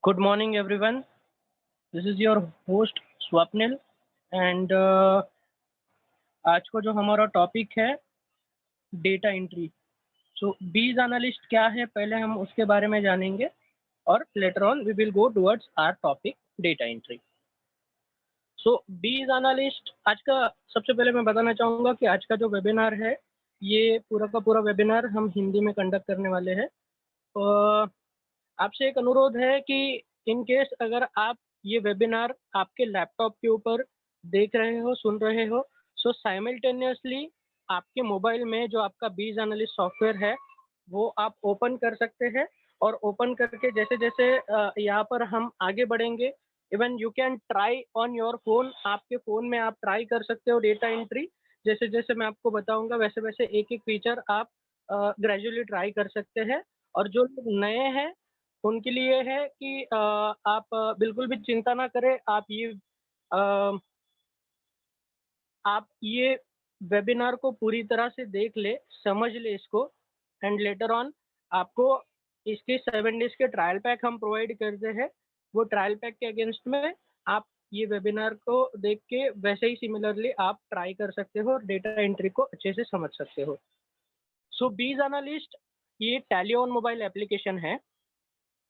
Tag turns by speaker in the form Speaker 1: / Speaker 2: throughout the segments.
Speaker 1: Good morning, everyone. This is your host Swapnil, and आज को जो हमारा टॉपिक है डेटा एंट्री। सो बीज एनालिस्ट क्या है, पहले हम उसके बारे में जानेंगे और later on we will go towards our topic data entry. So बीज एनालिस्ट आज का सबसे पहले मैं बताना चाहूँगा कि आज का जो वेबिनार है ये पूरा का पूरा वेबिनार हम हिंदी में कंडक्ट करने वाले हैं। आपसे एक अनुरोध है कि इन केस अगर आप ये वेबिनार आपके लैपटॉप के ऊपर देख रहे हो, सुन रहे हो, सो साइमल्टेनियसली आपके मोबाइल में जो आपका बीज एनालिस्ट सॉफ्टवेयर है वो आप ओपन कर सकते हैं। और ओपन करके जैसे जैसे यहाँ पर हम आगे बढ़ेंगे, even you can try on your phone, आपके फ़ोन में आप ट्राई कर सकते हो डेटा एंट्री। जैसे जैसे मैं आपको बताऊंगा वैसे वैसे एक एक फीचर आप ग्रेजुअली ट्राई कर सकते हैं। और जो लोग नए हैं उनके लिए है कि आप बिल्कुल भी चिंता ना करें। आप ये वेबिनार को पूरी तरह से देख ले, समझ ले इसको, एंड लेटर ऑन आपको इसके 7 डेज़ के ट्रायल पैक हम प्रोवाइड करते हैं। वो ट्रायल पैक के अगेंस्ट में आप ये वेबिनार को देख के वैसे ही सिमिलरली आप ट्राई कर सकते हो और डेटा एंट्री को अच्छे से समझ सकते हो। सो बीज एनालिस्ट ये टैली ऑन मोबाइल एप्लीकेशन है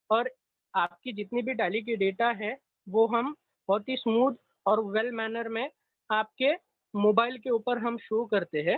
Speaker 1: और आपकी जितनी भी टैली की डेटा है वो हम बहुत ही स्मूथ और वेल मैनर में आपके मोबाइल के ऊपर हम शो करते हैं,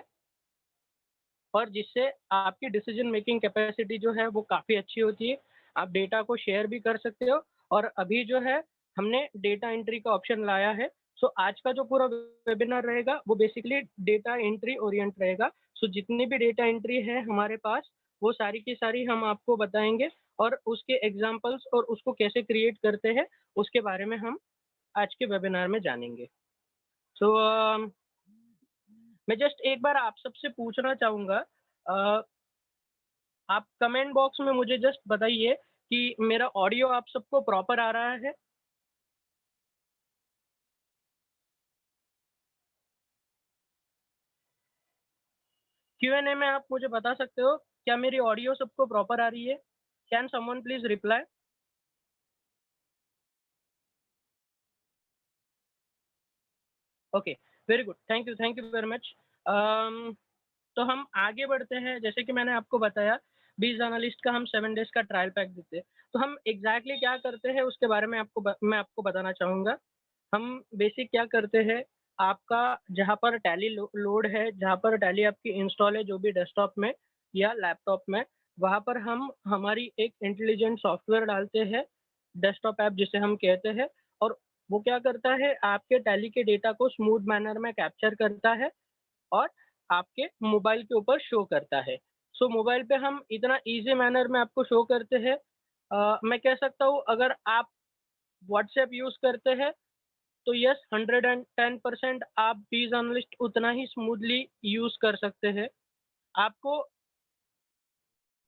Speaker 1: और जिससे आपकी डिसीजन मेकिंग कैपेसिटी जो है वो काफ़ी अच्छी होती है। आप डेटा को शेयर भी कर सकते हो। और अभी जो है हमने डेटा एंट्री का ऑप्शन लाया है। सो आज का जो पूरा वेबिनार रहेगा वो बेसिकली डेटा एंट्री ओरिएंट रहेगा। सो जितनी भी डेटा एंट्री है हमारे पास वो सारी की सारी हम आपको बताएंगे, और उसके एग्जांपल्स और उसको कैसे क्रिएट करते हैं उसके बारे में हम आज के वेबिनार में जानेंगे। सो मैं जस्ट एक बार आप सबसे पूछना चाहूँगा, आप कमेंट बॉक्स में मुझे जस्ट बताइए कि मेरा ऑडियो आप सबको प्रॉपर आ रहा है? क्यूएनए में आप मुझे बता सकते हो क्या मेरी ऑडियो सबको प्रॉपर आ रही है? Can someone please reply? Okay, very good, thank you very much. तो हम आगे बढ़ते हैं। जैसे कि मैंने आपको बताया बीज एनालिस्ट का हम 7 डेज़ का ट्रायल पैक देते हैं। तो हम एग्जैक्टली क्या करते हैं उसके बारे में मैं आपको बताना चाहूँगा। हम बेसिक क्या करते हैं, आपका जहाँ पर टैली लोड है, जहाँ पर टैली आपकी इंस्टॉल है जो भी डेस्कटॉप में या लैपटॉप में, वहाँ पर हम हमारी एक इंटेलिजेंट सॉफ्टवेयर डालते हैं, डेस्कटॉप ऐप जिसे हम कहते हैं। और वो क्या करता है, आपके टैली के डेटा को स्मूथ मैनर में कैप्चर करता है और आपके मोबाइल के ऊपर शो करता है। सो मोबाइल पे हम इतना ईज़ी मैनर में आपको शो करते हैं। मैं कह सकता हूँ अगर आप व्हाट्सऐप यूज़ करते हैं तो यस 110% आप बीज एनालिस्ट उतना ही स्मूथली यूज़ कर सकते हैं। आपको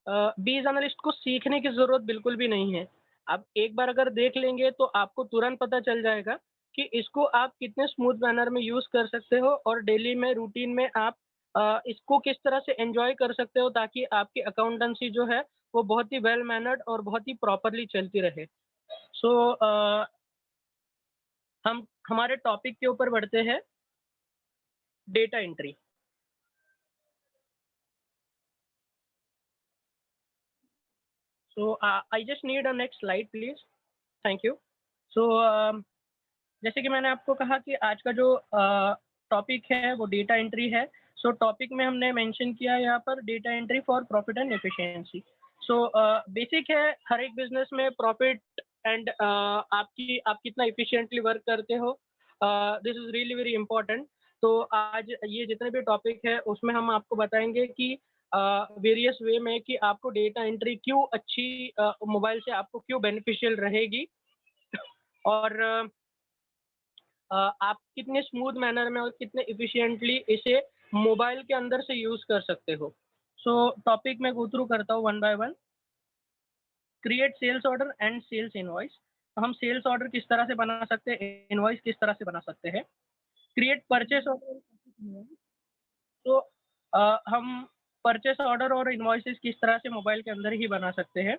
Speaker 1: बीज एनालिस्ट को सीखने की ज़रूरत बिल्कुल भी नहीं है। आप एक बार अगर देख लेंगे तो आपको तुरंत पता चल जाएगा कि इसको आप कितने स्मूथ मैनर में यूज़ कर सकते हो और डेली में रूटीन में आप इसको किस तरह से एन्जॉय कर सकते हो ताकि आपकी अकाउंटेंसी जो है वो बहुत ही वेल मैनर्ड और बहुत ही प्रॉपर्ली चलती रहे। सो हम हमारे टॉपिक के ऊपर बढ़ते हैं, data entry. So I just need a next slide please. Thank you. So जैसे कि मैंने आपको कहा कि आज का जो टॉपिक है वो डेटा एंट्री है। सो टॉपिक में हमने मेंशन किया है यहाँ पर data entry for profit and efficiency. So basic है हर एक बिजनेस में प्रॉफिट एंड आप कितना एफिशिएंटली वर्क करते हो, this is really very important. तो आज ये जितने भी टॉपिक है उसमें हम आपको बताएंगे कि वेरियस वे में कि आपको डेटा एंट्री क्यों अच्छी मोबाइल से आपको क्यों बेनिफिशियल रहेगी, और आप कितने स्मूथ मैनर में और कितने एफिशिएंटली इसे मोबाइल के अंदर से यूज़ कर सकते हो। सो टॉपिक मैं गो थ्रू करता हूँ one by one. Create sales order and sales invoice. तो हम सेल्स ऑर्डर किस तरह से बना सकते हैं, इनवॉइस किस तरह से बना सकते हैं। Create purchase order. तो हम परचेस ऑर्डर और इनवॉइसेस किस तरह से मोबाइल के अंदर ही बना सकते हैं।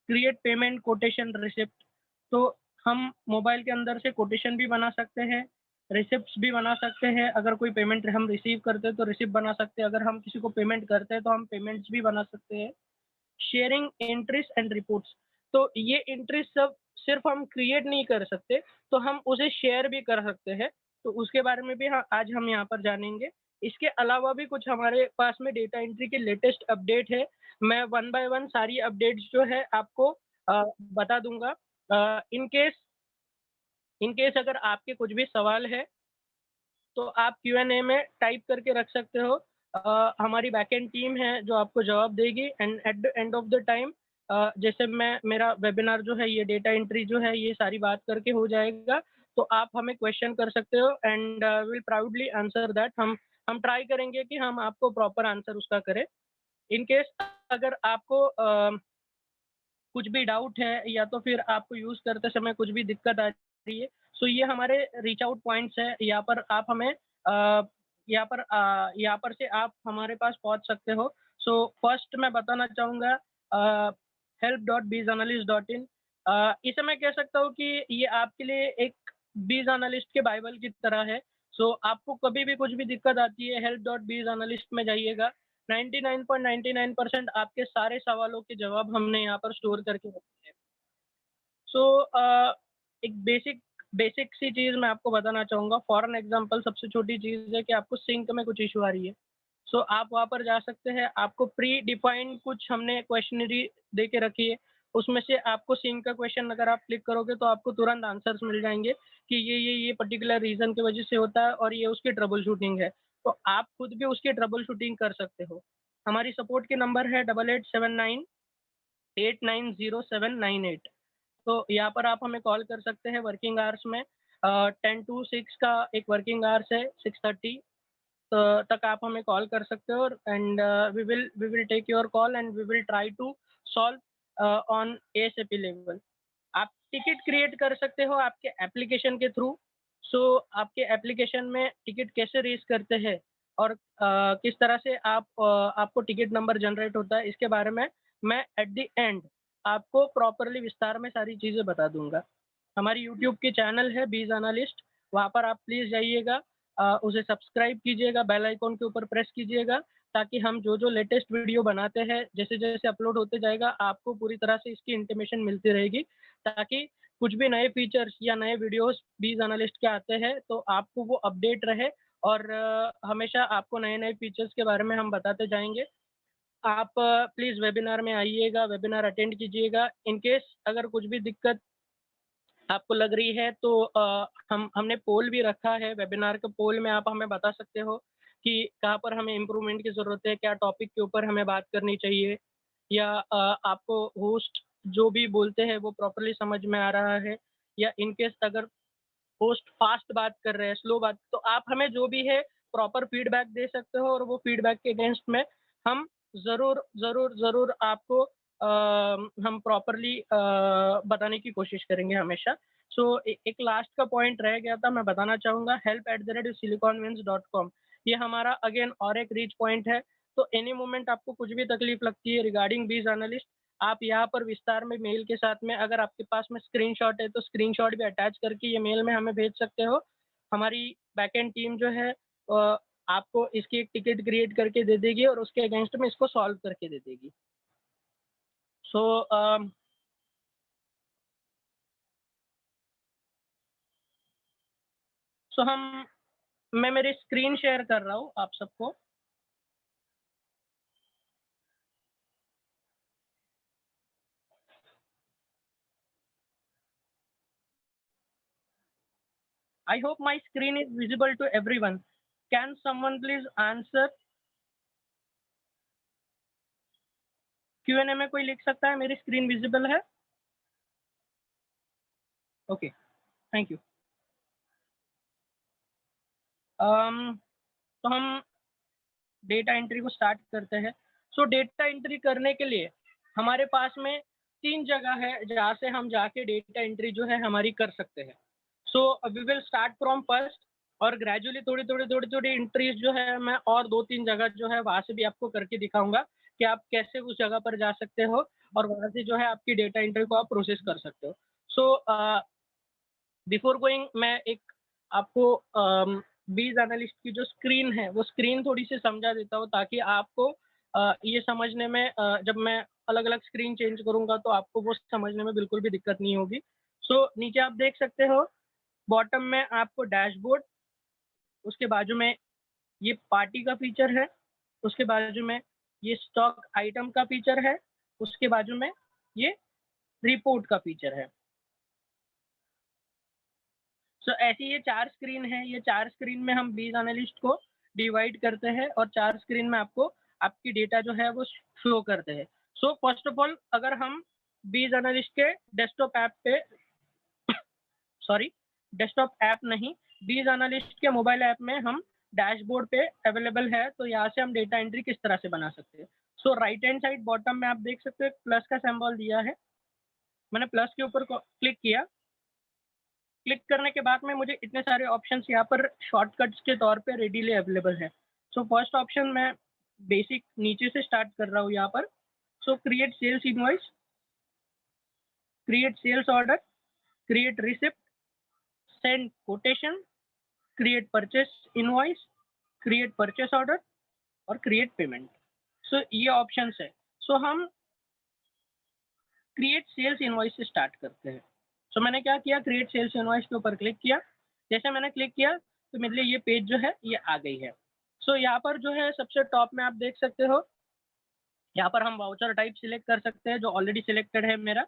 Speaker 1: Create payment quotation receipt. तो हम मोबाइल के अंदर से कोटेशन भी बना सकते हैं, रिसिप्ट्स भी बना सकते हैं, अगर कोई पेमेंट हम रिसीव करते हैं तो रिसिप्ट बना सकते हैं, अगर हम किसी को पेमेंट करते हैं तो हम पेमेंट्स भी बना सकते हैं। शेयरिंग एंट्रीज एंड रिपोर्ट्स, तो ये एंट्रीज सब सिर्फ हम क्रिएट नहीं कर सकते, तो हम उसे शेयर भी कर सकते हैं। तो उसके बारे में भी आज हम यहाँ पर जानेंगे। इसके अलावा भी कुछ हमारे पास में डेटा एंट्री के लेटेस्ट अपडेट है। मैं वन बाय वन सारी अपडेट्स जो है आपको बता दूंगा। इन केस अगर आपके कुछ भी सवाल है तो आप Q&A में टाइप करके रख सकते हो। हमारी बैकएंड टीम है जो आपको जवाब देगी, and at the end of the time जैसे मेरा वेबिनार जो है, ये डेटा एंट्री जो है, ये सारी बात करके हो जाएगा, तो आप हमें क्वेश्चन कर सकते हो, and will proudly answer that. हम ट्राई करेंगे कि हम आपको प्रॉपर आंसर उसका करें। इन केस अगर आपको कुछ भी डाउट है या तो फिर आपको यूज़ करते समय कुछ भी दिक्कत आ रही है, सो ये हमारे रीच आउट पॉइंट्स हैं। यहाँ पर आप हमें यहाँ पर से आप हमारे पास पहुँच सकते हो। सो फर्स्ट मैं बताना चाहूँगा help.bizanalyst.in। इसे मैं कह सकता हूँ कि ये आपके लिए एक बीज एनालिस्ट के बाइबल की तरह है। सो आपको कभी भी कुछ भी दिक्कत आती है, help.bizanalyst में जाइएगा। 99.99% आपके सारे सवालों के जवाब हमने यहाँ पर स्टोर करके रखे हैं। सो एक बेसिक सी चीज़ मैं आपको बताना चाहूँगा। फॉर एन एग्जांपल, सबसे छोटी चीज़ है कि आपको सिंक में कुछ इश्यू आ रही है। सो आप वहाँ पर जा सकते हैं, आपको प्री डिफाइंड कुछ हमने क्वेश्चनरी दे के रखी है, उसमें से आपको सिंक का क्वेश्चन अगर आप क्लिक करोगे तो आपको तुरंत आंसर्स मिल जाएँगे कि ये पर्टिकुलर रीज़न की वजह से होता है और ये उसकी ट्रबल शूटिंग है। तो आप खुद भी उसकी ट्रबल शूटिंग कर सकते हो। हमारी सपोर्ट के नंबर है 8879 890798। तो यहाँ पर आप हमें कॉल कर सकते हैं वर्किंग आवर्स में। 10 टू 6 का एक वर्किंग आवर्स है, 6:30 तक आप हमें कॉल कर सकते हो, and we will take your call and we will try to solve on ASAP level. आप टिकट क्रिएट कर सकते हो आपके एप्लीकेशन के थ्रू। सो आपके एप्लीकेशन में टिकट कैसे रेज़ करते हैं और किस तरह से आपको टिकट नंबर जनरेट होता है, इसके बारे में मैं एट द एंड आपको प्रॉपर्ली विस्तार में सारी चीज़ें बता दूँगा। हमारी यूट्यूब की चैनल है बीज एनालिस्ट, वहाँ पर आप प्लीज़ जाइएगा, उसे सब्सक्राइब कीजिएगा, बेल आइकन के ऊपर प्रेस कीजिएगा, ताकि हम जो लेटेस्ट वीडियो बनाते हैं, जैसे-जैसे अपलोड होते जाएगा, आपको पूरी तरह से इसकी इंटीमेशन मिलती रहेगी, ताकि कुछ भी नए फीचर्स या नए वीडियोज़ बीज एनालिस्ट के आते हैं, तो आपको वो अपडेट रहे, और हमेशा आपको नए-नए फीचर्स के बारे में हम बताते जाएँगे। आप प्लीज़ वेबिनार में आइएगा, वेबिनार अटेंड कीजिएगा। इन केस अगर कुछ भी दिक्कत आपको लग रही है तो हमने पोल भी रखा है। वेबिनार के पोल में आप हमें बता सकते हो कि कहाँ पर हमें इम्प्रूवमेंट की ज़रूरत है, क्या टॉपिक के ऊपर हमें बात करनी चाहिए, या आपको होस्ट जो भी बोलते हैं वो प्रॉपर्ली समझ में आ रहा है, या इन केस अगर होस्ट फास्ट बात कर रहे हैं, स्लो बात, तो आप हमें जो भी है प्रॉपर फीडबैक दे सकते हो, और वो फीडबैक के अगेंस्ट में हम ज़रूर आपको हम प्रॉपर्ली बताने की कोशिश करेंगे हमेशा। सो एक लास्ट का पॉइंट रह गया था, मैं बताना चाहूँगा help@siliconwins.com। ये हमारा अगेन और एक रीच पॉइंट है। तो एनी मोमेंट आपको कुछ भी तकलीफ लगती है रिगार्डिंग बीज एनालिस्ट, आप यहाँ पर विस्तार में मेल के साथ में, अगर आपके पास में स्क्रीनशॉट है तो स्क्रीनशॉट भी अटैच करके ये मेल में हमें भेज सकते हो। हमारी बैकएंड टीम जो है आपको इसकी एक टिकट क्रिएट करके दे देगी और उसके अगेंस्ट में इसको सॉल्व करके दे देगी। सो सो मैं मेरी स्क्रीन शेयर कर रहा हूँ आप सबको। I hope my screen is visible to everyone. Can someone please answer? Q&A में कोई लिख सकता है मेरी स्क्रीन विजिबल है? Okay, thank you. तो हम डेटा एंट्री को स्टार्ट करते हैं। सो डेटा एंट्री करने के लिए हमारे पास में 3 जगह है जहाँ से हम जाके डेटा एंट्री जो है हमारी कर सकते हैं। So we will start from first, और ग्रेजुअली थोड़ी-थोड़ी एंट्रीज़ जो है मैं और 2-3 जगह जो है वहाँ से भी आपको करके दिखाऊँगा कि आप कैसे उस जगह पर जा सकते हो और वहाँ से जो है आपकी डेटा एंट्री को आप प्रोसेस कर सकते हो। सो बिफोर गोइंग मैं एक आपको बीज एनालिस्ट की जो स्क्रीन है वो स्क्रीन थोड़ी सी समझा देता हूँ, ताकि आपको ये समझने में जब मैं अलग अलग स्क्रीन चेंज करूंगा तो आपको वो समझने में बिल्कुल भी दिक्कत नहीं होगी। सो नीचे आप देख सकते हो, बॉटम में आपको डैशबोर्ड, उसके बाजू में ये पार्टी का फीचर है, उसके बाजू में ये स्टॉक आइटम का फीचर है, उसके बाजू में ये रिपोर्ट का फीचर है। सो ऐसी ये 4 स्क्रीन है, ये 4 स्क्रीन में हम बीज एनालिस्ट को डिवाइड करते हैं और 4 स्क्रीन में आपको आपकी डेटा जो है वो शो करते हैं। सो फर्स्ट ऑफ ऑल अगर हम बीज एनालिस्ट के डेस्कटॉप ऐप पे सॉरी डेस्कटॉप ऐप नहीं, बीज एनालिस्ट के मोबाइल ऐप में हम डैशबोर्ड पे अवेलेबल है, तो यहाँ से हम डेटा एंट्री किस तरह से बना सकते हैं। सो राइट हैंड साइड बॉटम में आप देख सकते हो प्लस का सिंबल दिया है, मैंने प्लस के ऊपर क्लिक किया। क्लिक करने के बाद में मुझे इतने सारे ऑप्शंस यहाँ पर शॉर्टकट्स के तौर पे रेडीली अवेलेबल है। सो फर्स्ट ऑप्शन मैं बेसिक नीचे से स्टार्ट कर रहा हूँ यहाँ पर। So create sales invoice, create sales order, create receipt, send quotation, create purchase invoice, create purchase order और क्रिएट पेमेंट। सो ये ऑप्शंस है। सो हम क्रिएट सेल्स इनवॉइस से स्टार्ट करते हैं। सो मैंने क्या किया, क्रिएट सेल्स इनवॉइस के ऊपर क्लिक किया। जैसे मैंने क्लिक किया तो मेरे लिए ये पेज जो है ये आ गई है। सो यहाँ पर जो है सबसे टॉप में आप देख सकते हो, यहाँ पर हम वाउचर टाइप सिलेक्ट कर सकते हैं जो ऑलरेडी सिलेक्टेड है मेरा।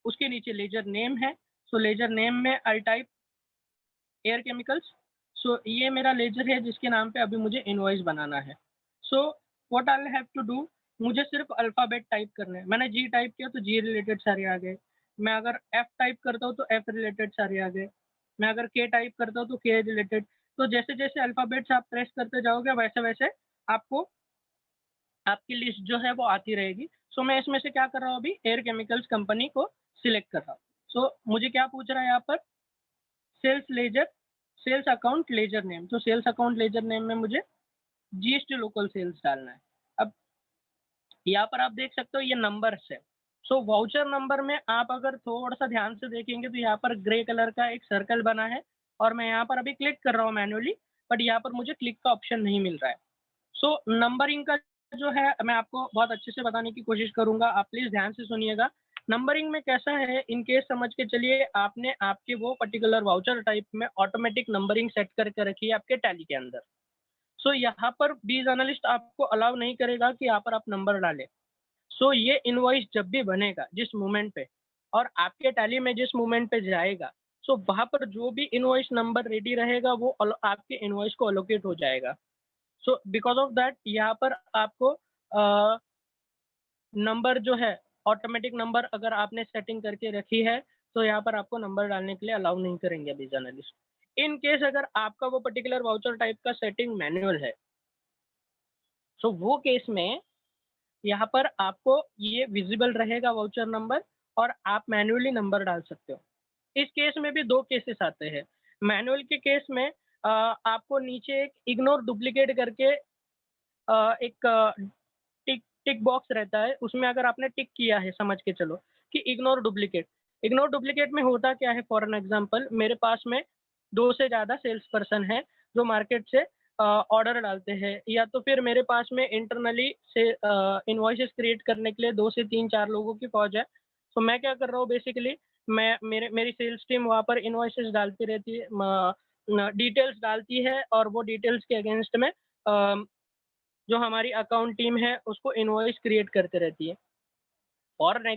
Speaker 1: उसके नीचे लेजर नेम है, सो लेजर नेम में आई टाइप एयर केमिकल्स। सो ये मेरा लेजर है जिसके नाम पे अभी मुझे इनवॉइस बनाना है। So what I have to do, मुझे सिर्फ अल्फ़ाबेट टाइप करना है। मैंने जी टाइप किया तो जी रिलेटेड सारे आ गए। मैं अगर एफ टाइप करता हूँ तो एफ रिलेटेड सारे आ गए। मैं अगर के टाइप करता हूँ तो के रिलेटेड। तो जैसे-जैसे अल्फ़ाबेट्स आप प्रेस करते जाओगे वैसे-वैसे आपको आपकी लिस्ट जो है वो आती रहेगी। सो मैं इसमें से क्या कर रहा हूँ अभी, एयर केमिकल्स कंपनी को सिलेक्ट कर रहा हूँ। सो मुझे क्या पूछ रहा है यहाँ पर, sales ledger, sales account ledger name. तो सेल्स अकाउंट लेजर नेम में मुझे जीएसटी लोकल सेल्स डालना है। अब यहाँ पर आप देख सकते हो ये नंबर्स है। सो वाउचर नंबर में आप अगर थोड़ा-सा ध्यान से देखेंगे तो यहाँ पर ग्रे कलर का एक सर्कल बना है और मैं यहाँ पर अभी क्लिक कर रहा हूँ मैन्युअली, बट यहाँ पर मुझे क्लिक का ऑप्शन नहीं मिल रहा है। सो नंबरिंग का जो है मैं आपको बहुत अच्छे से बताने की कोशिश करूँगा, आप प्लीज़ ध्यान से सुनिएगा। नंबरिंग में कैसा है, इन केस समझ के चलिए आपने आपके वो पर्टिकुलर वाउचर टाइप में ऑटोमेटिक नंबरिंग सेट करके रखी है आपके टैली के अंदर। सो यहाँ पर बीज एनालिस्ट आपको अलाउ नहीं करेगा कि यहाँ पर आप नंबर डालें। सो ये इनवॉइस जब भी बनेगा जिस मोमेंट पे और आपके टैली में जिस मोमेंट पे जाएगा, सो वहाँ पर जो भी इनवॉइस नंबर रेडी रहेगा वो आपके इनवॉइस को एलोकेट हो जाएगा। सो बिकॉज़ ऑफ दैट यहाँ पर आपको नंबर जो है ऑटोमेटिक नंबर अगर आपने सेटिंग करके रखी है, तो यहाँ पर आपको नंबर डालने के लिए अलाउ नहीं करेंगे बीज एनालिस्ट। इन केस अगर आपका वो पर्टिकुलर वाउचर टाइप का सेटिंग मैनुअल है, सो वो केस में यहाँ पर आपको ये विज़िबल रहेगा वाउचर नंबर और आप मैन्युअली नंबर डाल सकते हो। इस केस में भी 2 केसेस आते हैं। मैनुअल के केस में आपको नीचे एक इग्नोर डुप्लिकेट करके एक टिक टिक बॉक्स रहता है, उसमें अगर आपने टिक किया है समझ के चलो कि इग्नोर डुप्लिकेट। इग्नोर डुप्लिकेट में होता क्या है, फॉर एन एग्ज़ाम्पल मेरे पास में 2 से ज़्यादा सेल्स पर्सन हैं जो मार्केट से ऑर्डर डालते हैं, या तो फिर मेरे पास में इंटरनली से इनवॉइसेस क्रिएट करने के लिए 2 से 3-4 लोगों की फ़ौज है। तो मैं क्या कर रहा हूँ बेसिकली, मैं मेरी सेल्स टीम वहाँ पर इनवॉइसेस डालती रहती है, डिटेल्स डालती है और वो डिटेल्स के अगेंस्ट में जो हमारी अकाउंट टीम है उसको इनवॉइस क्रिएट करते रहती है। फॉर एन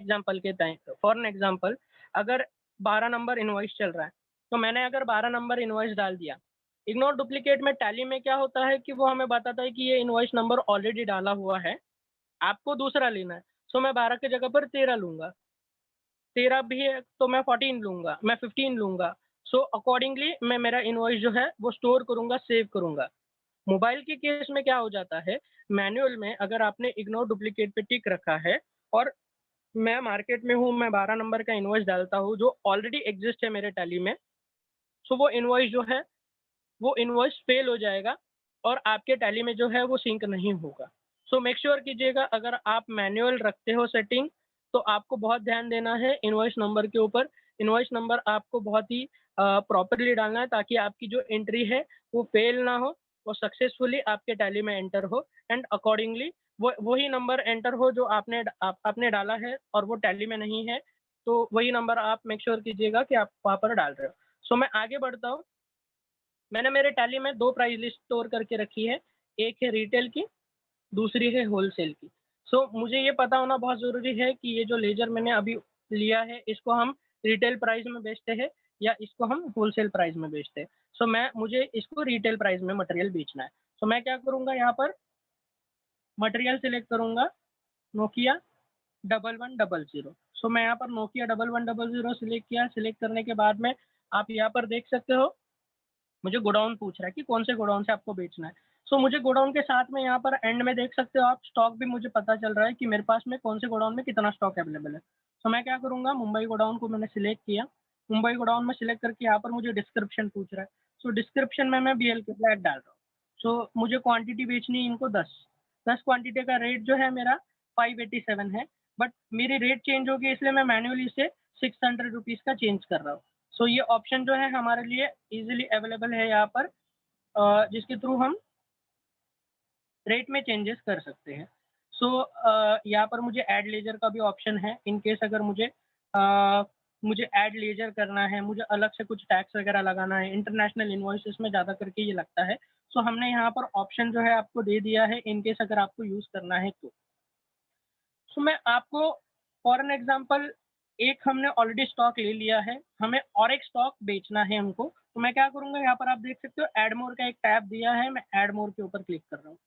Speaker 1: एग्जांपल अगर 12 नंबर इनवॉइस चल रहा है, तो मैंने अगर 12 नंबर इनवॉइस डाल दिया, इग्नोर डुप्लीकेट में टैली में क्या होता है कि वो हमें बताता है कि ये इनवॉइस नंबर ऑलरेडी डाला हुआ है, आपको दूसरा लेना है। सो मैं 12 की जगह पर 13 लूँगा, 13 भी है तो मैं 14 लूँगा, मैं 15 लूँगा। सो अकॉर्डिंगली मैं मेरा इनवॉइस जो है वो स्टोर करूँगा, सेव करूँगा। मोबाइल के केस में क्या हो जाता है, मैनुअल में अगर आपने इग्नोर डुप्लीकेट पे टिक रखा है और मैं मार्केट में हूँ, मैं 12 नंबर का इनवॉइस डालता हूँ जो ऑलरेडी एग्ज़िस्ट है मेरे टैली में, सो वो इनवॉइस जो है, वो इनवॉइस फ़ेल हो जाएगा और आपके टैली में जो है वो सिंक नहीं होगा। सो मेक श्योर कीजिएगा अगर आप मैनुअल रखते हो सेटिंग, तो आपको बहुत ध्यान देना है इनवॉइस नंबर के ऊपर। इनवॉइस नंबर आपको बहुत ही प्रॉपरली डालना है ताकि आपकी जो एंट्री है वो फेल ना हो, वो सक्सेसफुली आपके टैली में एंटर हो एंड अकॉर्डिंगली वो वही नंबर एंटर हो जो आपने डाला है और वो टैली में नहीं है, तो वही नंबर आप मेक श्योर कीजिएगा कि आप वहाँ पर डाल रहे हो। सो मैं आगे बढ़ता हूँ। मैंने मेरे टैली में 2 प्राइस लिस्ट स्टोर करके रखी है, एक है रिटेल की, दूसरी है होलसेल की। मुझे ये पता होना बहुत ज़रूरी है कि ये जो लेज़र मैंने अभी लिया है, इसको हम रिटेल प्राइस में बेचते हैं या इसको हम होलसेल प्राइस में बेचते हैं। मुझे इसको रिटेल प्राइस में मटेरियल बेचना है। मैं क्या करूँगा यहाँ पर मटेरियल सिलेक्ट करूँगा नोकिया 1100। मैं यहाँ पर नोकिया 1100 सिलेक्ट किया। सिलेक्ट करने के बाद में आप यहाँ पर देख सकते हो मुझे गोडाउन पूछ रहा है कि कौन से गोडाउन से आपको बेचना है। मुझे गोडाउन के साथ में यहाँ पर एंड में देख सकते हो आप स्टॉक भी मुझे पता चल रहा है कि मेरे पास में कौन से गोडाउन में कितना स्टॉक अवेलेबल है। मैं क्या करूँगा मुंबई गोडाउन को मैंने सिलेक्ट किया। मुंबई गोडाउन में सिलेक्ट करके यहाँ पर मुझे डिस्क्रिप्शन पूछ रहा है। डिस्क्रिप्शन में मैं BL के फ्लैट डाल रहा हूँ। मुझे क्वांटिटी बेचनी है इनको 10 क्वांटिटी का रेट जो है मेरा 587 है, बट मेरी रेट चेंज होगी इसलिए मैं मैन्युअली इसे 600 रुपीज़ का चेंज कर रहा हूँ। ये ऑप्शन जो है हमारे लिए इजीली अवेलेबल है यहाँ पर, जिसके थ्रू हम रेट में चेंजेस कर सकते हैं। यहाँ पर मुझे ऐड लेजर का भी ऑप्शन है इन केस अगर मुझे ऐड लेजर करना है, मुझे अलग से कुछ टैक्स वगैरह लगाना है, इंटरनेशनल इनवॉइसेस में ज़्यादा करके ये लगता है। हमने यहाँ पर ऑप्शन जो है आपको दे दिया है इन केस अगर आपको यूज़ करना है तो। मैं आपको फॉर एन एग्जांपल एक हमने ऑलरेडी स्टॉक ले लिया है, हमें और एक स्टॉक बेचना है हमको, तो मैं क्या करूँगा यहाँ पर आप देख सकते हो ऐड मोर का एक टैब दिया है, मैं ऐड मोर के ऊपर क्लिक कर रहा हूँ।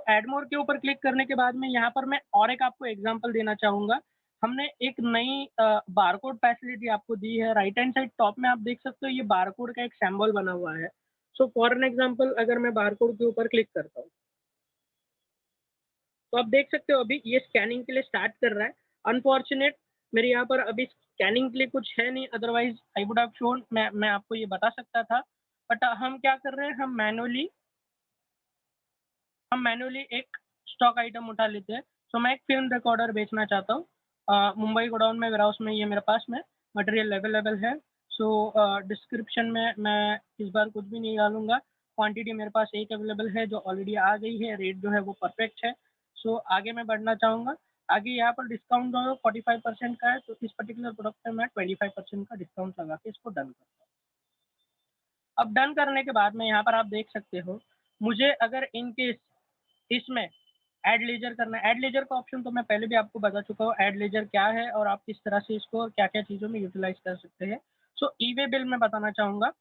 Speaker 1: ऐड मोर के ऊपर क्लिक करने के बाद में यहाँ पर मैं और एक आपको एग्जांपल देना चाहूँगा। हमने एक नई बारकोड फैसिलिटी आपको दी है, राइट हैंड साइड टॉप में आप देख सकते हो ये बारकोड का एक सिंबल बना हुआ है। फॉर एन एग्जांपल अगर मैं बारकोड के ऊपर क्लिक करता हूँ तो आप देख सकते हो अभी ये स्कैनिंग के लिए स्टार्ट कर रहा है। अनफॉर्चुनेट मेरे यहाँ पर अभी स्कैनिंग के लिए कुछ है नहीं, otherwise I would have shown, मैं आपको ये बता सकता था। बट हम क्या कर रहे हैं हम मैन्युअली एक स्टॉक आइटम उठा लेते हैं। मैं एक फिल्म रिकॉर्डर बेचना चाहता हूँ। मुंबई गोडाउन में वेयरहाउस में ये मेरे पास में मटेरियल अवेलेबल है। डिस्क्रिप्शन में मैं इस बार कुछ भी नहीं डालूँगा। क्वांटिटी मेरे पास एक अवेलेबल है जो ऑलरेडी आ गई है, रेट जो है वो परफेक्ट है। आगे मैं बढ़ना चाहूँगा। आगे यहाँ पर डिस्काउंट जो है 45% का है, तो इस पर्टिकुलर प्रोडक्ट पे मैं 25% का डिस्काउंट लगा के इसको डन करता हूँ। अब डन करने के बाद में यहाँ पर आप देख सकते हो, मुझे अगर इन केस इसमें ऐड लेजर करना है, ऐड लेजर का ऑप्शन तो मैं पहले भी आपको बता चुका हूँ, ऐड लेजर क्या है और आप किस तरह से इसको क्या-क्या चीज़ों में यूटिलाइज़ कर सकते हैं। ई-वे बिल मैं बताना चाहूँगा।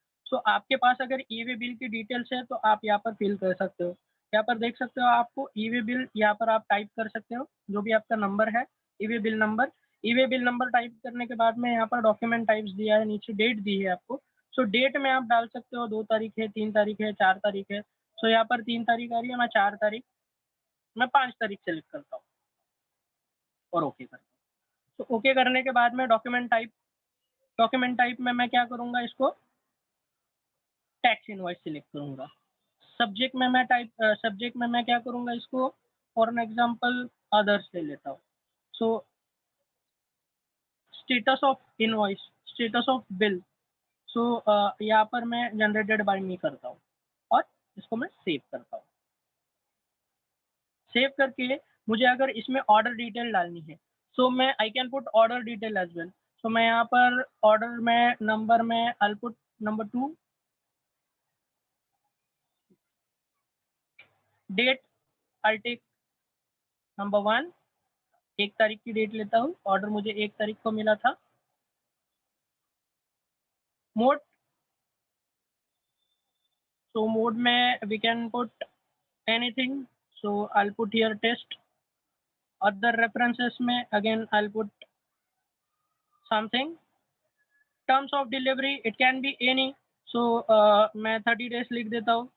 Speaker 1: आपके पास अगर ई-वे बिल की डिटेल्स है तो आप यहाँ पर फिल कर सकते हो। यहाँ पर देख सकते हो आपको ई-वे बिल यहाँ पर आप टाइप कर सकते हो, जो भी आपका नंबर है, e-way bill number. E-way bill number type करने के बाद में यहाँ पर डॉक्यूमेंट टाइप्स दिया है, नीचे डेट दी है आपको। डेट में आप डाल सकते हो 2 तारीख है, 3 तारीख है, 4 तारीख है। यहाँ पर 3 तारीख आ रही है, मैं 4 तारीख मैं 5 तारीख सेलेक्ट करता हूँ और ओके करता हूँ। ओके करने के बाद में डॉक्यूमेंट टाइप में मैं क्या करूँगा इसको टैक्स इनवॉइस सिलेक्ट करूँगा। सब्जेक्ट में मैं क्या करूँगा इसको फॉर एन एग्जांपल अदर्स ले लेता हूँ। सो स्टेटस ऑफ बिल यहाँ पर मैं जनरेटेड बाय मी करता हूँ और इसको मैं सेव करता हूँ। सेव करके मुझे अगर इसमें ऑर्डर डिटेल डालनी है, मैं I can put order detail as well. मैं यहाँ पर ऑर्डर में नंबर में I will put number 2, date I take number 1, 1 तारीख की डेट लेता हूँ, ऑर्डर मुझे 1 तारीख को मिला था। मोड मोड में we can put anything, I will put here test. Other references में again I will put something. Terms of delivery it can be any, मैं 30 डेज़ लिख देता हूँ।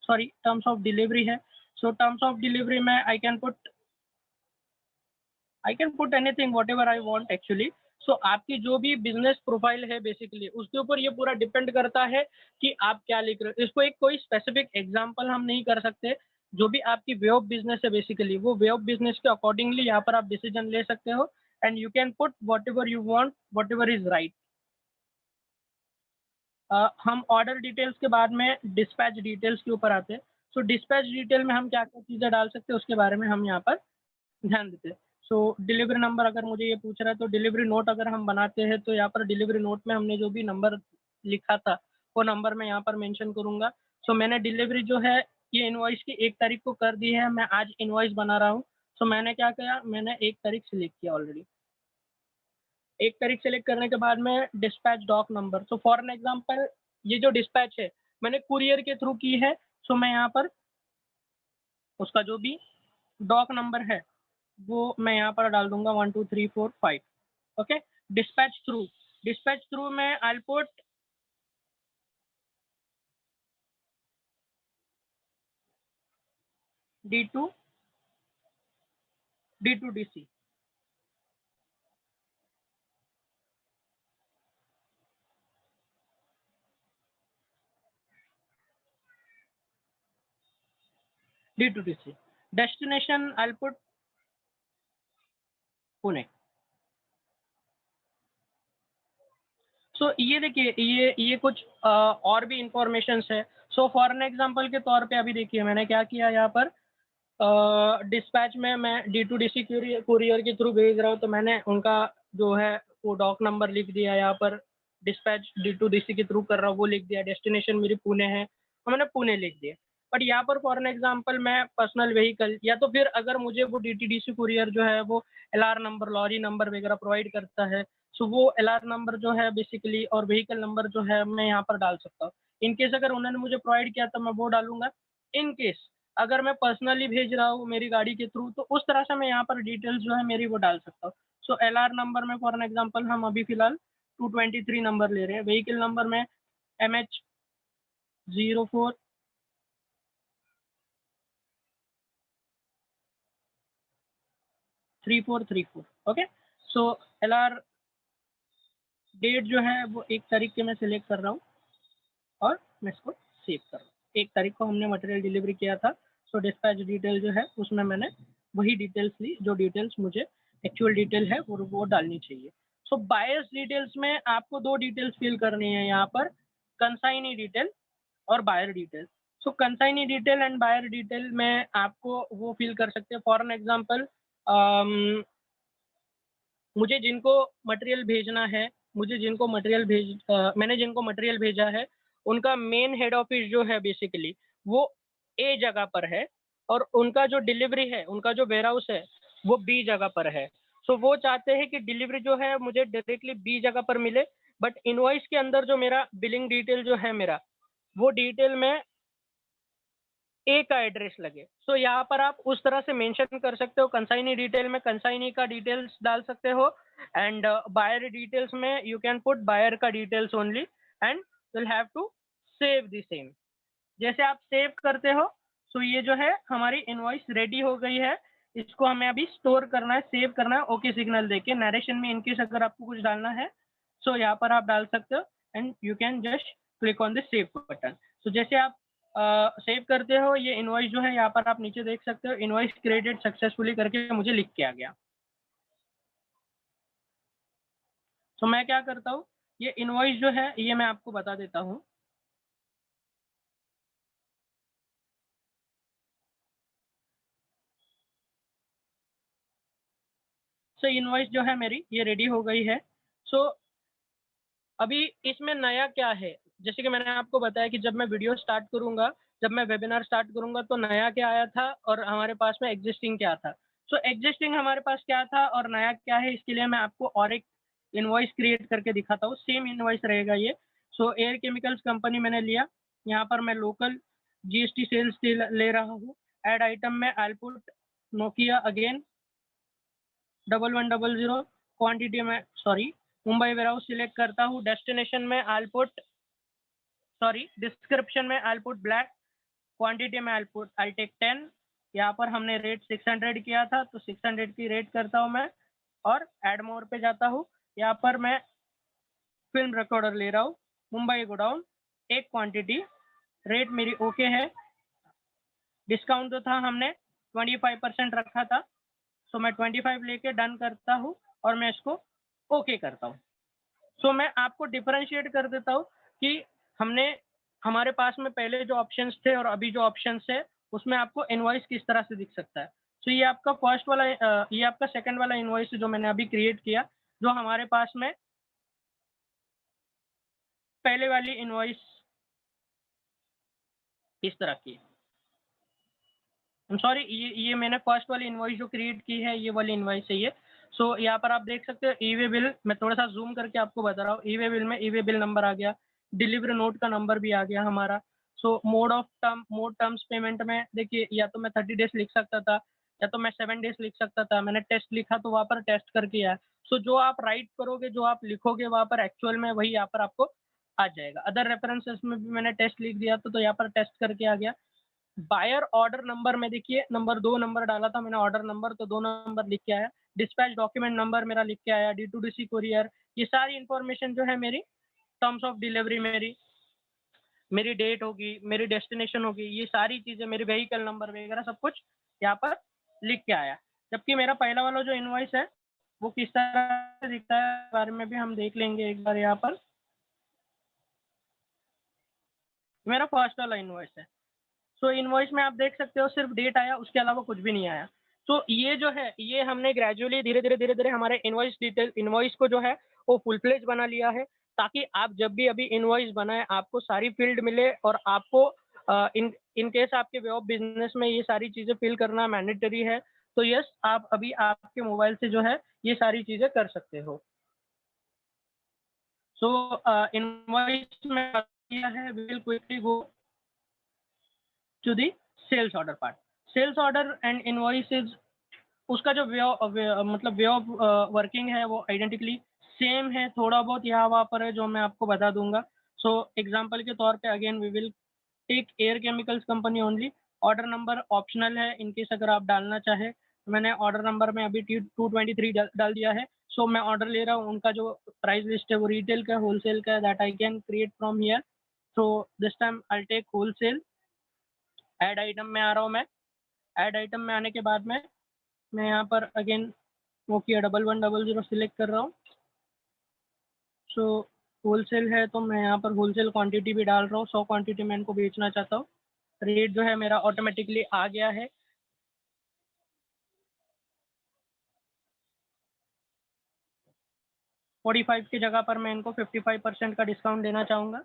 Speaker 1: सॉरी, टर्म्स ऑफ डिलीवरी है। टर्म्स ऑफ डिलीवरी में I can put anything whatever I want actually. आपकी जो भी बिजनेस प्रोफाइल है बेसिकली उसके ऊपर ये पूरा डिपेंड करता है कि आप क्या लिख रहे हो। इसको एक कोई स्पेसिफिक एग्जांपल हम नहीं कर सकते। जो भी आपकी वे ऑफ बिजनेस है बेसिकली वो वे ऑफ बिजनेस के अकॉर्डिंगली यहाँ पर आप डिसीजन ले सकते हो। and you can put whatever you want, whatever is right. हम ऑर्डर डिटेल्स के बाद में डिस्पैच डिटेल्स के ऊपर आते हैं। सो डिस्पैच डिटेल में हम क्या-क्या चीज़ें डाल सकते हैं उसके बारे में हम यहाँ पर ध्यान देते हैं। सो डिलीवरी नंबर अगर मुझे ये पूछ रहा है तो डिलीवरी नोट अगर हम बनाते हैं तो यहाँ पर डिलीवरी नोट में हमने जो भी नंबर लिखा था वो नंबर मैं यहाँ पर मेंशन करूँगा। सो मैंने डिलीवरी जो है ये इनवॉइस की 1 तारीख को कर दी है, मैं आज इनवॉइस बना रहा हूँ। सो मैंने क्या किया, मैंने 1 तारीख सेलेक्ट किया ऑलरेडी। 1 तारीख सेलेक्ट करने के बाद में dispatch doc number, so for an example ये जो डिस्पैच है मैंने कुरियर के थ्रू की है, सो मैं यहाँ पर उसका जो भी डॉक नंबर है वो मैं यहाँ पर डाल दूँगा 1 2 3 4 5। ओके, डिस्पैच थ्रू में I will put D2 DC। D2 DC destination I will put Pune. So ये देखिए ये कुछ और भी इंफॉर्मेशंस है। सो फॉर एन एग्जांपल के तौर पे अभी देखिए मैंने क्या किया यहाँ पर डिस्पैच में मैं D2DC कुरियर के थ्रू भेज रहा हूँ, तो मैंने उनका जो है वो डॉक नंबर लिख दिया यहाँ पर। डिस्पैच D2DC के थ्रू कर रहा हूँ वो लिख दिया, डेस्टिनेशन मेरी पुणे है तो मैंने पुणे लिख दिया। बट यहाँ पर फॉर एन एग्जांपल मैं पर्सनल व्हीकल या तो फिर अगर मुझे वो DTDC कुरियर जो है वो LR नंबर, लॉरी नंबर वगैरह प्रोवाइड करता है, सो वो LR नंबर जो है बेसिकली और व्हीकल नंबर जो है मैं यहाँ पर डाल सकता हूँ। इन केस अगर उन्होंने मुझे प्रोवाइड किया तो मैं वो डालूँगा। इन केस अगर मैं पर्सनली भेज रहा हूँ मेरी गाड़ी के थ्रू तो उस तरह से मैं यहाँ पर डिटेल्स जो है मेरी वो डाल सकता हूँ। सो LR नंबर में फॉर एन एग्जांपल हम अभी फ़िलहाल 223 नंबर ले रहे हैं। व्हीकल नंबर में MH 04 3434। ओके, सो LR डेट जो है वो 1 तारीख के मैं सिलेक्ट कर रहा हूँ और मैं इसको सेव कर रहा हूँ। 1 तारीख को हमने मटेरियल डिलीवरी किया था, सो डिस्पैच डिटेल जो है उसमें मैंने वही डिटेल्स ली जो डिटेल्स मुझे एक्चुअल डिटेल है वो डालनी चाहिए। सो बायर्स डिटेल्स में आपको 2 डिटेल्स फिल करनी है यहाँ पर, कंसाइनी डिटेल और buyer detail. So consignee detail and buyer detail में आपको वो फिल कर सकते हैं। फॉर एन एग्जांपल मुझे जिनको मटेरियल भेजना है, मैंने जिनको मटेरियल भेजा है, उनका मेन हेड ऑफिस जो है बेसिकली वो ए जगह पर है और उनका जो डिलीवरी है, उनका जो वेयरहाउस है, वो बी जगह पर है। सो वो चाहते हैं कि डिलीवरी जो है मुझे डायरेक्टली बी जगह पर मिले, बट इनवॉइस के अंदर जो मेरा बिलिंग डिटेल जो है मेरा, वो डिटेल में ए का एड्रेस लगे। सो यहाँ पर आप उस तरह से मेंशन कर सकते हो, कंसाइनी डिटेल में कंसाइनी का डिटेल्स डाल सकते हो एंड बायर डिटेल्स में यू कैन पुट बायर का details only and will have to save the same. जैसे आप सेव करते हो, सो ये जो है हमारी इनवॉइस रेडी हो गई है। इसको हमें अभी स्टोर करना है, सेव करना है, ओके सिग्नल देके। नरेशन में इनकेस अगर आपको कुछ डालना है, सो यहाँ पर आप डाल सकते हो and you can just click on the save button. So जैसे आप सेव करते हो, ये इनवॉइस जो है यहाँ पर आप नीचे देख सकते हो, इनवॉइस क्रिएटेड सक्सेसफुली करके मुझे लिख के आ गया। सो मैं क्या करता हूँ, ये इनवॉइस जो है ये मैं आपको बता देता हूँ। सो इनवॉइस जो है मेरी ये रेडी हो गई है। सो अभी इसमें नया क्या है, जैसे कि मैंने आपको बताया कि जब मैं वीडियो स्टार्ट करूँगा, जब मैं वेबिनार स्टार्ट करूँगा तो नया क्या आया था और हमारे पास में एग्जिस्टिंग क्या था। सो एग्जिस्टिंग हमारे पास क्या था और नया क्या है, इसके लिए मैं आपको और एक इनवॉइस क्रिएट करके दिखाता हूँ। सेम इनवॉइस रहेगा ये। सो एयर केमिकल्स कंपनी मैंने लिया, यहाँ पर मैं लोकल जीएसटी सेल्स ले रहा हूँ। एड आइटम में I will put Nokia again 1100। Quantity में सॉरी मुंबई वेयरहाउस सिलेक्ट करता हूँ। डेस्टिनेशन में आई विल पुट डिस्क्रिप्शन में I will put black. Quantity में आई टेक 10। यहाँ पर हमने रेट 600 किया था तो 600 की रेट करता हूँ मैं और एड मोर पे जाता हूँ। यहाँ पर मैं फिल्म रिकॉर्डर ले रहा हूँ, मुंबई गोडाउन, एक क्वांटिटी, रेट मेरी ओके है। डिस्काउंट जो था हमने 25% रखा था, सो मैं 25 लेके डन करता हूँ और मैं इसको ओके करता हूँ। सो मैं आपको डिफरेंशिएट कर देता हूँ कि हमारे पास में पहले जो ऑप्शंस थे और अभी जो ऑप्शंस है, उसमें आपको इनवॉइस किस तरह से दिख सकता है। सो ये आपका फर्स्ट वाला ये आपका सेकंड वाला इनवॉइस जो मैंने अभी क्रिएट किया, जो हमारे पास में पहले वाली इनवॉइस इस तरह की है। आई एम सॉरी, ये मैंने फर्स्ट वाली इनवॉइस जो क्रिएट की है, ये वाली इनवॉइस है ये। सो यहाँ पर आप देख सकते हो ई-वे बिल, मैं थोड़ा सा जूम करके आपको बता रहा हूँ। ई-वे बिल में ई-वे बिल नंबर आ गया, डिलीवरी नोट का नंबर भी आ गया हमारा। सो मोड टर्म्स पेमेंट में देखिए, या तो मैं 30 डेज लिख सकता था, या तो मैं 7 डेज लिख सकता था। मैंने टेस्ट लिखा तो वहाँ पर टेस्ट करके आया। सो जो आप राइट करोगे, जो आप लिखोगे वहाँ पर एक्चुअल में वही यहाँ पर आपको आ जाएगा। अदर रेफरेंसेस में भी मैंने टेस्ट लिख दिया तो यहाँ पर टेस्ट करके आ गया। बायर ऑर्डर नंबर में देखिए नंबर 2 नंबर डाला था मैंने, ऑर्डर नंबर तो 2 नंबर लिख के आया। डिस्पैच डॉक्यूमेंट नंबर मेरा लिख के आया, D2DC कोरियर, ये सारी इन्फॉर्मेशन जो है मेरी टर्म्स ऑफ डिलीवरी, मेरी डेट होगी, मेरी डेस्टिनेशन होगी, ये सारी चीज़ें, मेरी व्हीकल नंबर वगैरह सब कुछ यहाँ पर लिख के आया। जबकि मेरा पहला वाला जो इनवॉइस है, वो किस तरह से दिखता है इस बारे में भी हम देख लेंगे एक बार यहाँ पर। मेरा फर्स्ट वाला इनवॉइस है। सो इनवॉइस में आप देख सकते हो सिर्फ डेट आया, उसके अलावा कुछ भी नहीं आया। तो ये जो है, ये हमने ग्रेजुअली धीरे-धीरे हमारे इनवॉइस को जो है वो फुल फ्लेज बना लिया है, ताकि आप जब भी अभी इनवॉइस बनाएँ, आपको सारी फ़ील्ड मिले और आपको इन इन केस आपके वे ऑफ बिज़नेस में ये सारी चीज़ें फ़िल करना मैंडेटरी है, तो यस, आप अभी आपके मोबाइल से जो है ये सारी चीज़ें कर सकते हो। सो इनवॉइस में किया है, we will quickly go to the sales order part. Sales order and invoices, उसका जो मतलब वे ऑफ वर्किंग है वो आइडेंटिकली सेम है, थोड़ा बहुत यहाँ वहाँ पर है जो मैं आपको बता दूंगा। सो एग्जांपल के तौर पे again we will take air chemicals company only. Order number optional है, इन केस अगर आप डालना चाहे। मैंने ऑर्डर नंबर में अभी 223 डाल दिया है। सो मैं ऑर्डर ले रहा हूँ, उनका जो प्राइस लिस्ट है वो रिटेल का, होलसेल का, that I can create from here. So this time I take wholesale. Add item में आ रहा हूँ मैं। ऐड आइटम में आने के बाद में मैं यहाँ पर अगेन नोकिया 1100 सिलेक्ट कर रहा हूँ। सो होलसेल है तो मैं यहाँ पर होलसेल क्वांटिटी भी डाल रहा हूँ, 100 क्वांटिटी मैं इनको बेचना चाहता हूँ। रेट जो है मेरा ऑटोमेटिकली आ गया है। ₹45 की जगह पर मैं इनको 55% का डिस्काउंट देना चाहूँगा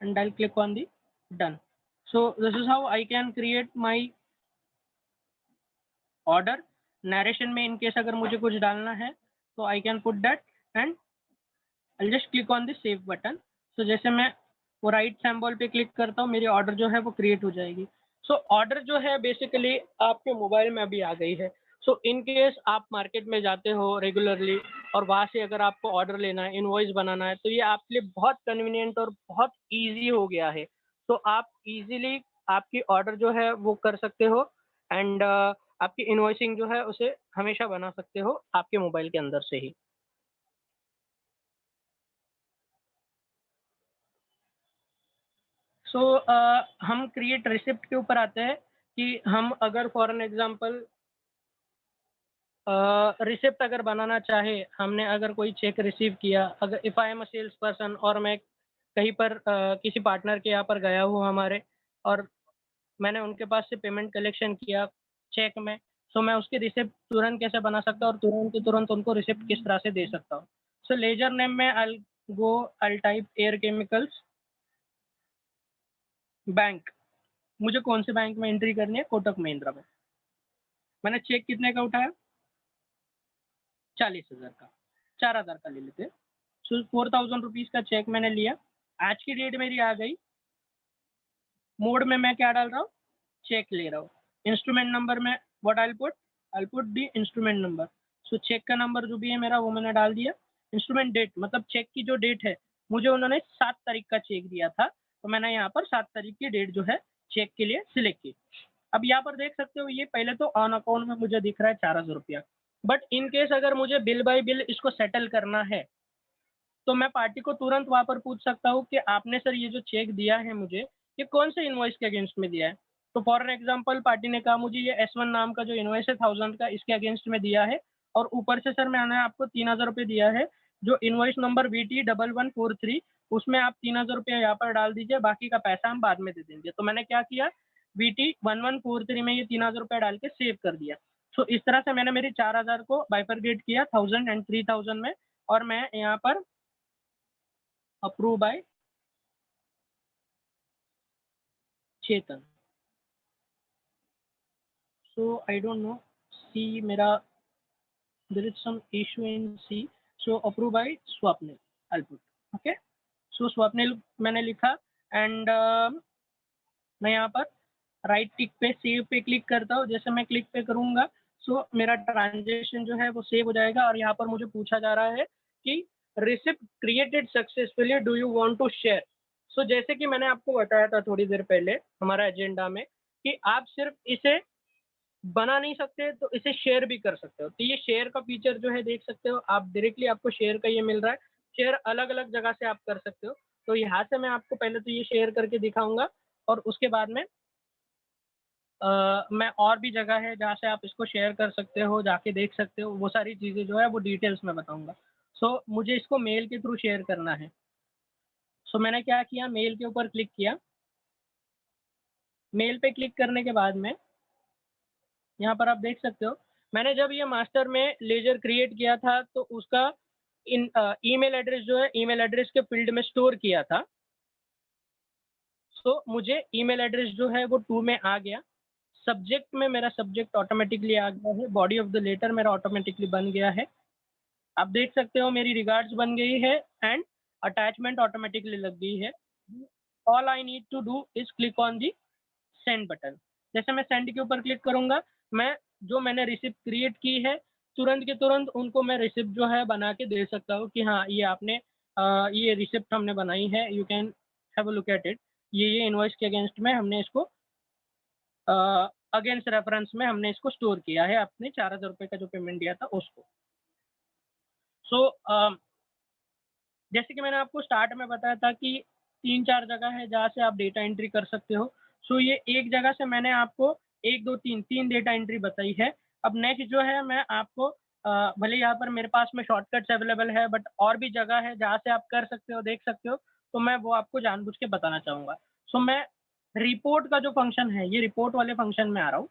Speaker 1: and I click on the done. So this is how I can create my order. Narration में इन केस अगर मुझे कुछ डालना है तो I can put that and I just click on the save button. So जैसे मैं वो राइट सिंबल पे क्लिक करता हूँ, मेरी ऑर्डर जो है वो क्रिएट हो जाएगी। सो ऑर्डर जो है बेसिकली आपके मोबाइल में अभी आ गई है। सो इन केस आप मार्केट में जाते हो रेगुलरली और वहाँ से अगर आपको ऑर्डर लेना है, इनवॉइस बनाना है, तो ये आपके लिए बहुत कन्वीनियंट और बहुत ईज़ी हो गया है। तो आप ईज़िली आपकी ऑर्डर जो है वो कर सकते हो एंड आपकी इनवॉइसिंग जो है उसे हमेशा बना सकते हो आपके मोबाइल के अंदर से ही। सो हम क्रिएट रिसिप्ट के ऊपर आते हैं कि हम अगर फॉर एन एग्जांपल रिसिप्ट अगर बनाना चाहे, हमने अगर कोई चेक रिसीव किया, अगर if I am a sales person और मैं कहीं पर किसी पार्टनर के यहाँ पर गया हूँ हमारे, और मैंने उनके पास से पेमेंट कलेक्शन किया चेक में, सो मैं उसकी रिसिप्ट तुरंत कैसे बना सकता हूँ और तुरंत के तुरंत उनको रिसिप्ट किस तरह से दे सकता हूँ। सो लेजर नेम में I type air chemicals bank. मुझे कौन से बैंक में एंट्री करनी है? कोटक महिंद्रा में। मैंने चेक कितने का उठाया? 40,000 का, 4,000 का ले लेते हैं। सो 4,000 रुपीज़ का चेक मैंने लिया। आज की डेट मेरी आ गई। मोड में मैं क्या डाल रहा हूँ? चेक ले रहा हूँ। इंस्ट्रूमेंट नंबर में what I put the instrument number. So cheque का नंबर जो भी है मेरा वो मैंने डाल दिया। इंस्ट्रूमेंट डेट मतलब चेक की जो डेट है, मुझे उन्होंने 7 तारीख का चेक दिया था, तो मैंने यहाँ पर 7 तारीख की डेट जो है चेक के लिए सिलेक्ट की। अब यहाँ पर देख सकते हो, ये पहले तो ऑन अकाउंट में मुझे दिख रहा है 4,000 रुपया। बट इन केस अगर मुझे बिल बाय बिल इसको सेटल करना है, तो मैं पार्टी को तुरंत वहाँ पर पूछ सकता हूँ कि आपने सर ये जो चेक दिया है मुझे, ये कौन से इनवॉइस के अगेंस्ट में दिया है? तो फॉर एग्जांपल पार्टी ने कहा मुझे ये S1 नाम का जो इनवॉइस है 1000 का, इसके अगेंस्ट में दिया है, और ऊपर से सर मैंने आपको 3000 रुपये दिया है, जो इनवॉइस नंबर VT1143, उसमें आप 3000 रुपये यहाँ पर डाल दीजिए, बाकी का पैसा हम बाद में दे देंगे। तो मैंने क्या किया, VT1143 में ये 3000 रुपये डाल के सेव कर दिया। तो इस तरह से मैंने मेरी 4000 को बाइफरगेट किया 1000 एंड 3000 में, और मैं यहाँ पर approve by Chetan. So I don't know, C मेरा there is some issue in C, so approved by Swapnil, I'll put, okay. So Swapnil मैंने लिखा, एंड मैं यहाँ पर राइट टिक पे सेव पे क्लिक करता हूँ। जैसे मैं क्लिक पे करूँगा सो मेरा ट्रांजेक्शन जो है वो सेव हो जाएगा, और यहाँ पर मुझे पूछा जा रहा है कि receipt created successfully, do you want to share. So जैसे कि मैंने आपको बताया था थोड़ी देर पहले हमारा एजेंडा में कि आप सिर्फ इसे बना नहीं सकते तो इसे शेयर भी कर सकते हो। तो ये शेयर का फीचर जो है देख सकते हो आप, डायरेक्टली आपको शेयर का ये मिल रहा है। शेयर अलग अलग जगह से आप कर सकते हो। तो यहाँ से मैं आपको पहले तो ये शेयर करके दिखाऊंगा, और उसके बाद में मैं और भी जगह है जहाँ से आप इसको शेयर कर सकते हो, जाके देख सकते हो, वो सारी चीज़ें जो है वो डिटेल्स में बताऊंगा। सो मुझे इसको मेल के थ्रू शेयर करना है। सो मैंने क्या किया, मेल के ऊपर क्लिक किया। मेल पे क्लिक करने के बाद में यहाँ पर आप देख सकते हो, मैंने जब ये मास्टर में लेजर क्रिएट किया था तो उसका इन ईमेल एड्रेस जो है ईमेल एड्रेस के फील्ड में स्टोर किया था। सो मुझे ईमेल एड्रेस जो है वो 2 में आ गया। सब्जेक्ट में मेरा सब्जेक्ट ऑटोमेटिकली आ गया है, बॉडी ऑफ द लेटर मेरा ऑटोमेटिकली बन गया है। आप देख सकते हो मेरी रिगार्ड्स बन गई है, एंड अटैचमेंट ऑटोमेटिकली लग गई है। All I need to do is click on the send button. जैसे मैं सेंड के ऊपर क्लिक करूंगा, मैं जो मैंने रिसिप्ट क्रिएट की है तुरंत के तुरंत उनको मैं रिसिप्ट जो है बना के दे सकता हूँ कि हाँ ये आपने ये रिसिप्ट हमने बनाई है, you can have a look at it. ये इनवॉइस के अगेंस्ट में हमने इसको अगेंस्ट रेफरेंस में हमने इसको स्टोर किया है, अपने 4000 रुपये का जो पेमेंट दिया था उसको। सो जैसे कि मैंने आपको स्टार्ट में बताया था कि 3-4 जगह है जहाँ से आप डेटा एंट्री कर सकते हो। सो ये एक जगह से मैंने आपको 1, 2, 3 डेटा एंट्री बताई है। अब नेक्स्ट जो है मैं आपको भले यहाँ पर मेरे पास में शॉर्टकट्स अवेलेबल है, बट और भी जगह है जहाँ से आप कर सकते हो, देख सकते हो, तो मैं वो आपको जानबूझ के बताना चाहूँगा। सो मैं रिपोर्ट का जो फंक्शन है, ये रिपोर्ट वाले फंक्शन में आ रहा हूँ।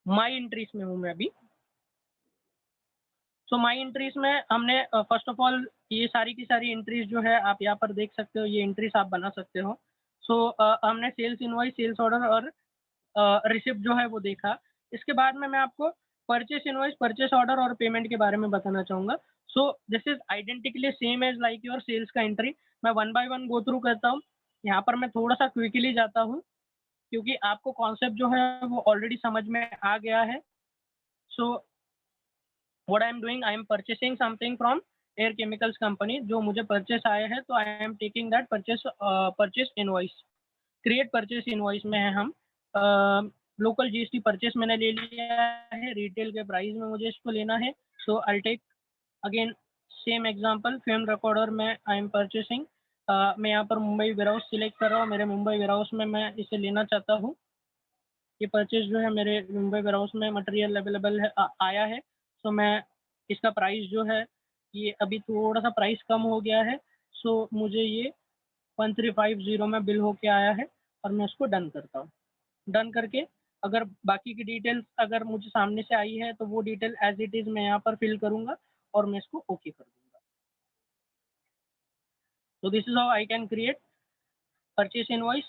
Speaker 1: माई एंट्रीज में हूँ मैं अभी। सो माई एंट्रीज में हमने फर्स्ट ऑफ ऑल ये सारी की सारी एंट्रीज जो है आप यहाँ पर देख सकते हो, ये एंट्रीज आप बना सकते हो। सो हमने सेल्स इनवॉइस, सेल्स ऑर्डर और रिसिप्ट जो है वो देखा। इसके बाद में मैं आपको परचेस इनवॉइस, परचेस ऑर्डर और पेमेंट के बारे में बताना चाहूँगा। So this is identically same as like your sales का एंट्री। मैं one by one go through करता हूँ। यहाँ पर मैं थोड़ा सा क्विकली जाता हूँ क्योंकि आपको कॉन्सेप्ट जो है वो ऑलरेडी समझ में आ गया है। So what I am doing, I am purchasing something from air chemicals company. जो मुझे परचेस आया है तो I am taking that purchase invoice. Create purchase invoice में है हम। लोकल जीएसटी परचेस मैंने ले लिया है, रिटेल के प्राइस में मुझे इसको लेना है। So I take again same example, film recorder में आई एम परचेसिंग। मैं यहाँ पर मुंबई वेयरहाउस सिलेक्ट कर रहा हूँ। मेरे मुंबई वेयरहाउस में मैं इसे लेना चाहता हूँ। ये परचेज जो है मेरे मुंबई वेयरहाउस में मटेरियल अवेलेबल है, आया है। सो मैं इसका प्राइस जो है ये अभी थोड़ा सा प्राइस कम हो गया है। सो मुझे ये 1350 में बिल होके आया है, और मैं उसको डन करता हूँ। डन करके अगर बाकी की डिटेल्स अगर मुझे सामने से आई है तो वो डिटेल एज इट इज़ मैं यहाँ पर फिल करूँगा और मैं इसको ओके कर दूँगा। So this is how I can create purchase invoice.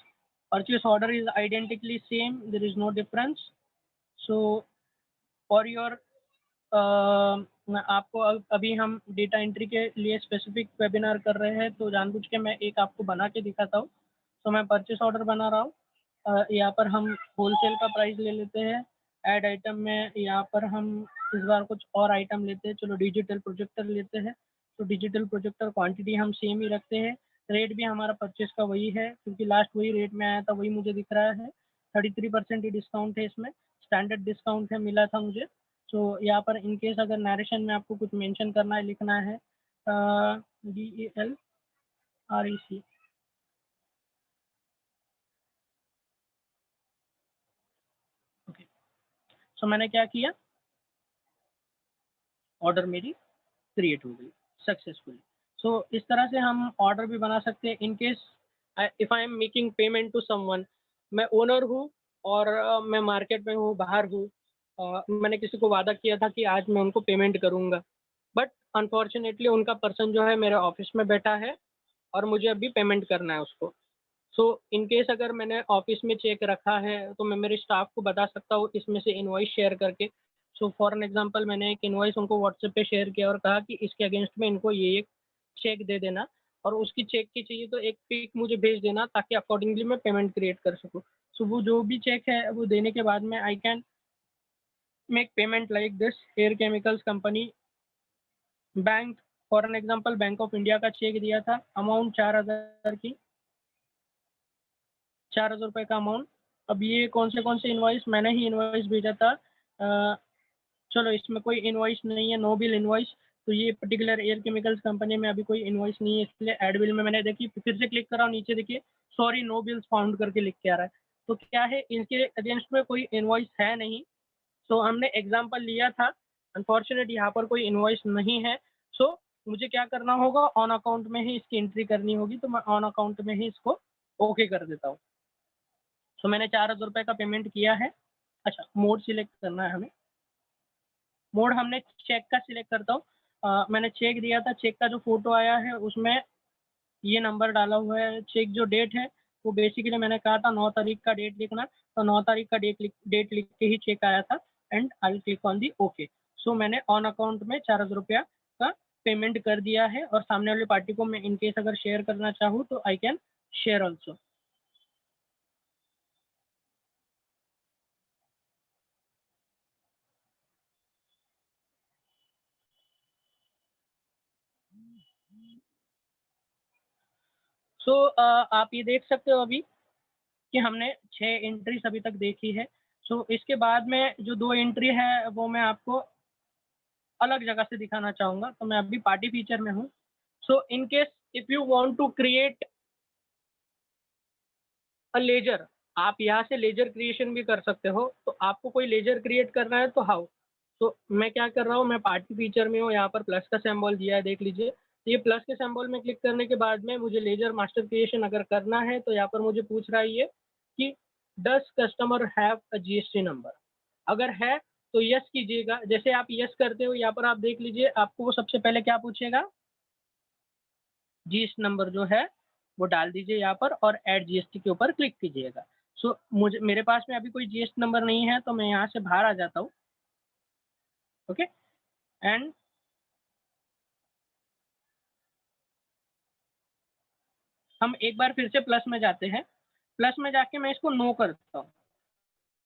Speaker 1: Purchase order is identically same. There is no difference. So for your आपको अभी हम डेटा एंट्री के लिए स्पेसिफिक वेबिनार कर रहे हैं, तो जानबूझ के मैं एक आपको बना के दिखाता हूँ। तो मैं परचेस ऑर्डर बना रहा हूँ। यहाँ पर हम होलसेल का प्राइस ले लेते हैं। ऐड आइटम में यहाँ पर हम इस बार कुछ और आइटम लेते हैं। चलो डिजिटल प्रोजेक्टर लेते हैं। तो डिजिटल प्रोजेक्टर क्वांटिटी हम सेम ही रखते हैं। रेट भी हमारा परचेस का वही है क्योंकि लास्ट वही रेट में आया था, वही मुझे दिख रहा है। 33% ही डिस्काउंट है इसमें, स्टैंडर्ड डिस्काउंट है, मिला था मुझे। तो यहाँ पर इन केस अगर नरेशन में आपको कुछ मेंशन करना है, लिखना है DELREC। सो मैंने क्या किया, ऑर्डर मेरी क्रिएट हो गई सक्सेसफुली। सो इस तरह से हम ऑर्डर भी बना सकते हैं। In case if I am making payment to someone, मैं ओनर हूँ और मैं मार्केट में हूँ, बाहर हूँ, मैंने किसी को वादा किया था कि आज मैं उनको पेमेंट करूँगा, बट अनफॉर्चुनेटली उनका पर्सन जो है मेरे ऑफिस में बैठा है और मुझे अभी पेमेंट करना है उसको। सो इन केस अगर मैंने ऑफिस में चेक रखा है तो मैं मेरे स्टाफ को बता सकता हूँ इसमें से इनवॉइस शेयर करके। सो फॉर एन एग्जांपल मैंने एक इनवॉइस उनको व्हाट्सएप पे शेयर किया और कहा कि इसके अगेंस्ट में इनको ये चेक दे देना, और उसकी चेक की चाहिए तो एक पिक मुझे भेज देना ताकि अकॉर्डिंगली मैं पेमेंट क्रिएट कर सकूँ। सो वो जो भी चेक है वो देने के बाद में I can make payment like this air chemicals company bank. For an example bank of India का चेक दिया था, अमाउंट 4,000 की, 4,000 रुपये का अमाउंट। अब ये कौन से इनवॉइस, मैंने ही इनवॉइस भेजा था। चलो इसमें कोई इनवॉइस नहीं है, नो बिल इनवॉइस, तो ये पर्टिकुलर एयर केमिकल्स कंपनी में अभी कोई इनवॉइस नहीं है, इसलिए एड बिल में मैंने देखी, फिर से क्लिक करा, नीचे देखिए सॉरी नो बिल्स फाउंड करके लिख के आ रहा है। तो क्या है, इनके अगेंस्ट में कोई इनवॉइस है नहीं। सो हमने एग्जाम्पल लिया था, अनफॉर्चुनेट यहाँ पर कोई इनवॉइस नहीं है। सो मुझे क्या करना होगा, ऑन अकाउंट में ही इसकी एंट्री करनी होगी, तो मैं ऑन अकाउंट में ही इसको ओके कर देता हूँ। सो मैंने 4,000 रुपये का पेमेंट किया है। अच्छा, मोड सिलेक्ट करना है हमें। मोड हमने चेक का सिलेक्ट करता हूँ। मैंने चेक दिया था, चेक का जो फोटो आया है उसमें ये नंबर डाला हुआ है। चेक जो डेट है वो बेसिकली मैंने कहा था 9 तारीख का डेट लिखना, तो 9 तारीख का डेट लिख के ही चेक आया था। And I click on the okay. So मैंने ऑन अकाउंट में 4,000 रुपया का पेमेंट कर दिया है, और सामने वाली पार्टी को मैं इनकेस अगर शेयर करना चाहूँ तो आई कैन शेयर ऑल्सो। सो आप ये देख सकते हो अभी कि हमने 6 एंट्रीज अभी तक देखी है। सो इसके बाद में जो 2 एंट्री है वो मैं आपको अलग जगह से दिखाना चाहूँगा। तो मैं अभी पार्टी फीचर में हूँ। So in case if you want to create a ledger, आप यहाँ से लेजर क्रिएशन भी कर सकते हो। तो आपको कोई लेजर क्रिएट करना है तो हाउ? तो मैं क्या कर रहा हूँ, मैं पार्टी फीचर में हूँ, यहाँ पर प्लस का सिंबल दिया है, देख लीजिए। तो ये प्लस के सिंबल में क्लिक करने के बाद में मुझे लेजर मास्टर क्रिएशन अगर करना है तो यहाँ पर मुझे पूछ रहा है ये कि does customer have a GST number? अगर है तो यस कीजिएगा। जैसे आप यस करते हो यहाँ पर आप देख लीजिए, आपको वो सबसे पहले क्या पूछेगा, जीएसटी नंबर जो है वो डाल दीजिए यहाँ पर और ऐड जीएसटी के ऊपर क्लिक कीजिएगा। सो मुझे, मेरे पास में अभी कोई जीएसटी नंबर नहीं है तो मैं यहाँ से बाहर आ जाता हूँ। ओके, एंड हम एक बार फिर से प्लस में जाते हैं। प्लस में जाके मैं इसको नो करता हूँ।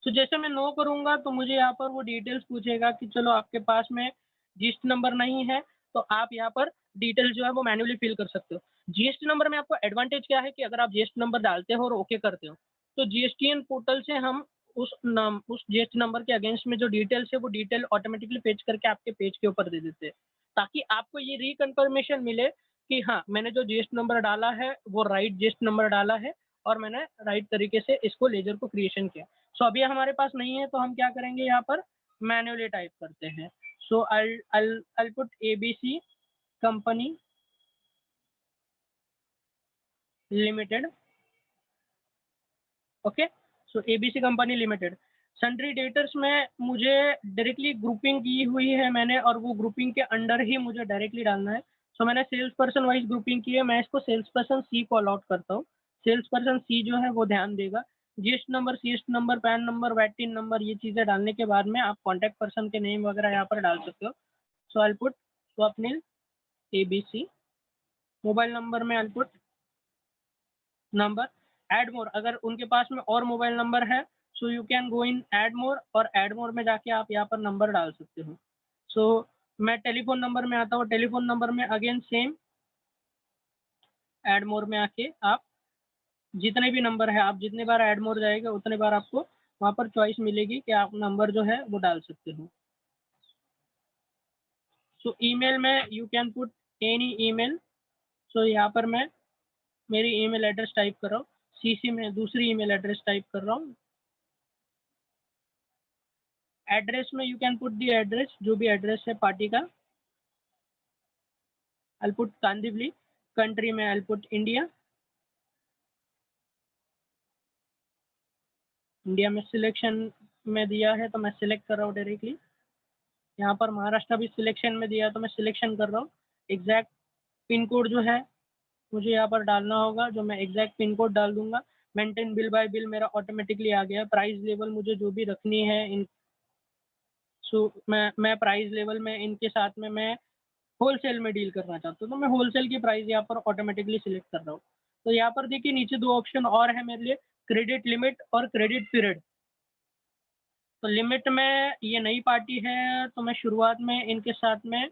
Speaker 1: तो जैसे मैं नो करूँगा तो मुझे यहाँ पर वो डिटेल्स पूछेगा कि चलो आपके पास में जीएसटी नंबर नहीं है, तो आप यहाँ पर डिटेल्स जो है वो मैन्युअली फिल कर सकते हो। जीएसटी नंबर में आपको एडवांटेज क्या है कि अगर आप जीएसटी नंबर डालते हो और ओके करते हो तो जीएसटीएन पोर्टल से हम उस जीएसटी नंबर के अगेंस्ट में जो डिटेल्स है वो डिटेल ऑटोमेटिकली फेच करके आपके पेज के ऊपर दे देते हैं, ताकि आपको ये रिकन्फर्मेशन मिले कि हाँ, मैंने जो जीएसटी नंबर डाला है वो राइट जीएसटी नंबर डाला है और मैंने राइट तरीके से इसको लेजर को क्रिएशन किया। सो अभी हमारे पास नहीं है तो हम क्या करेंगे, यहाँ पर मैन्युअली टाइप करते हैं। So I'll put ABC company limited. Okay, so ABC company limited. Sundry debtors में मुझे डायरेक्टली ग्रुपिंग की हुई है मैंने, और वो ग्रुपिंग के अंडर ही मुझे डायरेक्टली डालना है। सो मैंने सेल्स पर्सन वाइज ग्रुपिंग की है, मैं इसको सेल्स पर्सन सी कॉल आउट करता हूँ। सेल्स पर्सन सी जो है वो ध्यान देगा। GST number, CST number, PAN number, VATIN number, ये चीज़ें डालने के बाद में आप कॉन्टैक्ट पर्सन के नेम वगैरह यहाँ पर डाल सकते हो। So I put Swapnil ABC. Mobile number में I put number. Add more, अगर उनके पास में और मोबाइल नंबर है so you can go in add more, और ऐड मोर में जाके आप यहाँ पर नंबर डाल सकते हो। सो मैं टेलीफोन नंबर में आता हूँ, टेलीफोन नंबर में अगेन सेम ऐड मोर में आके आप जितने भी नंबर है, आप जितने बार ऐड मोर जाएगा उतने बार आपको वहाँ पर चॉइस मिलेगी कि आप नंबर जो है वो डाल सकते हो। सो ईमेल में you can put any email. So यहाँ पर मैं मेरी ईमेल एड्रेस टाइप कर रहा हूँ, सीसी में दूसरी ईमेल एड्रेस टाइप कर रहा हूँ, एड्रेस में you can put the address, जो भी एड्रेस है पार्टी का। I put Kandivali. कंट्री में आई पुट इंडिया। इंडिया में सिलेक्शन में दिया है तो मैं सिलेक्ट कर रहा हूँ डायरेक्टली। यहाँ पर महाराष्ट्र भी सिलेक्शन में दिया है तो मैं सिलेक्शन कर रहा हूँ। एग्जैक्ट पिन कोड जो है मुझे यहाँ पर डालना होगा, जो मैं एग्जैक्ट पिन कोड डाल दूंगा। मेंटेन बिल बाय बिल मेरा ऑटोमेटिकली आ गया। प्राइस लेवल मुझे जो भी रखनी है इन मैं प्राइस लेवल में इनके साथ में मैं होलसेल में डील करना चाहता हूँ, तो मैं होलसेल की प्राइस यहाँ पर ऑटोमेटिकली सिलेक्ट कर रहा हूँ। तो यहाँ पर देखिए नीचे दो ऑप्शन और है मेरे लिए, क्रेडिट लिमिट और क्रेडिट पीरियड। तो लिमिट में ये नई पार्टी है तो मैं शुरुआत में इनके साथ में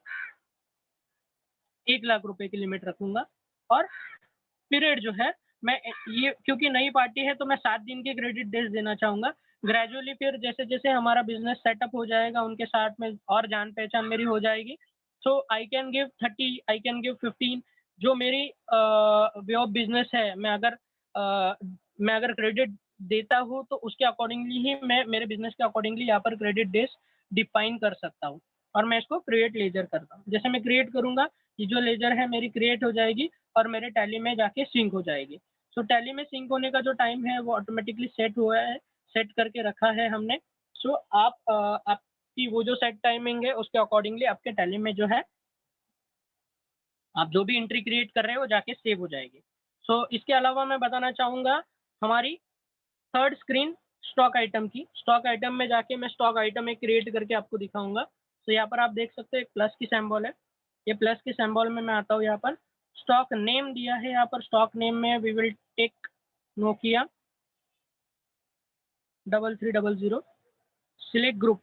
Speaker 1: 1 लाख रुपए की लिमिट रखूंगा। और पीरियड जो है मैं ये क्योंकि नई पार्टी है तो मैं 7 दिन के क्रेडिट डेज देना चाहूंगा। ग्रेजुअली फिर जैसे जैसे हमारा बिजनेस सेटअप हो जाएगा उनके साथ में और जान पहचान मेरी हो जाएगी। So I can give 30, I can give 15। जो मेरी वे ऑफ बिजनेस है, मैं अगर क्रेडिट देता हूँ तो उसके अकॉर्डिंगली ही मैं मेरे बिजनेस के अकॉर्डिंगली यहाँ पर क्रेडिट डेज डिफाइन कर सकता हूँ। और मैं इसको क्रिएट लेजर करता हूँ। जैसे मैं क्रिएट करूंगा, ये जो लेजर है मेरी क्रिएट हो जाएगी और मेरे टैली में जाके सिंक हो जाएगी। सो टैली में सिंक होने का जो टाइम है वो ऑटोमेटिकली सेट हुआ है, सेट करके रखा है हमने। सो आपकी वो जो सेट टाइमिंग है उसके अकॉर्डिंगली आपके टैली में जो है आप जो भी एंट्री क्रिएट कर रहे हो जाके सेव हो जाएगी। सो इसके अलावा मैं बताना चाहूँगा हमारी थर्ड स्क्रीन स्टॉक आइटम की। स्टॉक आइटम में जाके मैं स्टॉक आइटम एक क्रिएट करके आपको दिखाऊंगा। तो यहाँ पर आप देख सकते हो एक प्लस की सिंबल है। ये प्लस के सिंबल में मैं आता हूँ। यहाँ पर स्टॉक नेम दिया है। यहाँ पर स्टॉक नेम में we will take Nokia 3300। Select group.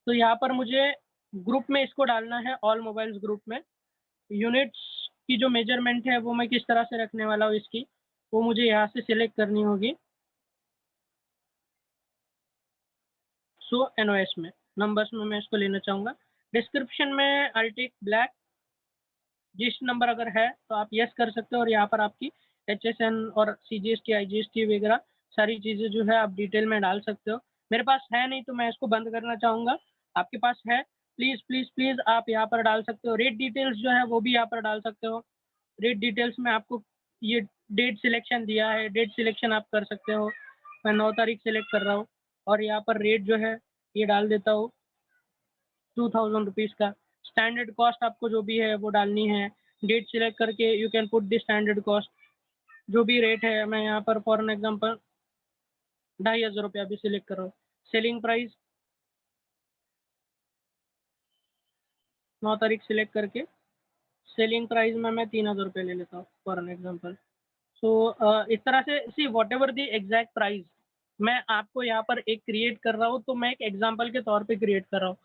Speaker 1: तो यहाँ पर मुझे ग्रुप में इसको डालना है, ऑल मोबाइल्स ग्रुप में। यूनिट्स की जो मेजरमेंट है वो मैं किस तरह से रखने वाला हूँ इसकी, वो मुझे यहाँ से सिलेक्ट करनी होगी। सो एनओएस में नंबर्स में मैं इसको लेना चाहूँगा। डिस्क्रिप्शन में आई टेक ब्लैक। जिस नंबर अगर है तो आप यस कर सकते हो और यहाँ पर आपकी HSN और CGST IGST वगैरह सारी चीज़ें जो है आप डिटेल में डाल सकते हो। मेरे पास है नहीं तो मैं इसको बंद करना चाहूँगा। आपके पास है प्लीज़ प्लीज़ प्लीज़ आप यहाँ पर डाल सकते हो। रेट डिटेल्स जो है वो भी यहाँ पर डाल सकते हो। रेट डिटेल्स में आपको ये डेट सिलेक्शन दिया है, डेट सिलेक्शन आप कर सकते हो। मैं 9 तारीख सिलेक्ट कर रहा हूँ और यहाँ पर रेट जो है ये डाल देता हूँ 2000 रुपीज़ का। स्टैंडर्ड कॉस्ट आपको जो भी है वो डालनी है। डेट सिलेक्ट करके you can put the standard cost. जो भी रेट है मैं यहाँ पर फॉर एन एग्जांपल 2500 रुपया भी सिलेक्ट कर रहा हूँ। सेलिंग प्राइस 9 तारीख सिलेक्ट करके सेलिंग प्राइस में मैं 3000 रुपये ले लेता हूँ फॉर एन एग्जांपल। सो इस तरह से see what ever the exact price मैं आपको यहाँ पर एक क्रिएट कर रहा हूँ, तो मैं एक एग्जांपल के तौर पे क्रिएट कर रहा हूँ।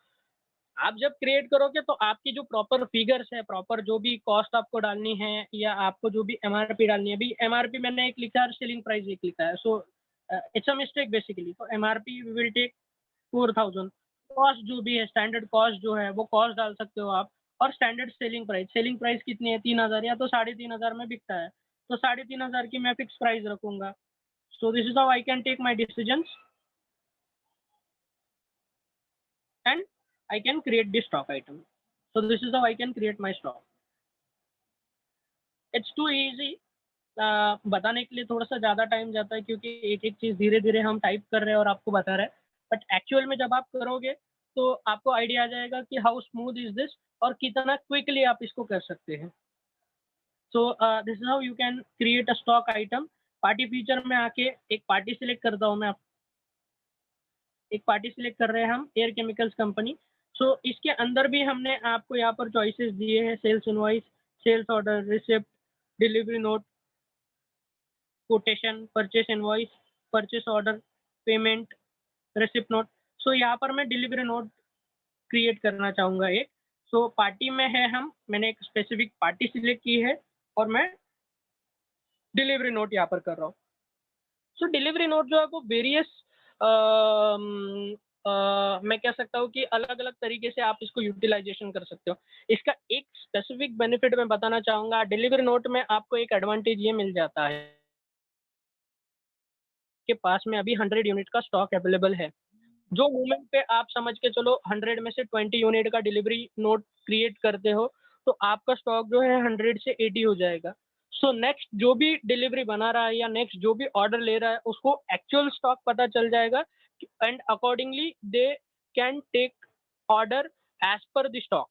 Speaker 1: आप जब क्रिएट करोगे तो आपकी जो प्रॉपर फिगर्स है, प्रॉपर जो भी कॉस्ट आपको डालनी है या आपको जो भी एमआरपी डालनी है, अभी एमआरपी मैंने एक लिखा है और सेलिंग प्राइस एक लिखा है। So it's a mistake basically. तो MRP we will take 4000। Cost जो भी है, स्टैंडर्ड कॉस्ट जो है वो कॉस्ट डाल सकते हो आप। और स्टैंडर्ड सेलिंग प्राइस कितनी है? 3000 या तो 3500 में बिकता है तो 3500 की मैं फिक्स प्राइस रखूंगा। So this is how I can take my decisions and I can create the stock item. So this is how I can create my stock. It's too easy. बताने के लिए थोड़ा सा ज़्यादा टाइम जाता है क्योंकि एक एक चीज़ धीरे धीरे हम टाइप कर रहे हैं और आपको बता रहे हैं। बट एक्चुअल में जब आप करोगे तो आपको आइडिया आ जाएगा कि हाउ स्मूथ इज दिस और कितना क्विकली आप इसको कर सकते हैं। सो this is how you can create a stock item. Party feature में आके एक पार्टी सिलेक्ट करता हूँ मैं। एक पार्टी सिलेक्ट कर रहे हैं हम, एयर केमिकल्स कंपनी। सो इसके अंदर भी हमने आपको यहाँ पर चॉइसेस दिए हैं, sales invoice, sales order, receipt, delivery note, quotation, purchase invoice, purchase order, payment, receipt note. So यहाँ पर मैं डिलीवरी नोट क्रिएट करना चाहूँगा एक। सो पार्टी में है हम, मैंने एक स्पेसिफिक पार्टी सिलेक्ट की है और मैं डिलीवरी नोट यहाँ पर कर रहा हूँ। सो डिलीवरी नोट जो है वो वेरियस मैं कह सकता हूँ कि अलग अलग तरीके से आप इसको यूटिलाइजेशन कर सकते हो। इसका एक स्पेसिफिक बेनिफिट मैं बताना चाहूँगा। डिलीवरी नोट में आपको एक एडवांटेज ये मिल जाता है कि पास में अभी 100 यूनिट का स्टॉक अवेलेबल है। जो मोमेंट पे आप समझ के चलो 100 में से 20 यूनिट का डिलीवरी नोट क्रिएट करते हो, तो आपका स्टॉक जो है 100 से 80 हो जाएगा। सो नेक्स्ट जो भी डिलीवरी बना रहा है या नेक्स्ट जो भी ऑर्डर ले रहा है, उसको एक्चुअल स्टॉक पता चल जाएगा and accordingly they can take order as per the stock.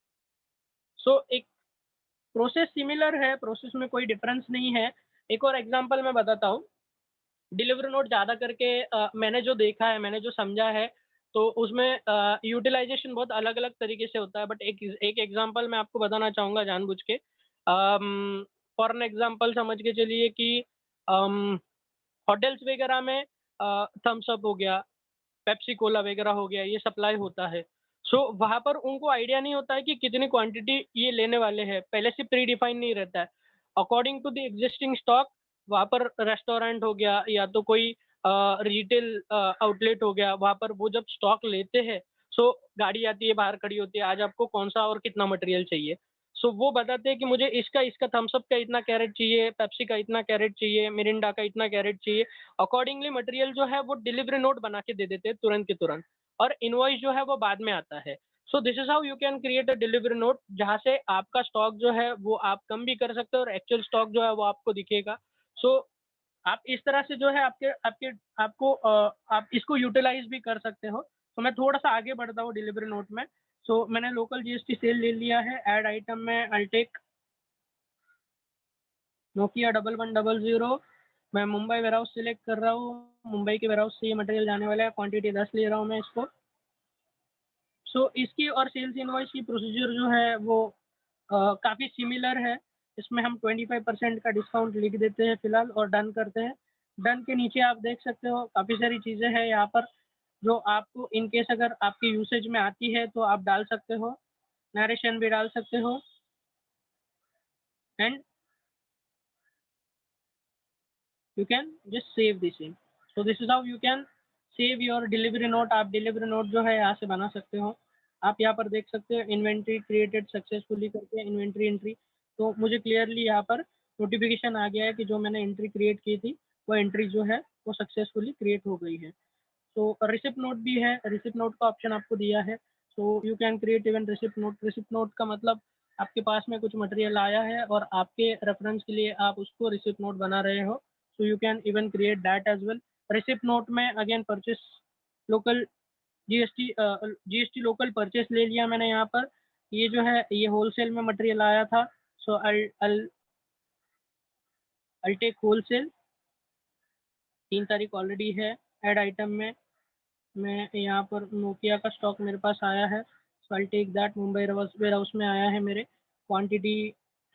Speaker 1: So एक प्रोसेस सिमिलर है, प्रोसेस में कोई डिफरेंस नहीं है। एक और एग्ज़ाम्पल मैं बताता हूँ। डिलीवरी नोट ज़्यादा करके मैंने जो देखा है, मैंने जो समझा है, तो उसमें यूटिलाइज़ेशन बहुत अलग-अलग तरीके से होता है, बट एक एक एग्ज़ाम्पल मैं आपको बताना चाहूँगा जानबूझ के। फॉर एन एग्ज़ाम्पल समझ के चलिए कि अम, होटल्स वगैरह में थम्स अप हो गया, पेप्सी कोला वगैरह हो गया, ये सप्लाई होता है। सो वहाँ पर उनको आइडिया नहीं होता है कि कितनी क्वांटिटी ये लेने वाले हैं, पहले से प्री डिफाइन नहीं रहता है। According to the existing stock वहाँ पर रेस्टोरेंट हो गया या तो कोई रिटेल आउटलेट हो गया, वहाँ पर वो जब स्टॉक लेते हैं, सो गाड़ी आती है, बाहर खड़ी होती है, आज आपको कौन-सा और कितना मटेरियल चाहिए। सो वो बताते हैं कि मुझे इसका थम्स अप का इतना कैरेट चाहिए, पेप्सी का इतना कैरेट चाहिए, मिरिंडा का इतना कैरेट चाहिए। अकॉर्डिंगली मटेरियल जो है वो डिलीवरी नोट बना के दे देते हैं तुरंत के तुरंत और इनवॉइस जो है वो बाद में आता है। So this is how you can create a delivery note जहाँ से आपका स्टॉक जो है वो आप कम भी कर सकते हो और एक्चुअल स्टॉक जो है वो आपको दिखेगा। सो आप इस तरह से जो है आपके आपके आपको आप इसको यूटिलाइज़ भी कर सकते हो। तो मैं थोड़ा-सा आगे बढ़ता हूँ डिलीवरी नोट में। सो मैंने लोकल जीएसटी सेल ले लिया है, ऐड आइटम में आई विल टेक नोकिया 1100। मैं मुंबई वेयरहाउस सिलेक्ट कर रहा हूँ, मुंबई के वेयरहाउस से ये मटेरियल जाने वाला है, क्वांटिटी 10 ले रहा हूँ मैं इसको। सो इसकी और सेल्स इनवॉइस की प्रोसीजर जो है वो काफ़ी सिमिलर है। इसमें हम 25% का डिस्काउंट लिख देते हैं फिलहाल और डन करते हैं। डन के नीचे आप देख सकते हो काफ़ी सारी चीज़ें हैं यहाँ पर जो आपको इन केस अगर आपके यूसेज में आती है तो आप डाल सकते हो, नरेशन भी डाल सकते हो and you can just save the same. So this is how you can save your delivery note। आप डिलीवरी नोट जो है यहाँ से बना सकते हो। आप यहाँ पर देख सकते हो इन्वेंट्री क्रिएटेड सक्सेसफुली करके इन्वेंट्री एंट्री। तो मुझे क्लियरली यहाँ पर नोटिफिकेशन आ गया है कि जो मैंने एंट्री क्रिएट की थी वो एंट्री जो है वो सक्सेसफुली क्रिएट हो गई है। तो रिसिप्ट नोट भी है, रिसिप्ट नोट का ऑप्शन आपको दिया है। So you can create even receipt note. Receipt note का मतलब आपके पास में कुछ मटेरियल आया है और आपके रेफरेंस के लिए आप उसको रिसिप्ट नोट बना रहे हो। So you can even create that as well. Receipt note में again purchase local GST local purchase ले लिया मैंने यहाँ पर। ये जो है ये होलसेल में मटेरियल आया था। सो आई टेक होलसेल। 3 तारीख ऑलरेडी है। ऐड आइटम में मैं यहाँ पर नोकिया का स्टॉक मेरे पास आया है। So I take that. Mumbai warehouse में आया है मेरे, क्वांटिटी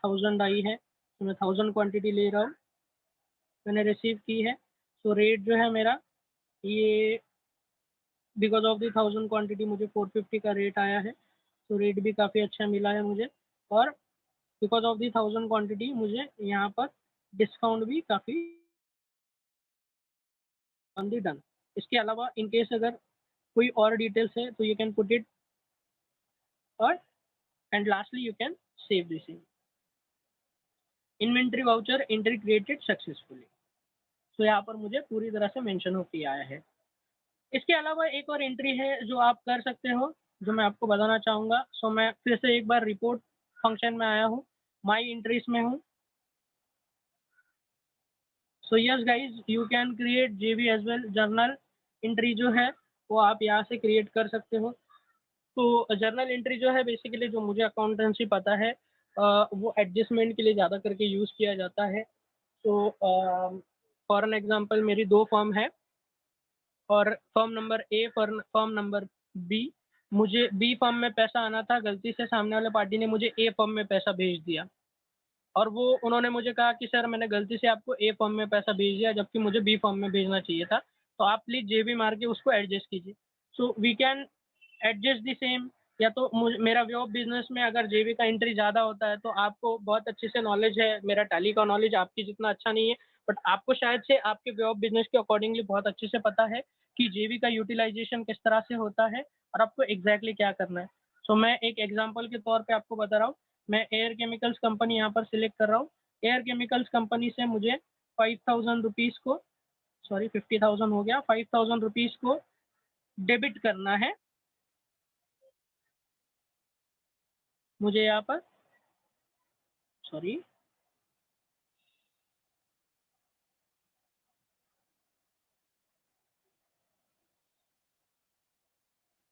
Speaker 1: 1000 आई है, तो मैं 1000 क्वांटिटी ले रहा हूँ, मैंने रिसीव की है। सो रेट जो है मेरा ये बिकॉज़ ऑफ द 1000 क्वांटिटी मुझे 450 का रेट आया है। तो रेट भी काफ़ी अच्छा मिला है मुझे और बिकॉज़ ऑफ द 1000 क्वांटिटी मुझे यहाँ पर डिस्काउंट भी काफ़ी ऑन द डन। इसके अलावा इन केस अगर कोई और डिटेल्स है तो यू कैन पुट इट और and lastly you can save this in. Inventory voucher entry created successfully. तो यहाँ पर मुझे पूरी तरह से मेंशन होके आया है। इसके अलावा एक और एंट्री है जो आप कर सकते हो, जो मैं आपको बताना चाहूँगा। सो मैं फिर से एक बार रिपोर्ट फंक्शन में आया हूँ, माई एंट्रीज में हूँ। So yes guys you can create JB as well. Journal entry जो है वो आप यहाँ से क्रिएट कर सकते हो। तो जर्नल एंट्री जो है बेसिकली जो मुझे अकाउंटेंसी पता है वो एडजस्टमेंट के लिए ज़्यादा करके यूज़ किया जाता है। तो फॉर एन एग्जांपल मेरी 2 फर्म है और firm number A firm number B. मुझे बी फर्म में पैसा आना था, गलती से सामने वाले पार्टी ने मुझे ए फर्म में पैसा भेज दिया और वो उन्होंने मुझे कहा कि सर मैंने गलती से आपको ए फर्म में पैसा भेज दिया जबकि मुझे बी फर्म में भेजना चाहिए था, तो आप प्लीज़ जेबी मार के उसको एडजस्ट कीजिए। So we can adjust the same. या तो मेरा वे ऑफ बिजनेस में अगर जेबी का एंट्री ज़्यादा होता है तो आपको बहुत अच्छे से नॉलेज है, मेरा टैली का नॉलेज आपकी जितना अच्छा नहीं है, बट आपको शायद से आपके वे ऑफ बिजनेस के अकॉर्डिंगली बहुत अच्छे से पता है कि जेबी का यूटिलाइजेशन किस तरह से होता है और आपको एग्जैक्टली क्या करना है। सो मैं एक एग्जाम्पल के तौर पर आपको बता रहा हूँ। मैं एयर केमिकल्स कंपनी यहाँ पर सिलेक्ट कर रहा हूँ। एयर केमिकल्स कंपनी से मुझे 5000 रुपीज़ को, सॉरी 50,000 हो गया, 5000 रुपीज़ को डेबिट करना है मुझे यहाँ पर, सॉरी,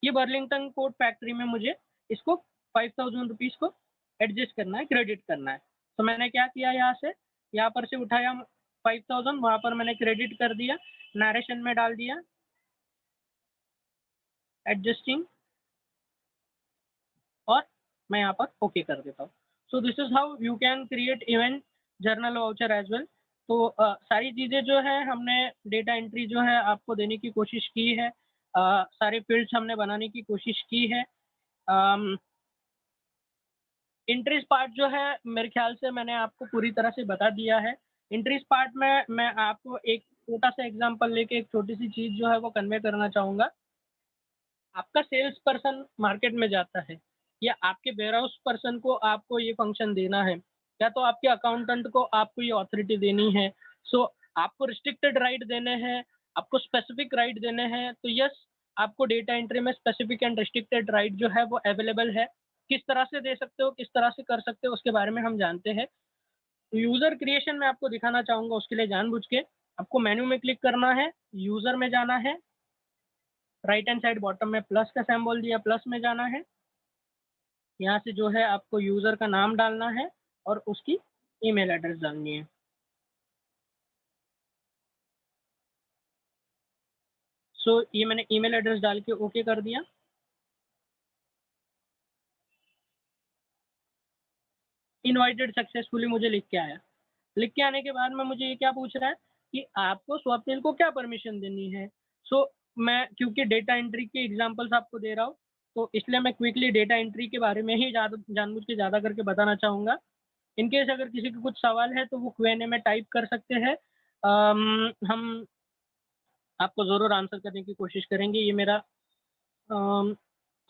Speaker 1: ये बर्लिंगटन कोट फैक्ट्री में मुझे इसको 5000 रुपीज़ को एडजस्ट करना है, क्रेडिट करना है। तो मैंने क्या किया, यहाँ से यहाँ पर से उठाया 5000, वहाँ पर मैंने क्रेडिट कर दिया, नरेशन में डाल दिया एडजस्टिंग, और मैं यहाँ पर ओके कर देता हूँ। So this is how you can create event journal voucher as well. तो सारी चीज़ें जो है हमने डेटा एंट्री जो है आपको देने की कोशिश की है, सारे फील्ड्स हमने बनाने की कोशिश की है। एंट्रीज पार्ट जो है मेरे ख्याल से मैंने आपको पूरी तरह से बता दिया है। एंट्रीज पार्ट में मैं आपको एक छोटा सा एग्जांपल लेके एक छोटी सी चीज़ जो है वो कन्वे करना चाहूँगा। आपका सेल्स पर्सन मार्केट में जाता है, या आपके वेयरहाउस पर्सन को आपको ये फंक्शन देना है, या तो आपके अकाउंटेंट को आपको ये ऑथोरिटी देनी है। सो आपको रिस्ट्रिक्टेड राइट देने हैं, आपको स्पेसिफिक राइट देने हैं। तो यस, आपको डेटा एंट्री में स्पेसिफिक एंड रिस्ट्रिक्टेड राइट जो है वो अवेलेबल है। किस तरह से दे सकते हो, किस तरह से कर सकते हो, उसके बारे में हम जानते हैं। तो यूज़र क्रिएशन में आपको दिखाना चाहूँगा, उसके लिए जानबूझ के आपको मेन्यू में क्लिक करना है, यूज़र में जाना है, राइट हैंड साइड बॉटम में प्लस का सिंबल दिया, प्लस में जाना है। यहाँ से जो है आपको यूज़र का नाम डालना है और उसकी ईमेल एड्रेस डालनी है। सो ये मैंने ईमेल एड्रेस डाल के ओके कर दिया। इनवाइटेड सक्सेसफुली मुझे लिख के आया। लिख के आने के बाद में मुझे ये क्या पूछ रहा है कि आपको स्वप्निल को क्या परमिशन देनी है। सो मैं क्योंकि डेटा एंट्री के एग्जांपल्स आपको दे रहा हूँ, तो इसलिए मैं क्विकली डेटा एंट्री के बारे में ही ज़्यादा जानबूझ के ज़्यादा करके बताना चाहूँगा। इन केस अगर किसी को कुछ सवाल है तो वो Q&A में टाइप कर सकते हैं। हम आपको ज़रूर आंसर करने की कोशिश करेंगे। ये मेरा